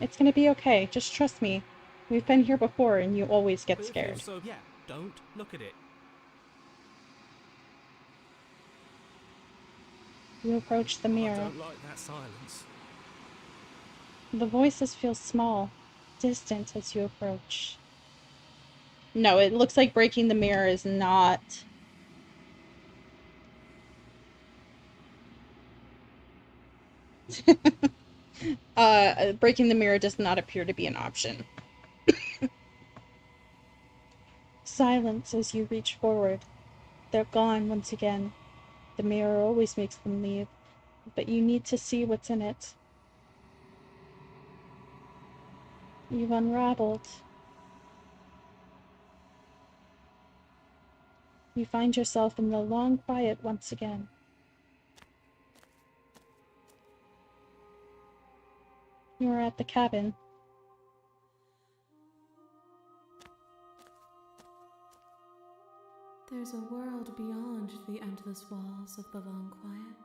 It's gonna be okay. Just trust me. We've been here before and you always get But if scared. you're so, yeah, don't look at it. You approach the mirror. I don't like that silence. The voices feel small, distant as you approach. No, it looks like breaking the mirror is not... breaking the mirror does not appear to be an option. Silence as you reach forward. They're gone once again. The mirror always makes them leave, but you need to see what's in it. You've unraveled. You find yourself in the long quiet once again. You are at the cabin. There's a world beyond the endless walls of the long quiet.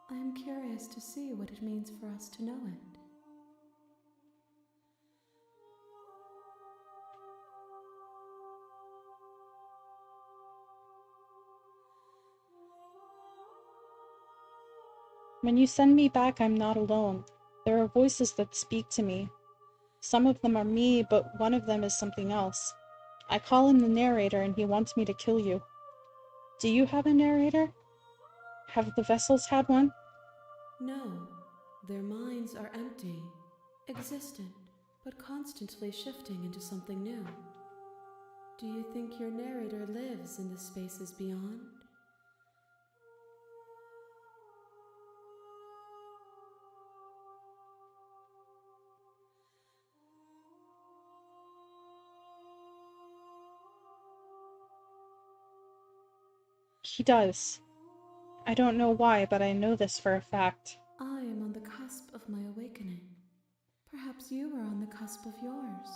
I am curious to see what it means for us to know it. When you send me back, I'm not alone. There are voices that speak to me. Some of them are me, but one of them is something else. I call him the narrator and he wants me to kill you. Do you have a narrator? Have the vessels had one? No, their minds are empty, existent, but constantly shifting into something new. Do you think your narrator lives in the spaces beyond? He does. I don't know why, but I know this for a fact. I am on the cusp of my awakening. Perhaps you are on the cusp of yours.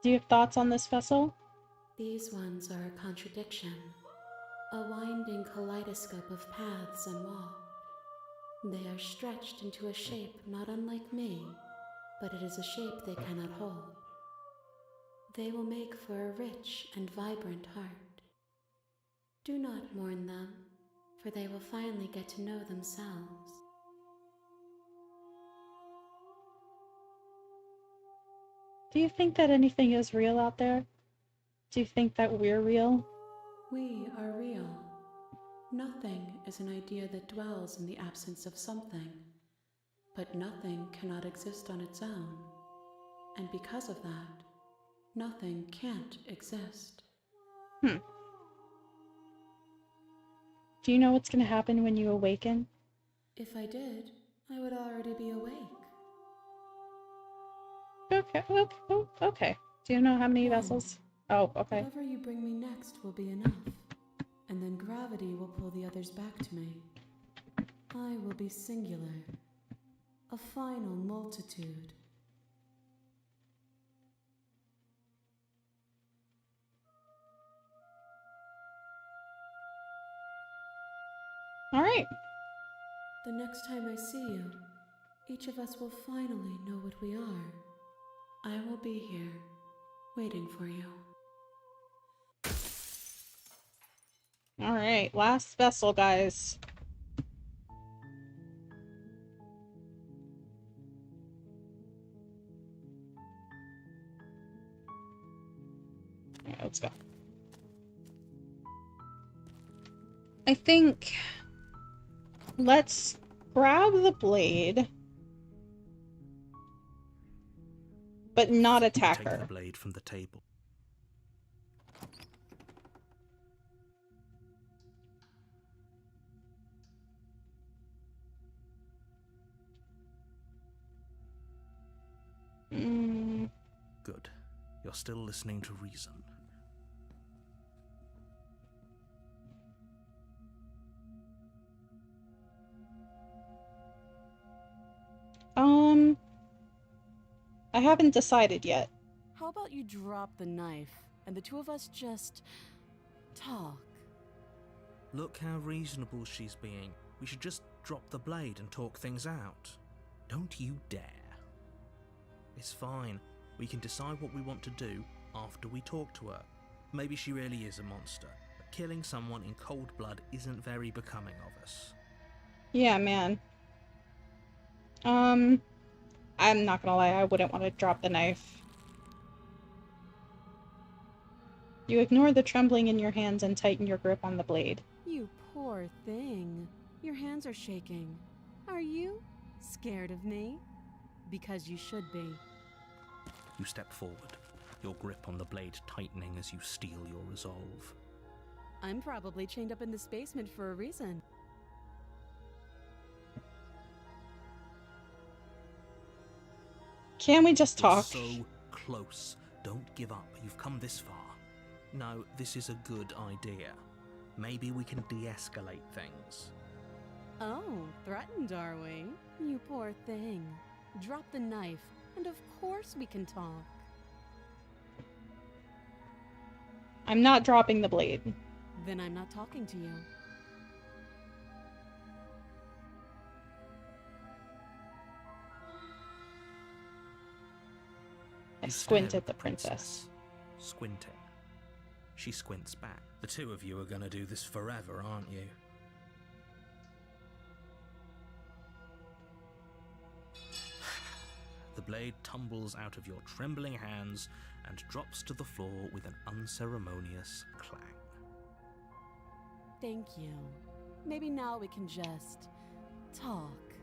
Do you have thoughts on this vessel? These ones are a contradiction, a winding kaleidoscope of paths and walk. They are stretched into a shape not unlike me, but it is a shape they cannot hold. They will make for a rich and vibrant heart. Do not mourn them, for they will finally get to know themselves. Do you think that anything is real out there? Do you think that we're real? We are real. Nothing is an idea that dwells in the absence of something, but nothing cannot exist on its own, and because of that, nothing can't exist. Do you know what's going to happen when you awaken? If I did, I would already be awake. Okay. Do you know how many One. vessels? Oh, okay. Whatever you bring me next will be enough, and then gravity will pull the others back to me. I will be singular, a final multitude. All right. The next time I see you, each of us will finally know what we are. I will be here, waiting for you. All right. Last vessel, guys. All right, let's go. I think let's grab the blade, but not attack Take her. the blade from the table. You're still listening to reason. I haven't decided yet. How about you drop the knife and the two of us just talk? Look how reasonable she's being. We should just drop the blade and talk things out. Don't you dare. It's fine. We can decide what we want to do after we talk to her. Maybe she really is a monster, but killing someone in cold blood isn't very becoming of us. Yeah, man. I'm not gonna lie, I wouldn't want to drop the knife. You ignore the trembling in your hands and tighten your grip on the blade. You poor thing. Your hands are shaking. Are you scared of me? Because you should be. You step forward, your grip on the blade tightening as you steel your resolve. I'm probably chained up in this basement for a reason. Can we just talk? You're so close. Don't give up. You've come this far. No, this is a good idea. Maybe we can de-escalate things. Oh, threatened, are we? You poor thing. Drop the knife, and of course we can talk. I'm not dropping the blade. Then I'm not talking to you. I squint at the princess. Squinting. She squints back. The two of you are gonna do this forever, aren't you? The blade tumbles out of your trembling hands and drops to the floor with an unceremonious clang. Thank you. Maybe now we can just talk.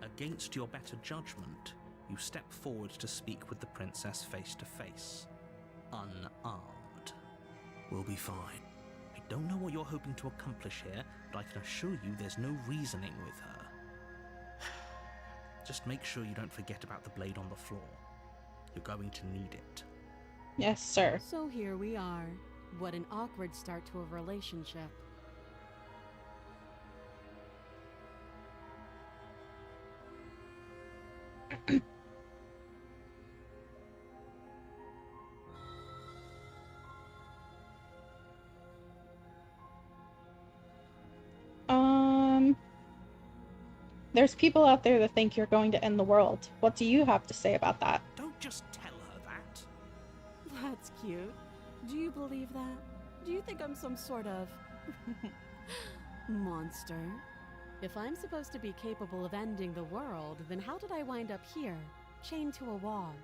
Against your better judgment, you step forward to speak with the princess face to face. Unarmed. We'll be fine. I don't know what you're hoping to accomplish here, but I can assure you there's no reasoning with her. Just make sure you don't forget about the blade on the floor. You're going to need it. Yes, sir. So here we are. What an awkward start to a relationship. There's people out there that think you're going to end the world. What do you have to say about that? Don't just tell her that. That's cute. Do you believe that? Do you think I'm some sort of monster? If I'm supposed to be capable of ending the world, then how did I wind up here, chained to a wall?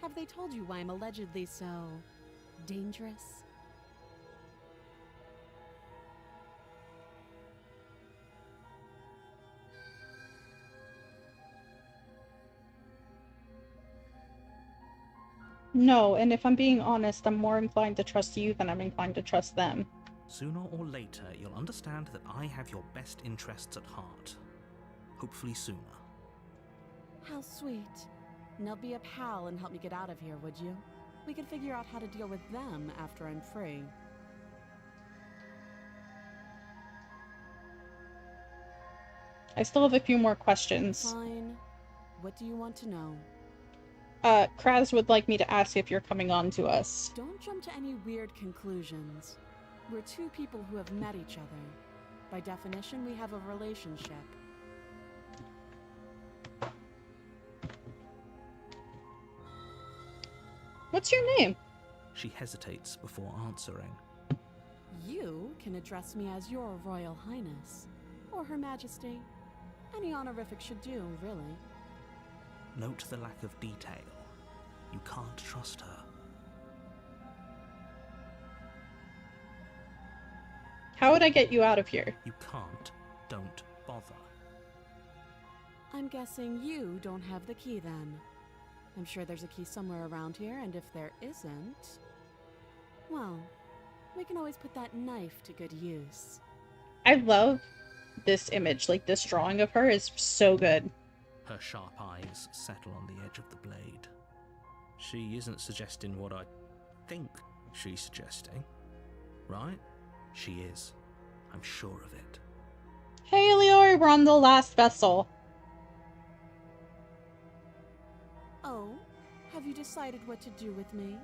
Have they told you why I'm allegedly so dangerous? No, and if I'm being honest, I'm more inclined to trust you than I'm inclined to trust them. Sooner or later, you'll understand that I have your best interests at heart. Hopefully sooner. How sweet. Now be a pal and help me get out of here, would you? We could figure out how to deal with them after I'm free. I still have a few more questions. Fine. What do you want to know? Kraz would like me to ask if you're coming on to us. Don't jump to any weird conclusions. We're two people who have met each other. By definition, we have a relationship. What's your name? She hesitates before answering. You can address me as Your Royal Highness, or Her Majesty. Any honorific should do, really. Note the lack of detail. You can't trust her. How would I get you out of here? You can't. Don't bother. I'm guessing you don't have the key then. I'm sure there's a key somewhere around here, and if there isn't, well, we can always put that knife to good use. I love this image. Like, this drawing of her is so good. Her sharp eyes settle on the edge of the blade. She isn't suggesting what I think she's suggesting, right? She is. I'm sure of it. Hey, Leor, we're on the last vessel. Oh, have you decided what to do with me?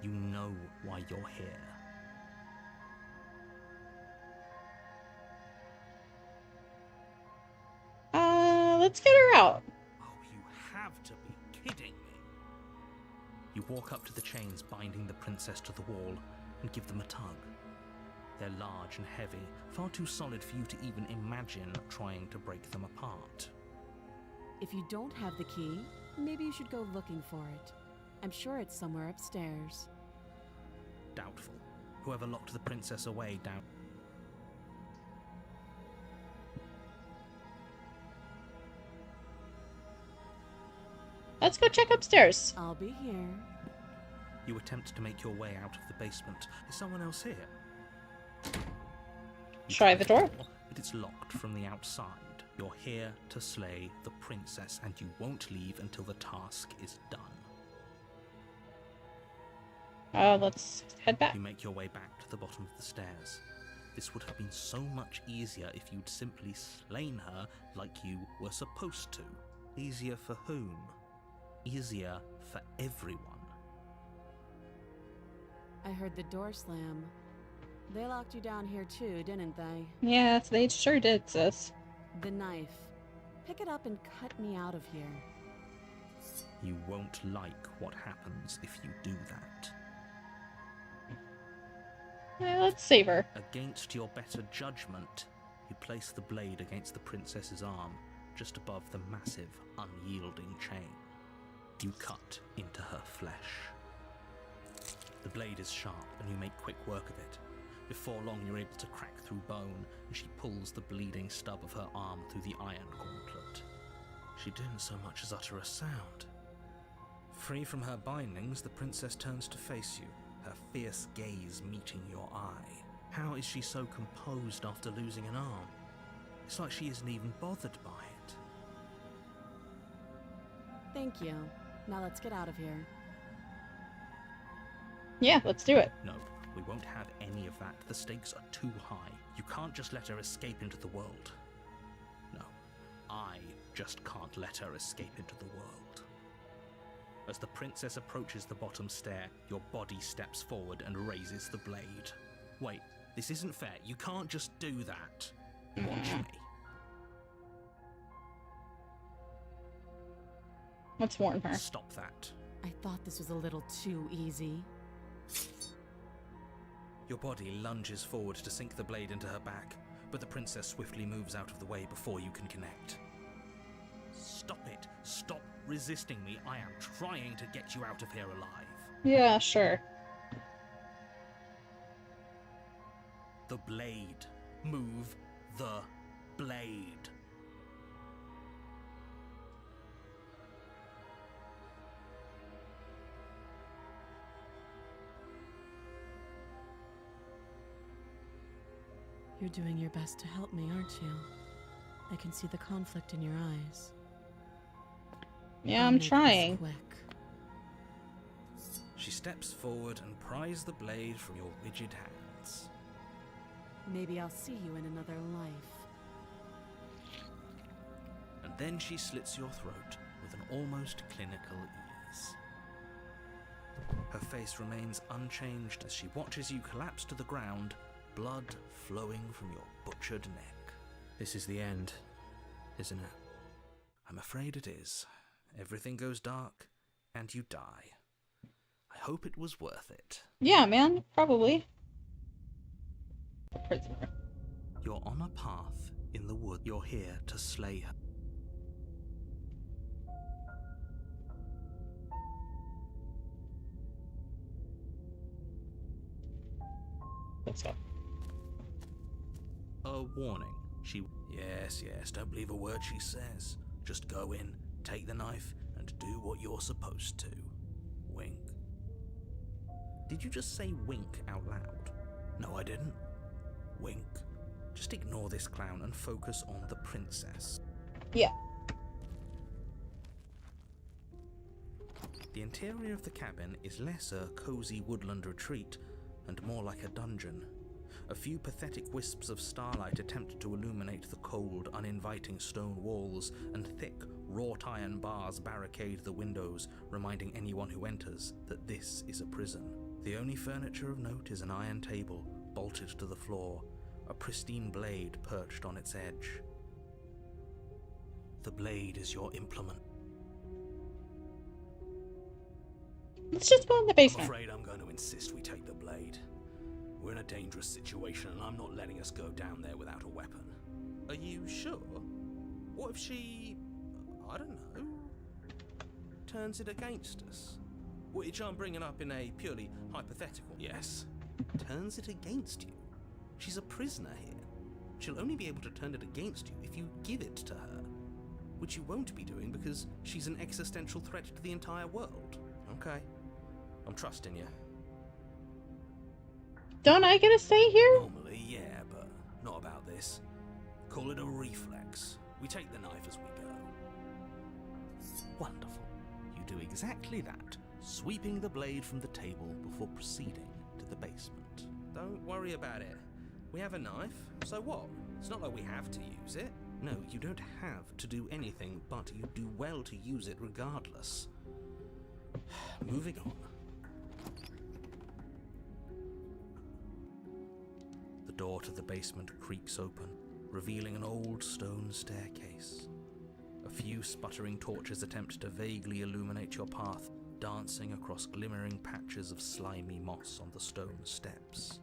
You know why you're here. Let's get her out. Oh, you have to be kidding me. You walk up to the chains binding the princess to the wall and give them a tug. They're large and heavy, far too solid for you to even imagine trying to break them apart. If you don't have the key, maybe you should go looking for it. I'm sure it's somewhere upstairs. Doubtful. Whoever locked the princess away down. Let's go check upstairs. I'll be here. You attempt to make your way out of the basement. Is someone else here? You Try the door. But it's locked from the outside. You're here to slay the princess, and you won't leave until the task is done. Let's head back. You make your way back to the bottom of the stairs. This would have been so much easier if you'd simply slain her like you were supposed to. Easier for whom? Easier for everyone. I heard the door slam. They locked you down here too, didn't they? Yes, they sure did, sis. The knife. Pick it up and cut me out of here. You won't like what happens if you do that. Let's save her. Against your better judgment, you place the blade against the princess's arm, just above the massive, unyielding chain. You cut into her flesh. The blade is sharp, and you make quick work of it. Before long, you're able to crack through bone, and she pulls the bleeding stub of her arm through the iron gauntlet. She didn't so much as utter a sound. Free from her bindings, the princess turns to face you, her fierce gaze meeting your eye. How is she so composed after losing an arm? It's like she isn't even bothered by it. Thank you. Now let's get out of here. Yeah, let's do it. No, we won't have any of that. The stakes are too high. You can't just let her escape into the world. No, I just can't let her escape into the world. As the princess approaches the bottom stair, your body steps forward and raises the blade. Wait, this isn't fair. You can't just do that. Watch me. Let's warn her. Stop that. I thought this was a little too easy. Your body lunges forward to sink the blade into her back, but the princess swiftly moves out of the way before you can connect. Stop it. Stop resisting me. I am trying to get you out of here alive. Yeah, sure. The blade. Move the blade. You're doing your best to help me, aren't you? I can see the conflict in your eyes. Yeah, I'll I'm make this trying. quick. She steps forward and pries the blade from your rigid hands. Maybe I'll see you in another life. And then she slits your throat with an almost clinical ease. Her face remains unchanged as she watches you collapse to the ground, blood flowing from your butchered neck. This is the end, isn't it? I'm afraid it is. Everything goes dark, and you die. I hope it was worth it. Yeah, man, probably. Prisoner. You're on a path in the wood. You're here to slay her. Let's go. A warning. Yes, don't believe a word she says. Just go in, take the knife, and do what you're supposed to. Wink. Did you just say wink out loud? No, I didn't. Wink. Just ignore this clown and focus on the princess. Yeah. The interior of the cabin is less a cozy woodland retreat and more like a dungeon. A few pathetic wisps of starlight attempt to illuminate the cold, uninviting stone walls, and thick, wrought iron bars barricade the windows, reminding anyone who enters that this is a prison. The only furniture of note is an iron table, bolted to the floor, a pristine blade perched on its edge. The blade is your implement. Let's just go in the I'm basement. afraid I'm going to insist we take the blade. We're in a dangerous situation and I'm not letting us go down there without a weapon. Are you sure? What if she, I don't know, turns it against us? Which I'm bringing up in a purely hypothetical. Yes. Turns it against you? She's a prisoner here. She'll only be able to turn it against you if you give it to her. Which you won't be doing because she's an existential threat to the entire world. Okay. I'm trusting you. Don't I get to stay here? Normally, yeah, but not about this. Call it a reflex. We take the knife as we go. Wonderful. You do exactly that, sweeping the blade from the table before proceeding to the basement. Don't worry about it. We have a knife, so what? It's not like we have to use it. No, you don't have to do anything, but you do well to use it regardless. Moving on. The door to the basement creaks open, revealing an old stone staircase. A few sputtering torches attempt to vaguely illuminate your path, dancing across glimmering patches of slimy moss on the stone steps.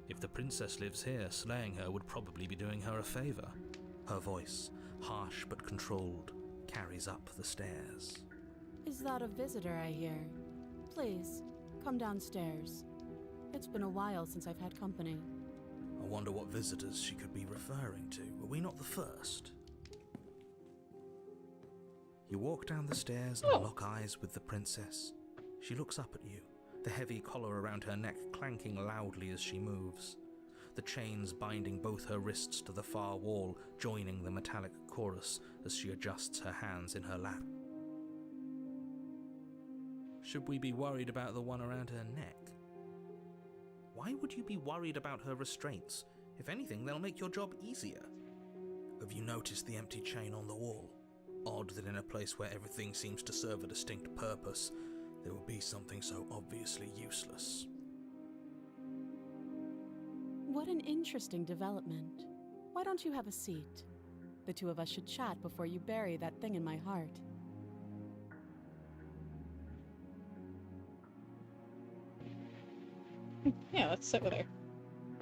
If the princess lives here, slaying her would probably be doing her a favor. Her voice, harsh but controlled, carries up the stairs. Is that a visitor I hear? Please, come downstairs. It's been a while since I've had company. I wonder what visitors she could be referring to. Were we not the first? You walk down the stairs and lock eyes with the princess. She looks up at you, the heavy collar around her neck clanking loudly as she moves. The chains binding both her wrists to the far wall, joining the metallic chorus as she adjusts her hands in her lap. Should we be worried about the one around her neck? Why would you be worried about her restraints? If anything, they'll make your job easier. Have you noticed the empty chain on the wall? Odd that in a place where everything seems to serve a distinct purpose, there would be something so obviously useless. What an interesting development. Why don't you have a seat? The two of us should chat before you bury that thing in my heart. Yeah, let's sit with her.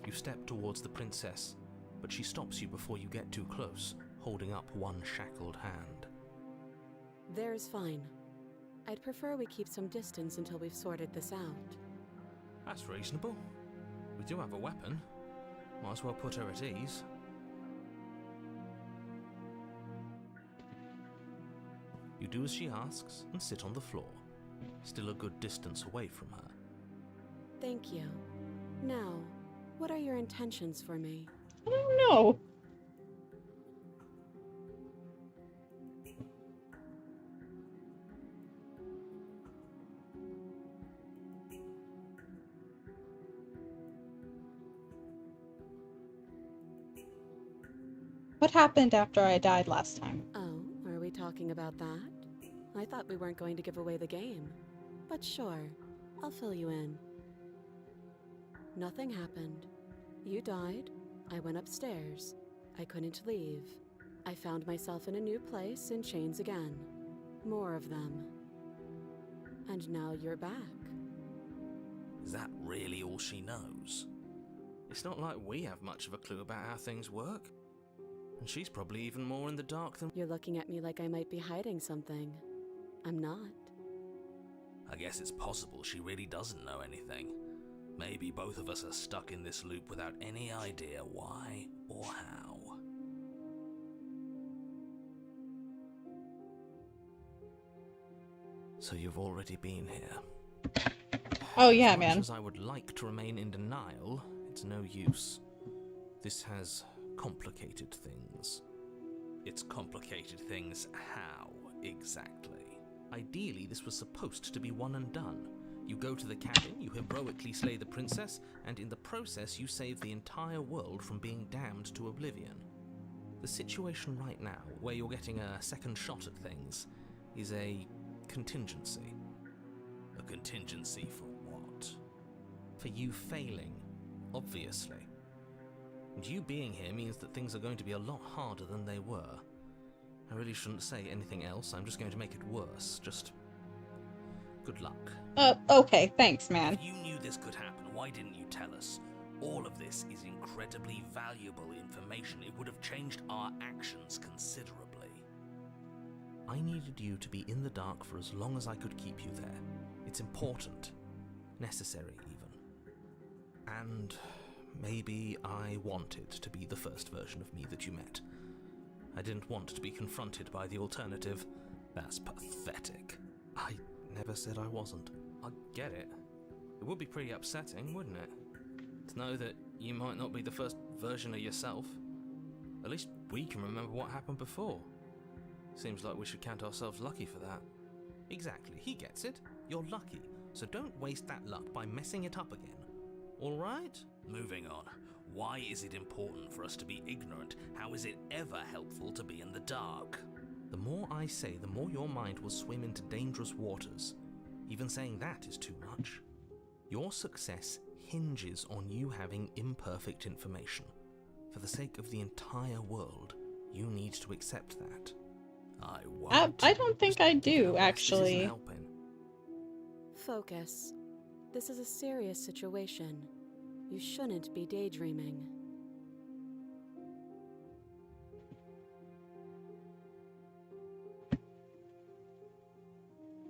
You step towards the princess, but she stops you before you get too close, holding up one shackled hand. There's fine. I'd prefer we keep some distance until we've sorted this out. That's reasonable. We do have a weapon. Might as well put her at ease. You do as she asks and sit on the floor, still a good distance away from her. Thank you. Now, what are your intentions for me? I don't know. What happened after I died last time? Oh, are we talking about that? I thought we weren't going to give away the game. But sure, I'll fill you in. Nothing happened. You died. I went upstairs. I couldn't leave. I found myself in a new place in chains again. More of them. And now you're back. Is that really all she knows? It's not like we have much of a clue about how things work. And she's probably even more in the dark than... You're looking at me like I might be hiding something. I'm not. I guess it's possible she really doesn't know anything. Maybe both of us are stuck in this loop without any idea why or how. So you've already been here. Oh yeah, As much man. as I would like to remain in denial, it's no use. This has complicated things. It's complicated things how, exactly? Ideally, this was supposed to be one and done. You go to the cabin, you heroically slay the princess, and in the process you save the entire world from being damned to oblivion. The situation right now, where you're getting a second shot at things, is a contingency. A contingency for what? For you failing, obviously. And you being here means that things are going to be a lot harder than they were. I really shouldn't say anything else, I'm just going to make it worse. Just good luck. Okay, thanks, man. If you knew this could happen, why didn't you tell us? All of this is incredibly valuable information. It would have changed our actions considerably. I needed you to be in the dark for as long as I could keep you there. It's important. Necessary, even. And maybe I wanted to be the first version of me that you met. I didn't want to be confronted by the alternative. That's pathetic. I never said I wasn't. I get it. It would be pretty upsetting, wouldn't it? To know that you might not be the first version of yourself. At least we can remember what happened before. Seems like we should count ourselves lucky for that. Exactly, he gets it. You're lucky, so don't waste that luck by messing it up again. Alright? Moving on. Why is it important for us to be ignorant? How is it ever helpful to be in the dark? The more I say, the more your mind will swim into dangerous waters. Even saying that is too much. Your success hinges on you having imperfect information. For the sake of the entire world, you need to accept that. I won't. I don't think I do, This actually. isn't helping. Focus. This is a serious situation. You shouldn't be daydreaming.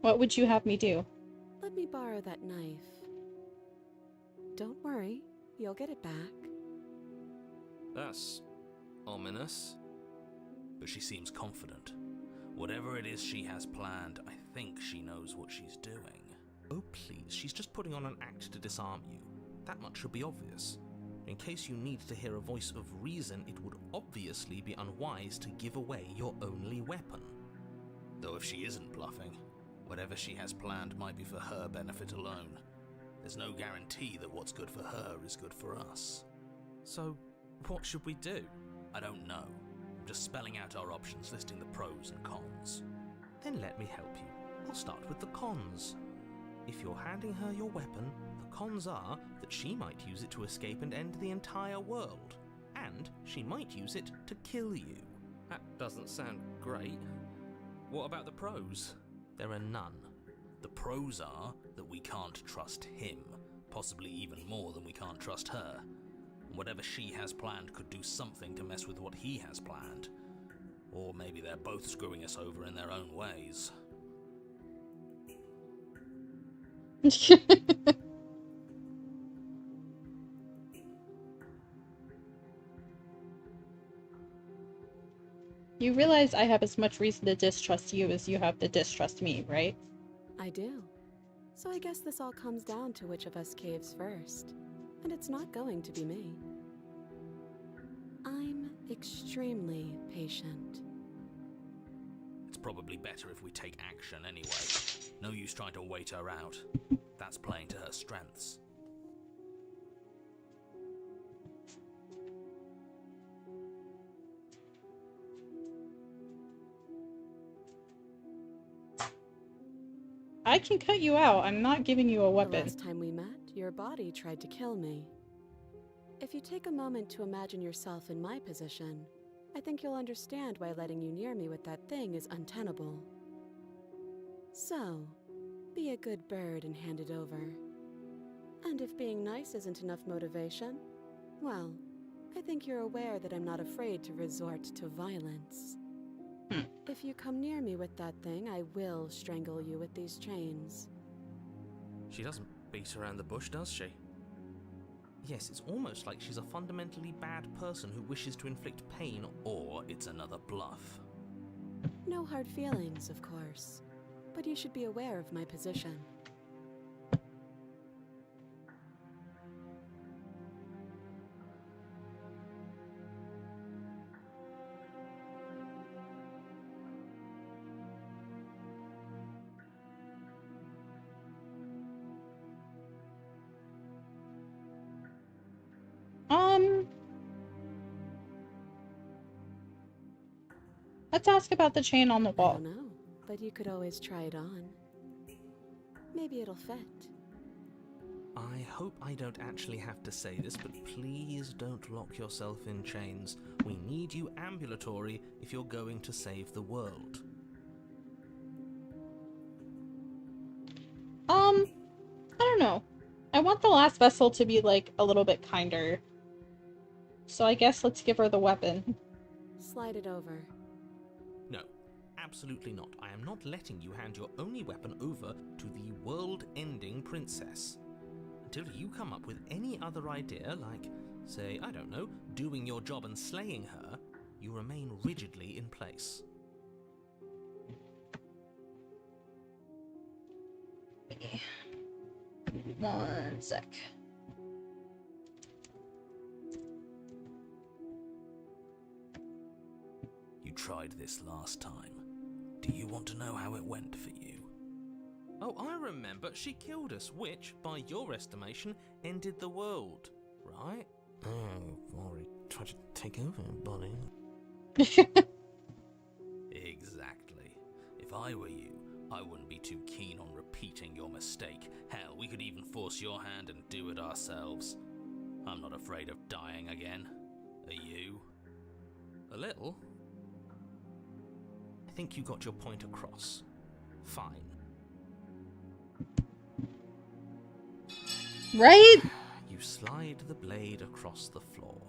What would you have me do? Let me borrow that knife. Don't worry, you'll get it back. That's ominous. But she seems confident. Whatever it is she has planned, I think she knows what she's doing. Oh please, she's just putting on an act to disarm you. That much should be obvious. In case you need to hear a voice of reason, it would obviously be unwise to give away your only weapon. Though if she isn't bluffing, whatever she has planned might be for her benefit alone. There's no guarantee that what's good for her is good for us. So, what should we do? I don't know. I'm just spelling out our options, listing the pros and cons. Then let me help you. I'll start with the cons. If you're handing her your weapon, the cons are that she might use it to escape and end the entire world. And she might use it to kill you. That doesn't sound great. What about the pros? There are none. The pros are that we can't trust him, possibly even more than we can't trust her. Whatever she has planned could do something to mess with what he has planned. Or maybe they're both screwing us over in their own ways. You realize I have as much reason to distrust you as you have to distrust me, right? I do. So I guess this all comes down to which of us caves first. And it's not going to be me. I'm extremely patient. It's probably better if we take action anyway. No use trying to wait her out. That's playing to her strengths. I can cut you out. I'm not giving you a The weapon. last time we met, your body tried to kill me. If you take a moment to imagine yourself in my position, I think you'll understand why letting you near me with that thing is untenable. So, be a good bird and hand it over. And if being nice isn't enough motivation, well, I think you're aware that I'm not afraid to resort to violence. If you come near me with that thing, I will strangle you with these chains. She doesn't beat around the bush, does she? Yes, it's almost like she's a fundamentally bad person who wishes to inflict pain. Or it's another bluff. No hard feelings, of course. But you should be aware of my position. Let's ask about the chain on the I wall. don't know, but you could always try it on. Maybe it'll fit. I hope I don't actually have to say this, but please don't lock yourself in chains. We need you ambulatory if you're going to save the world. I don't know. I want the last vessel to be, like, a little bit kinder. So I guess let's give her the weapon. Slide it over. No, absolutely not. I am not letting you hand your only weapon over to the world-ending princess. Until you come up with any other idea, like, say, I don't know, doing your job and slaying her, you remain rigidly in place. One sec. You tried this last time. Do you want to know how it went for you? Oh, I remember. She killed us, which, by your estimation, ended the world, right? Oh, already tried to take over, buddy. Exactly. If I were you, I wouldn't be too keen on repeating your mistake. Hell, we could even force your hand and do it ourselves. I'm not afraid of dying again. Are you? A little. I think you got your point across. Fine. Right? You slide the blade across the floor.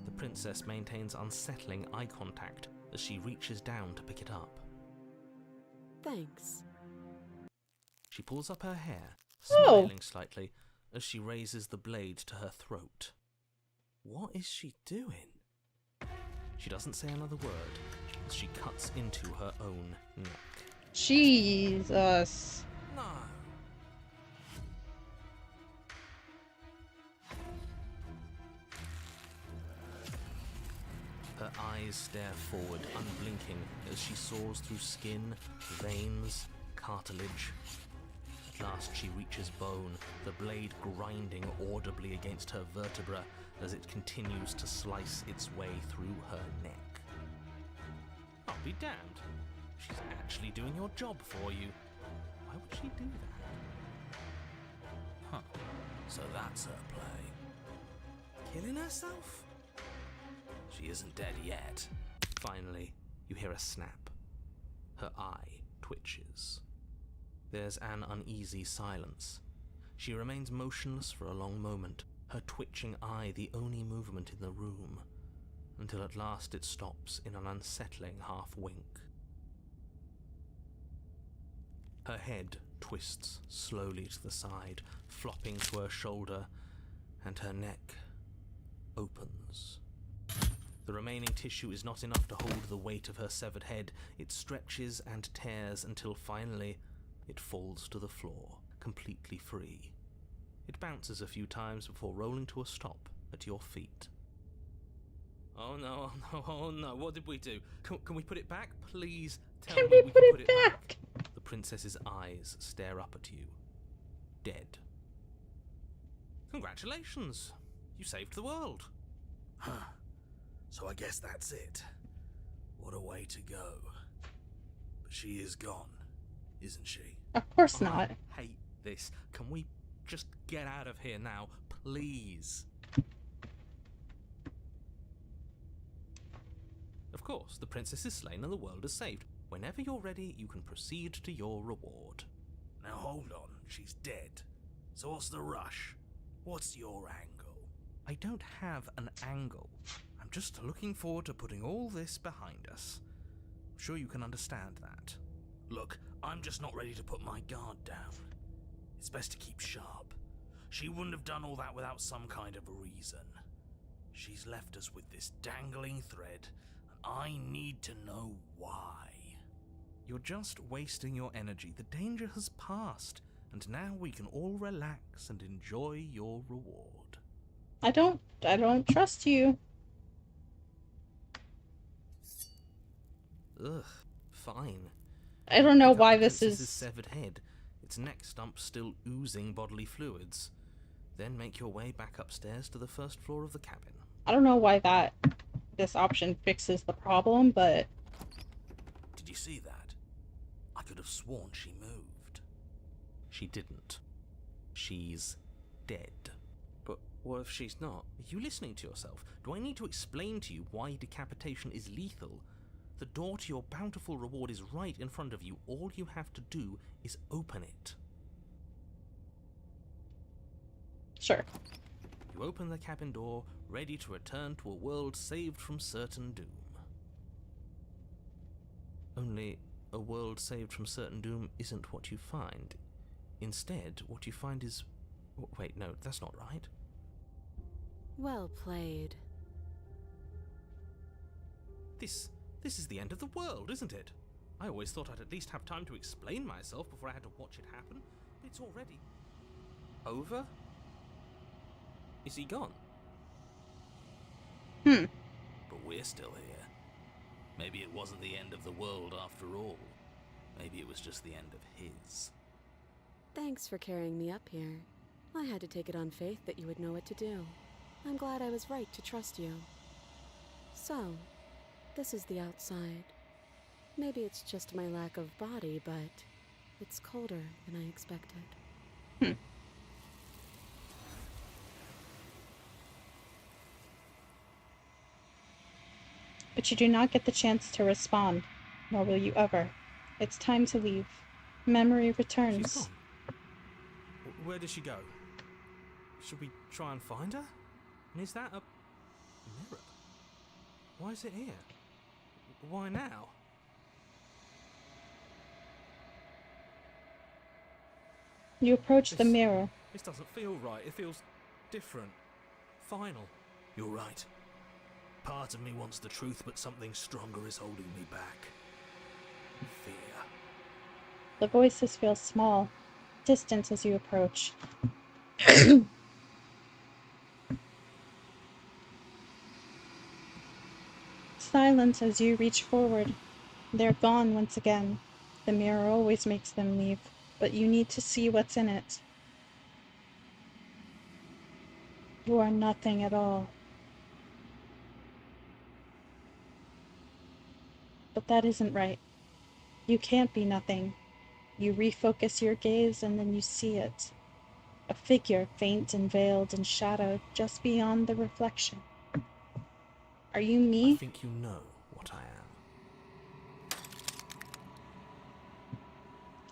The princess maintains unsettling eye contact as she reaches down to pick it up. Thanks. She pulls up her hair, Oh. smiling slightly as she raises the blade to her throat. What is she doing? She doesn't say another word as she cuts into her own neck. Jesus. No. Her eyes stare forward, unblinking, as she saws through skin, veins, cartilage. At last she reaches bone, the blade grinding audibly against her vertebra as it continues to slice its way through her neck. I'll be damned. She's actually doing your job for you. Why would she do that? Huh. So that's her play. Killing herself? She isn't dead yet. Finally, you hear a snap. Her eye twitches. There's an uneasy silence. She remains motionless for a long moment, her twitching eye the only movement in the room, until at last it stops in an unsettling half-wink. Her head twists slowly to the side, flopping to her shoulder, and her neck opens. The remaining tissue is not enough to hold the weight of her severed head. It stretches and tears until finally it falls to the floor, completely free. It bounces a few times before rolling to a stop at your feet. Oh no, oh no, oh no, what did we do? Can we put it back? Please tell Can me we can put put it it back? The princess's eyes stare up at you. Dead. Congratulations! You saved the world. Huh. So I guess that's it. What a way to go. But she is gone, isn't she? Of course not. I hate this. Can we just get out of here now, please? Of course, the princess is slain and the world is saved. Whenever you're ready, you can proceed to your reward. Now hold on, she's dead. So what's the rush? What's your angle? I don't have an angle. I'm just looking forward to putting all this behind us. I'm sure you can understand that. Look, I'm just not ready to put my guard down. It's best to keep sharp. She wouldn't have done all that without some kind of a reason. She's left us with this dangling thread, and I need to know why. You're just wasting your energy. The danger has passed, and now we can all relax and enjoy your reward. I don't trust you. Ugh, fine. I don't know Pick up why the this princess's is... severed head, its neck stump still oozing bodily fluids. Then make your way back upstairs to the first floor of the cabin. I don't know why that this option fixes the problem, but Did you see that? I could have sworn she moved. She didn't. She's dead. But what if she's not? Are you listening to yourself? Do I need to explain to you why decapitation is lethal? The door to your bountiful reward is right in front of you. All you have to do is open it. sure. You open the cabin door, ready to return to a world saved from certain doom. Only, a world saved from certain doom isn't what you find. Instead, what you find is... Wait, no, that's not right. Well played. This is the end of the world, isn't it? I always thought I'd at least have time to explain myself before I had to watch it happen. But it's already... Over? Is he gone? Hmm. But we're still here. Maybe it wasn't the end of the world after all. Maybe it was just the end of his. Thanks for carrying me up here. I had to take it on faith that you would know what to do. I'm glad I was right to trust you. So, this is the outside. Maybe it's just my lack of body, but it's colder than I expected. Hmm. But you do not get the chance to respond, nor will you ever. It's time to leave. Memory She's returns. gone. Where did she go? Should we try and find her? And is that a mirror? Why is it here? Why now? You approach the mirror. This doesn't feel right. It feels different. Final. You're right. Part of me wants the truth, but something stronger is holding me back. Fear. The voices feel small, distant as you approach. Silence as you reach forward. They're gone once again. The mirror always makes them leave, but you need to see what's in it. You are nothing at all. But that isn't right. You can't be nothing. You refocus your gaze and then you see it. A figure, faint and veiled and shadowed, just beyond the reflection. Are you I me? think you know what I am.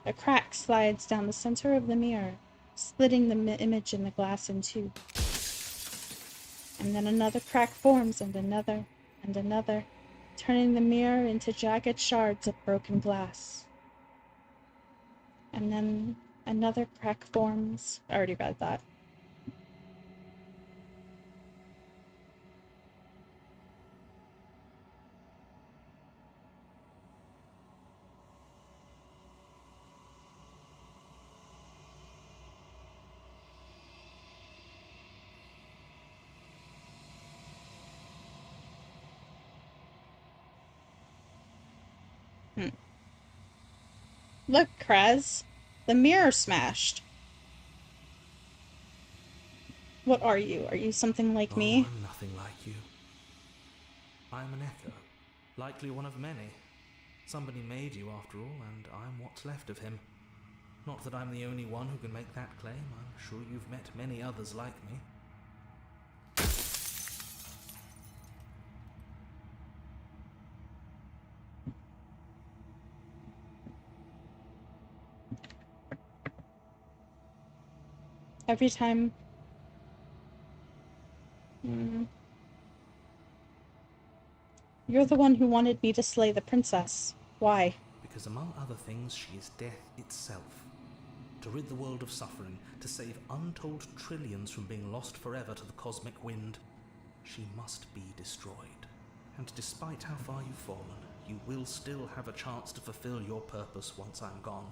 A crack slides down the center of the mirror, splitting the image in the glass in two. And then another crack forms, and another, turning the mirror into jagged shards of broken glass. And then another crack forms. I already read that. Look, Krez. The mirror smashed. What are you? Are you something like me? I'm nothing like you. I'm an echo. Likely one of many. Somebody made you after all, and I'm what's left of him. Not that I'm the only one who can make that claim. I'm sure you've met many others like me. Every time... You're the one who wanted me to slay the princess. Why? Because among other things, she is death itself. To rid the world of suffering, to save untold trillions from being lost forever to the cosmic wind, she must be destroyed. And despite how far you've fallen, you will still have a chance to fulfill your purpose once I'm gone.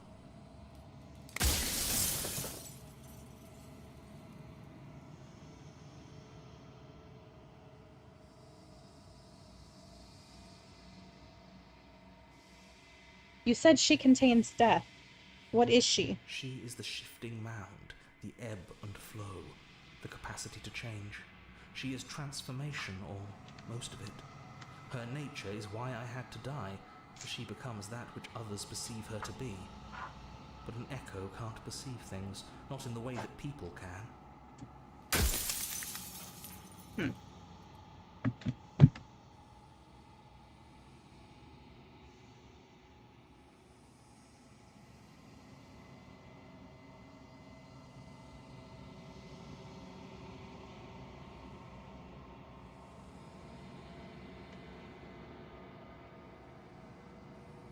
You said she contains death. What is she? She is the shifting mound, the ebb and flow, the capacity to change. She is transformation, or most of it. Her nature is why I had to die, for she becomes that which others perceive her to be. But an echo can't perceive things, not in the way that people can.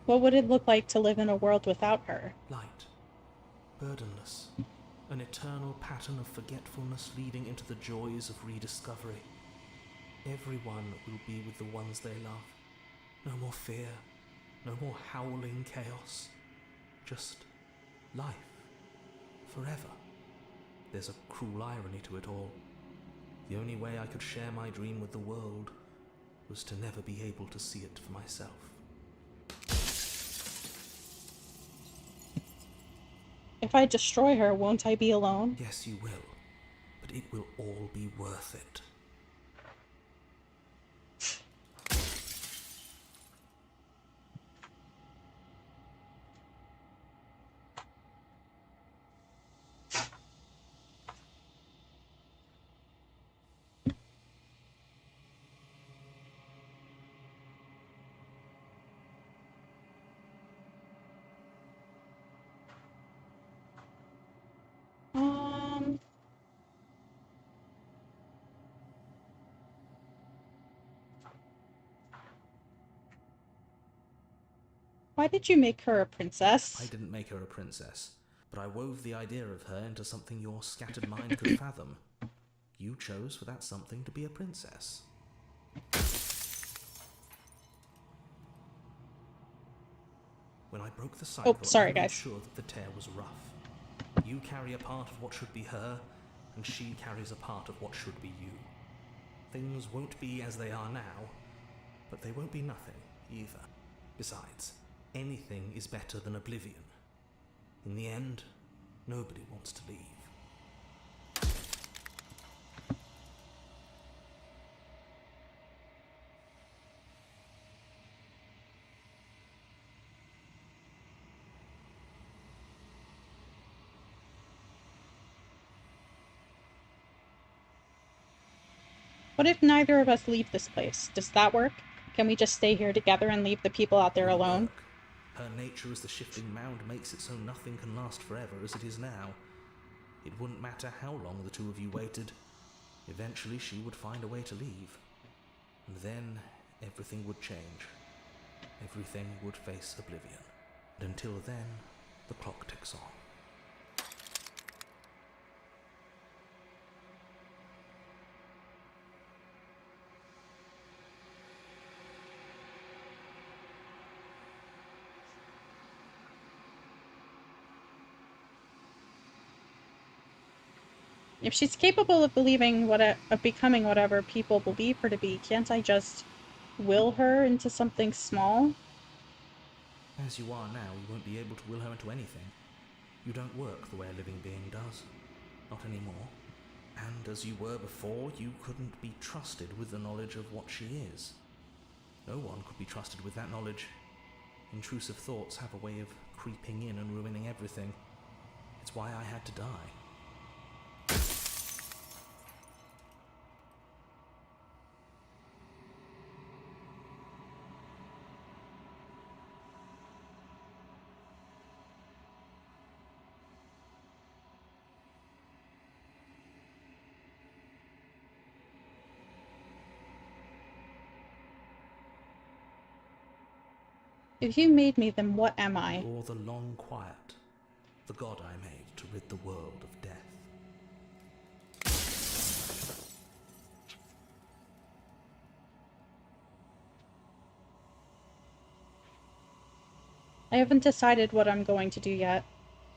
What would it look like to live in a world without her? Light, burdenless, an eternal pattern of forgetfulness leading into the joys of rediscovery. Everyone will be with the ones they love. No more fear, no more howling chaos. Just life, forever. There's a cruel irony to it all. The only way I could share my dream with the world was to never be able to see it for myself. If I destroy her, won't I be alone? Yes, you will, but it will all be worth it. Why did you make her a princess? I didn't make her a princess, but I wove the idea of her into something your scattered mind could fathom. You chose for that something to be a princess. When I broke the cycle, sorry, I made guys. sure that the tear was rough. You carry a part of what should be her, and she carries a part of what should be you. Things won't be as they are now, but they won't be nothing either. Besides, anything is better than oblivion. In the end, nobody wants to leave. What if neither of us leave this place? Does that work? Can we just stay here together and leave the people out there alone? Work. Her nature as the shifting mound makes it so nothing can last forever as it is now. It wouldn't matter how long the two of you waited. Eventually she would find a way to leave. And then everything would change. Everything would face oblivion. And until then, the clock ticks on. If she's capable of of becoming whatever people believe her to be, can't I just will her into something small? As you are now, you won't be able to will her into anything. You don't work the way a living being does. Not anymore. And as you were before, you couldn't be trusted with the knowledge of what she is. No one could be trusted with that knowledge. Intrusive thoughts have a way of creeping in and ruining everything. It's why I had to die. If you made me, then what am I? You're the long quiet, the god I made to rid the world of death. I haven't decided what I'm going to do yet.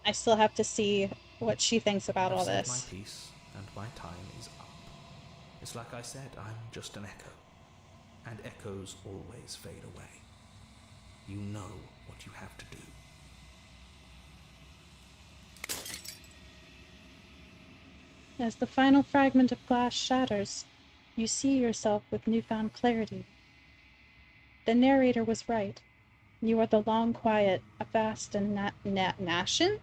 I still have to see what she thinks about all I've this. said my piece, and my time is up. It's like I said, I'm just an echo. And echoes always fade away. You know what you have to do. As the final fragment of glass shatters, you see yourself with newfound clarity. The narrator was right. You are the long, quiet, vast, and Nashin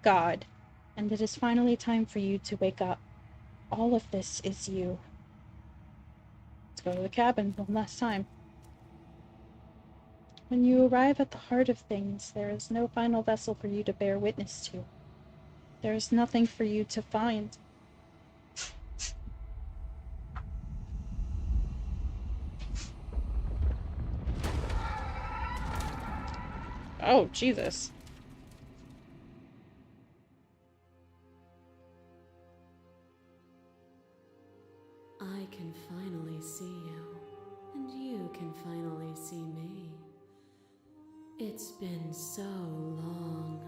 God, and it is finally time for you to wake up. All of this is you. Let's go to the cabin one last time. When you arrive at the heart of things, there is no final vessel for you to bear witness to. There is nothing for you to find. Oh, Jesus. I can finally see you, and you can finally see me. It's been so long,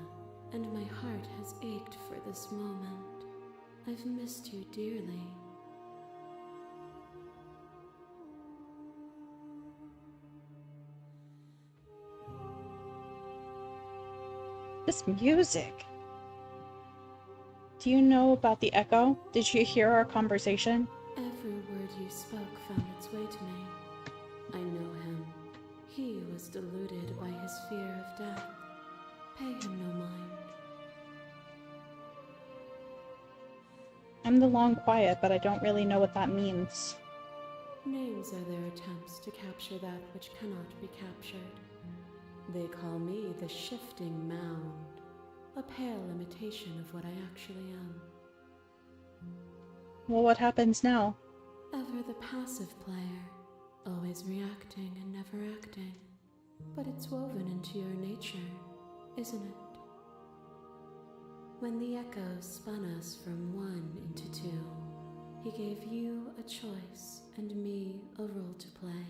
and my heart has ached for this moment. I've missed you dearly. This music. Do you know about the echo? Did you hear our conversation? Every word you spoke found its way to me. I know him. He was deluded by his fear of death. Pay him no mind. I'm the long quiet, but I don't really know what that means. Names are their attempts to capture that which cannot be captured. They call me the shifting mound, a pale imitation of what I actually am. Well, what happens now? Ever the passive player, always reacting and never acting. But it's woven into your nature, isn't it? When the echo spun us from one into two, he gave you a choice and me a role to play.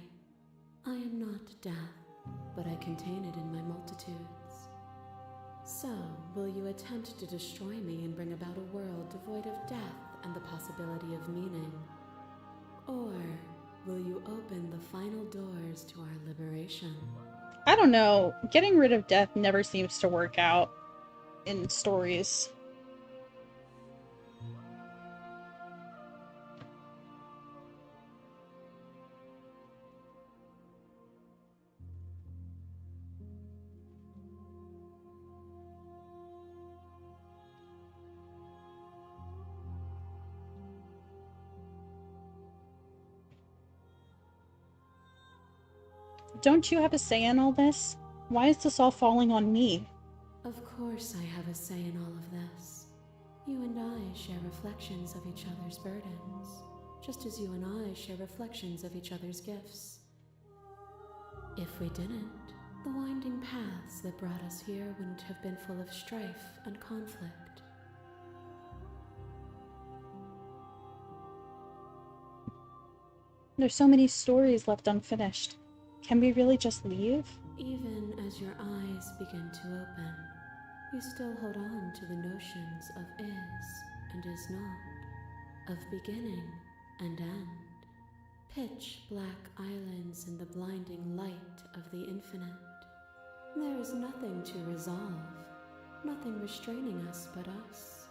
I am not death, but I contain it in my multitudes. So, will you attempt to destroy me and bring about a world devoid of death and the possibility of meaning? Or will you open the final doors to our liberation? I don't know. Getting rid of death never seems to work out in stories. Don't you have a say in all this? Why is this all falling on me? Of course I have a say in all of this. You and I share reflections of each other's burdens, just as you and I share reflections of each other's gifts. If we didn't, the winding paths that brought us here wouldn't have been full of strife and conflict. There's so many stories left unfinished. Can we really just leave? Even as your eyes begin to open, you still hold on to the notions of is and is not, of beginning and end, pitch black islands in the blinding light of the infinite. There is nothing to resolve, nothing restraining us but us.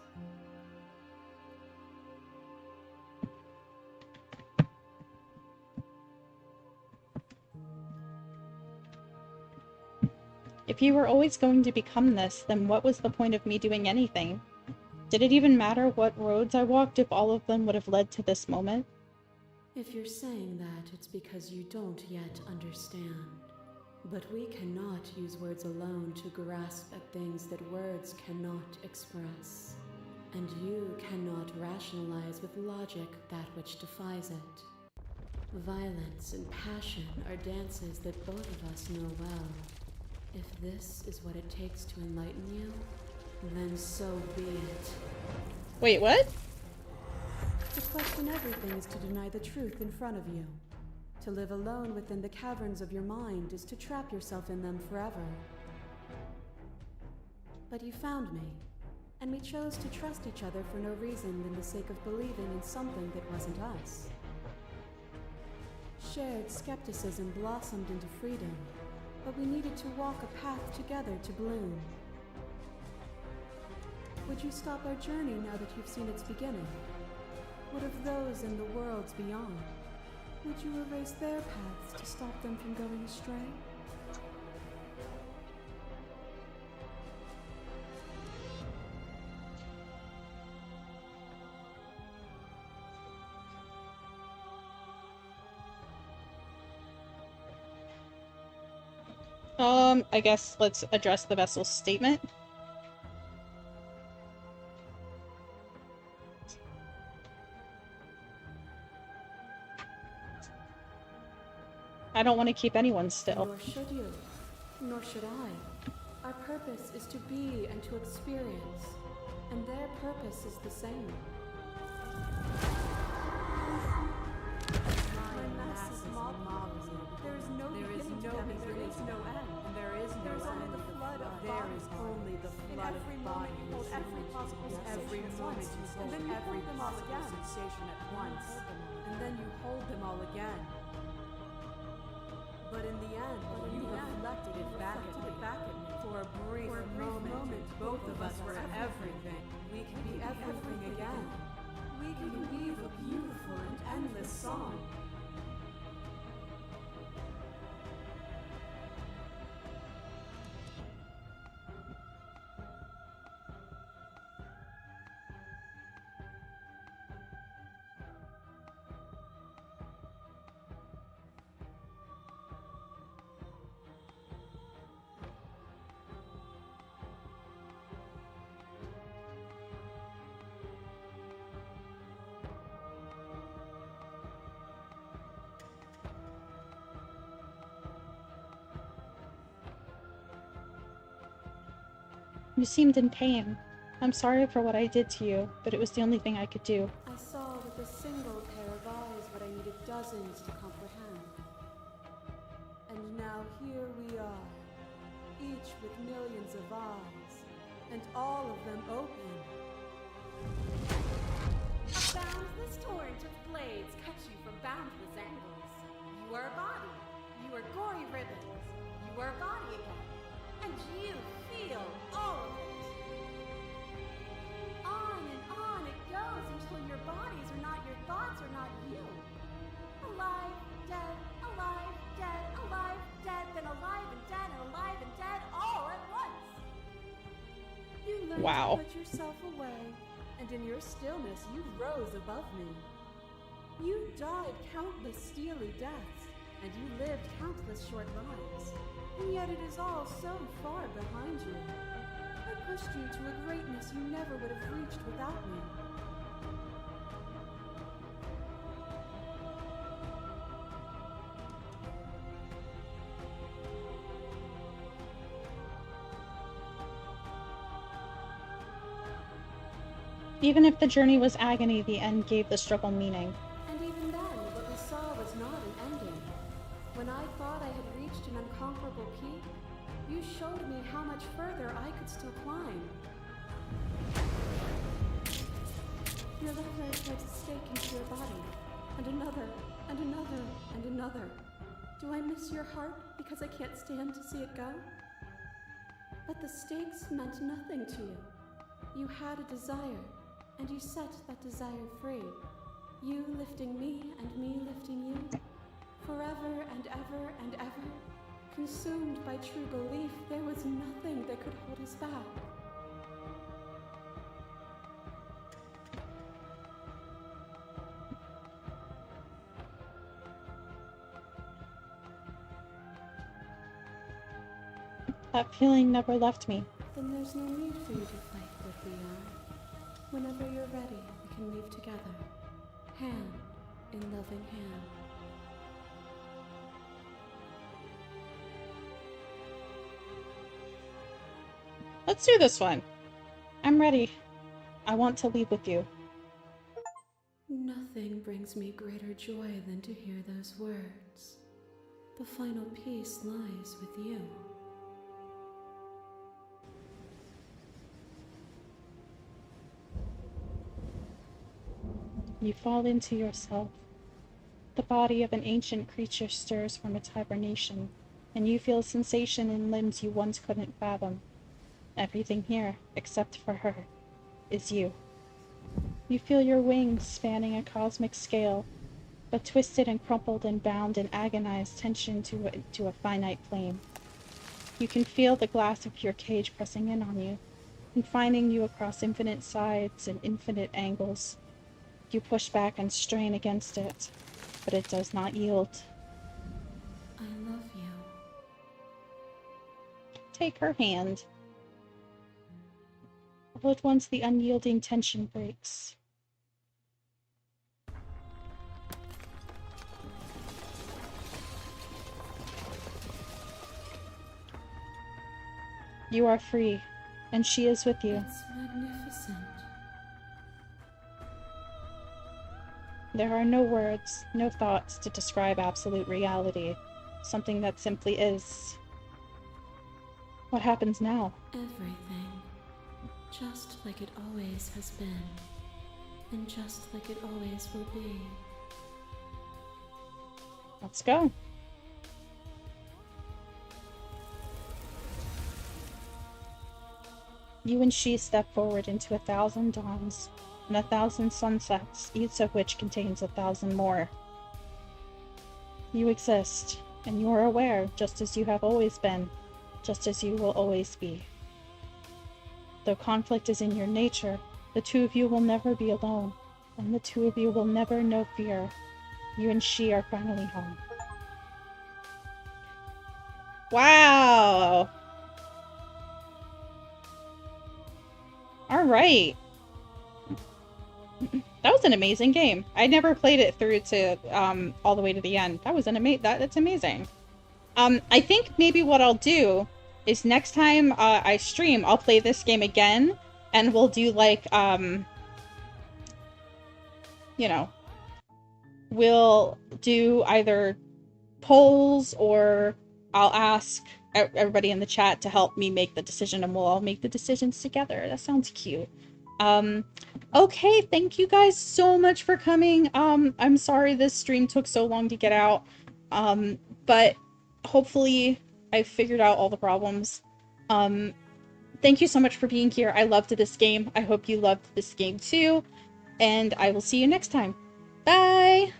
If you were always going to become this, then what was the point of me doing anything? Did it even matter what roads I walked if all of them would have led to this moment? If you're saying that, it's because you don't yet understand. But we cannot use words alone to grasp at things that words cannot express. And you cannot rationalize with logic that which defies it. Violence and passion are dances that both of us know well. If this is what it takes to enlighten you, then so be it. Wait, what? To question everything is to deny the truth in front of you. To live alone within the caverns of your mind is to trap yourself in them forever. But you found me, and we chose to trust each other for no reason than the sake of believing in something that wasn't us. Shared skepticism blossomed into freedom, but we needed to walk a path together to bloom. Would you stop our journey now that you've seen its beginning? What of those in the worlds beyond? Would you erase their paths to stop them from going astray? I guess let's address the vessel's statement. I don't want to keep anyone still. Nor should you. Nor should I. Our purpose is to be and to experience. And their purpose is the same. My mass is mobbing. There is no beginning, there is no end. And there is no end. The flood of there is only the flood of bodies. You hold every possible every moment you hold, and then you hold them all again. Sensation at once, and then you hold them all again. But in the end, you reflected it back at me. For a brief moment, both of us were everything. We can be everything again. We can weave a beautiful and endless song. You seemed in pain. I'm sorry for what I did to you, but it was the only thing I could do. I saw with a single pair of eyes what I needed dozens to comprehend. And now here we are, each with millions of eyes, and all of them open. A boundless torrent of blades cut you from boundless angles. You are a body. You are gory ribbons. You are a body again. And you feel all of it. On it goes until your bodies are not your thoughts or not you. Alive, dead, alive, dead, alive, dead, then alive and dead, and alive and dead, all at once. You learned Wow. to put yourself away, and in your stillness you rose above me. You died countless steely deaths, and you lived countless short lives. And yet it is all so far behind you. I pushed you to a greatness you never would have reached without me. Even if the journey was agony, the end gave the struggle meaning. And even then, what we saw was not an ending. When I thought I had reached an unconquerable peak, you showed me how much further I could still climb. Your left leg drives a stake into your body, and another, and another, and another. Do I miss your heart because I can't stand to see it go? But the stakes meant nothing to you. You had a desire, and you set that desire free. You lifting me and me lifting you. Forever and ever and ever. Consumed by true belief, there was nothing that could hold us back. That feeling never left me. Then there's no need for you to fight what we are. Whenever you're ready, we can leave together, hand in loving hand. Let's do this one. I'm ready. I want to leave with you. Nothing brings me greater joy than to hear those words. The final peace lies with you. You fall into yourself. The body of an ancient creature stirs from its hibernation, and you feel sensation in limbs you once couldn't fathom. Everything here, except for her, is you. You feel your wings spanning a cosmic scale, but twisted and crumpled and bound in agonized tension to a finite flame. You can feel the glass of your cage pressing in on you, confining you across infinite sides and infinite angles. You push back and strain against it, but it does not yield. I love you. Take her hand. All at once the unyielding tension breaks. You are free, and she is with you. It's magnificent. There are no words, no thoughts to describe absolute reality, something that simply is. What happens now? Everything. Just like it always has been. And just like it always will be. Let's go. You and she step forward into 1,000 dawns and 1,000 sunsets, each of which contains 1,000 more. You exist, and you are aware, just as you have always been, just as you will always be. Though conflict is in your nature, the two of you will never be alone, and the two of you will never know fear. You and she are finally home. Wow! Alright. That was an amazing game. I never played it through to all the way to the end. That was that's amazing. I think maybe what I'll do is next time I stream, I'll play this game again, and we'll do like you know, we'll do either polls, or I'll ask everybody in the chat to help me make the decision, and we'll all make the decisions together. That sounds cute. Okay, thank you guys so much for coming. I'm sorry this stream took so long to get out, but hopefully I figured out all the problems. Thank you so much for being here. I loved this game. I hope you loved this game too, and I will see you next time. Bye!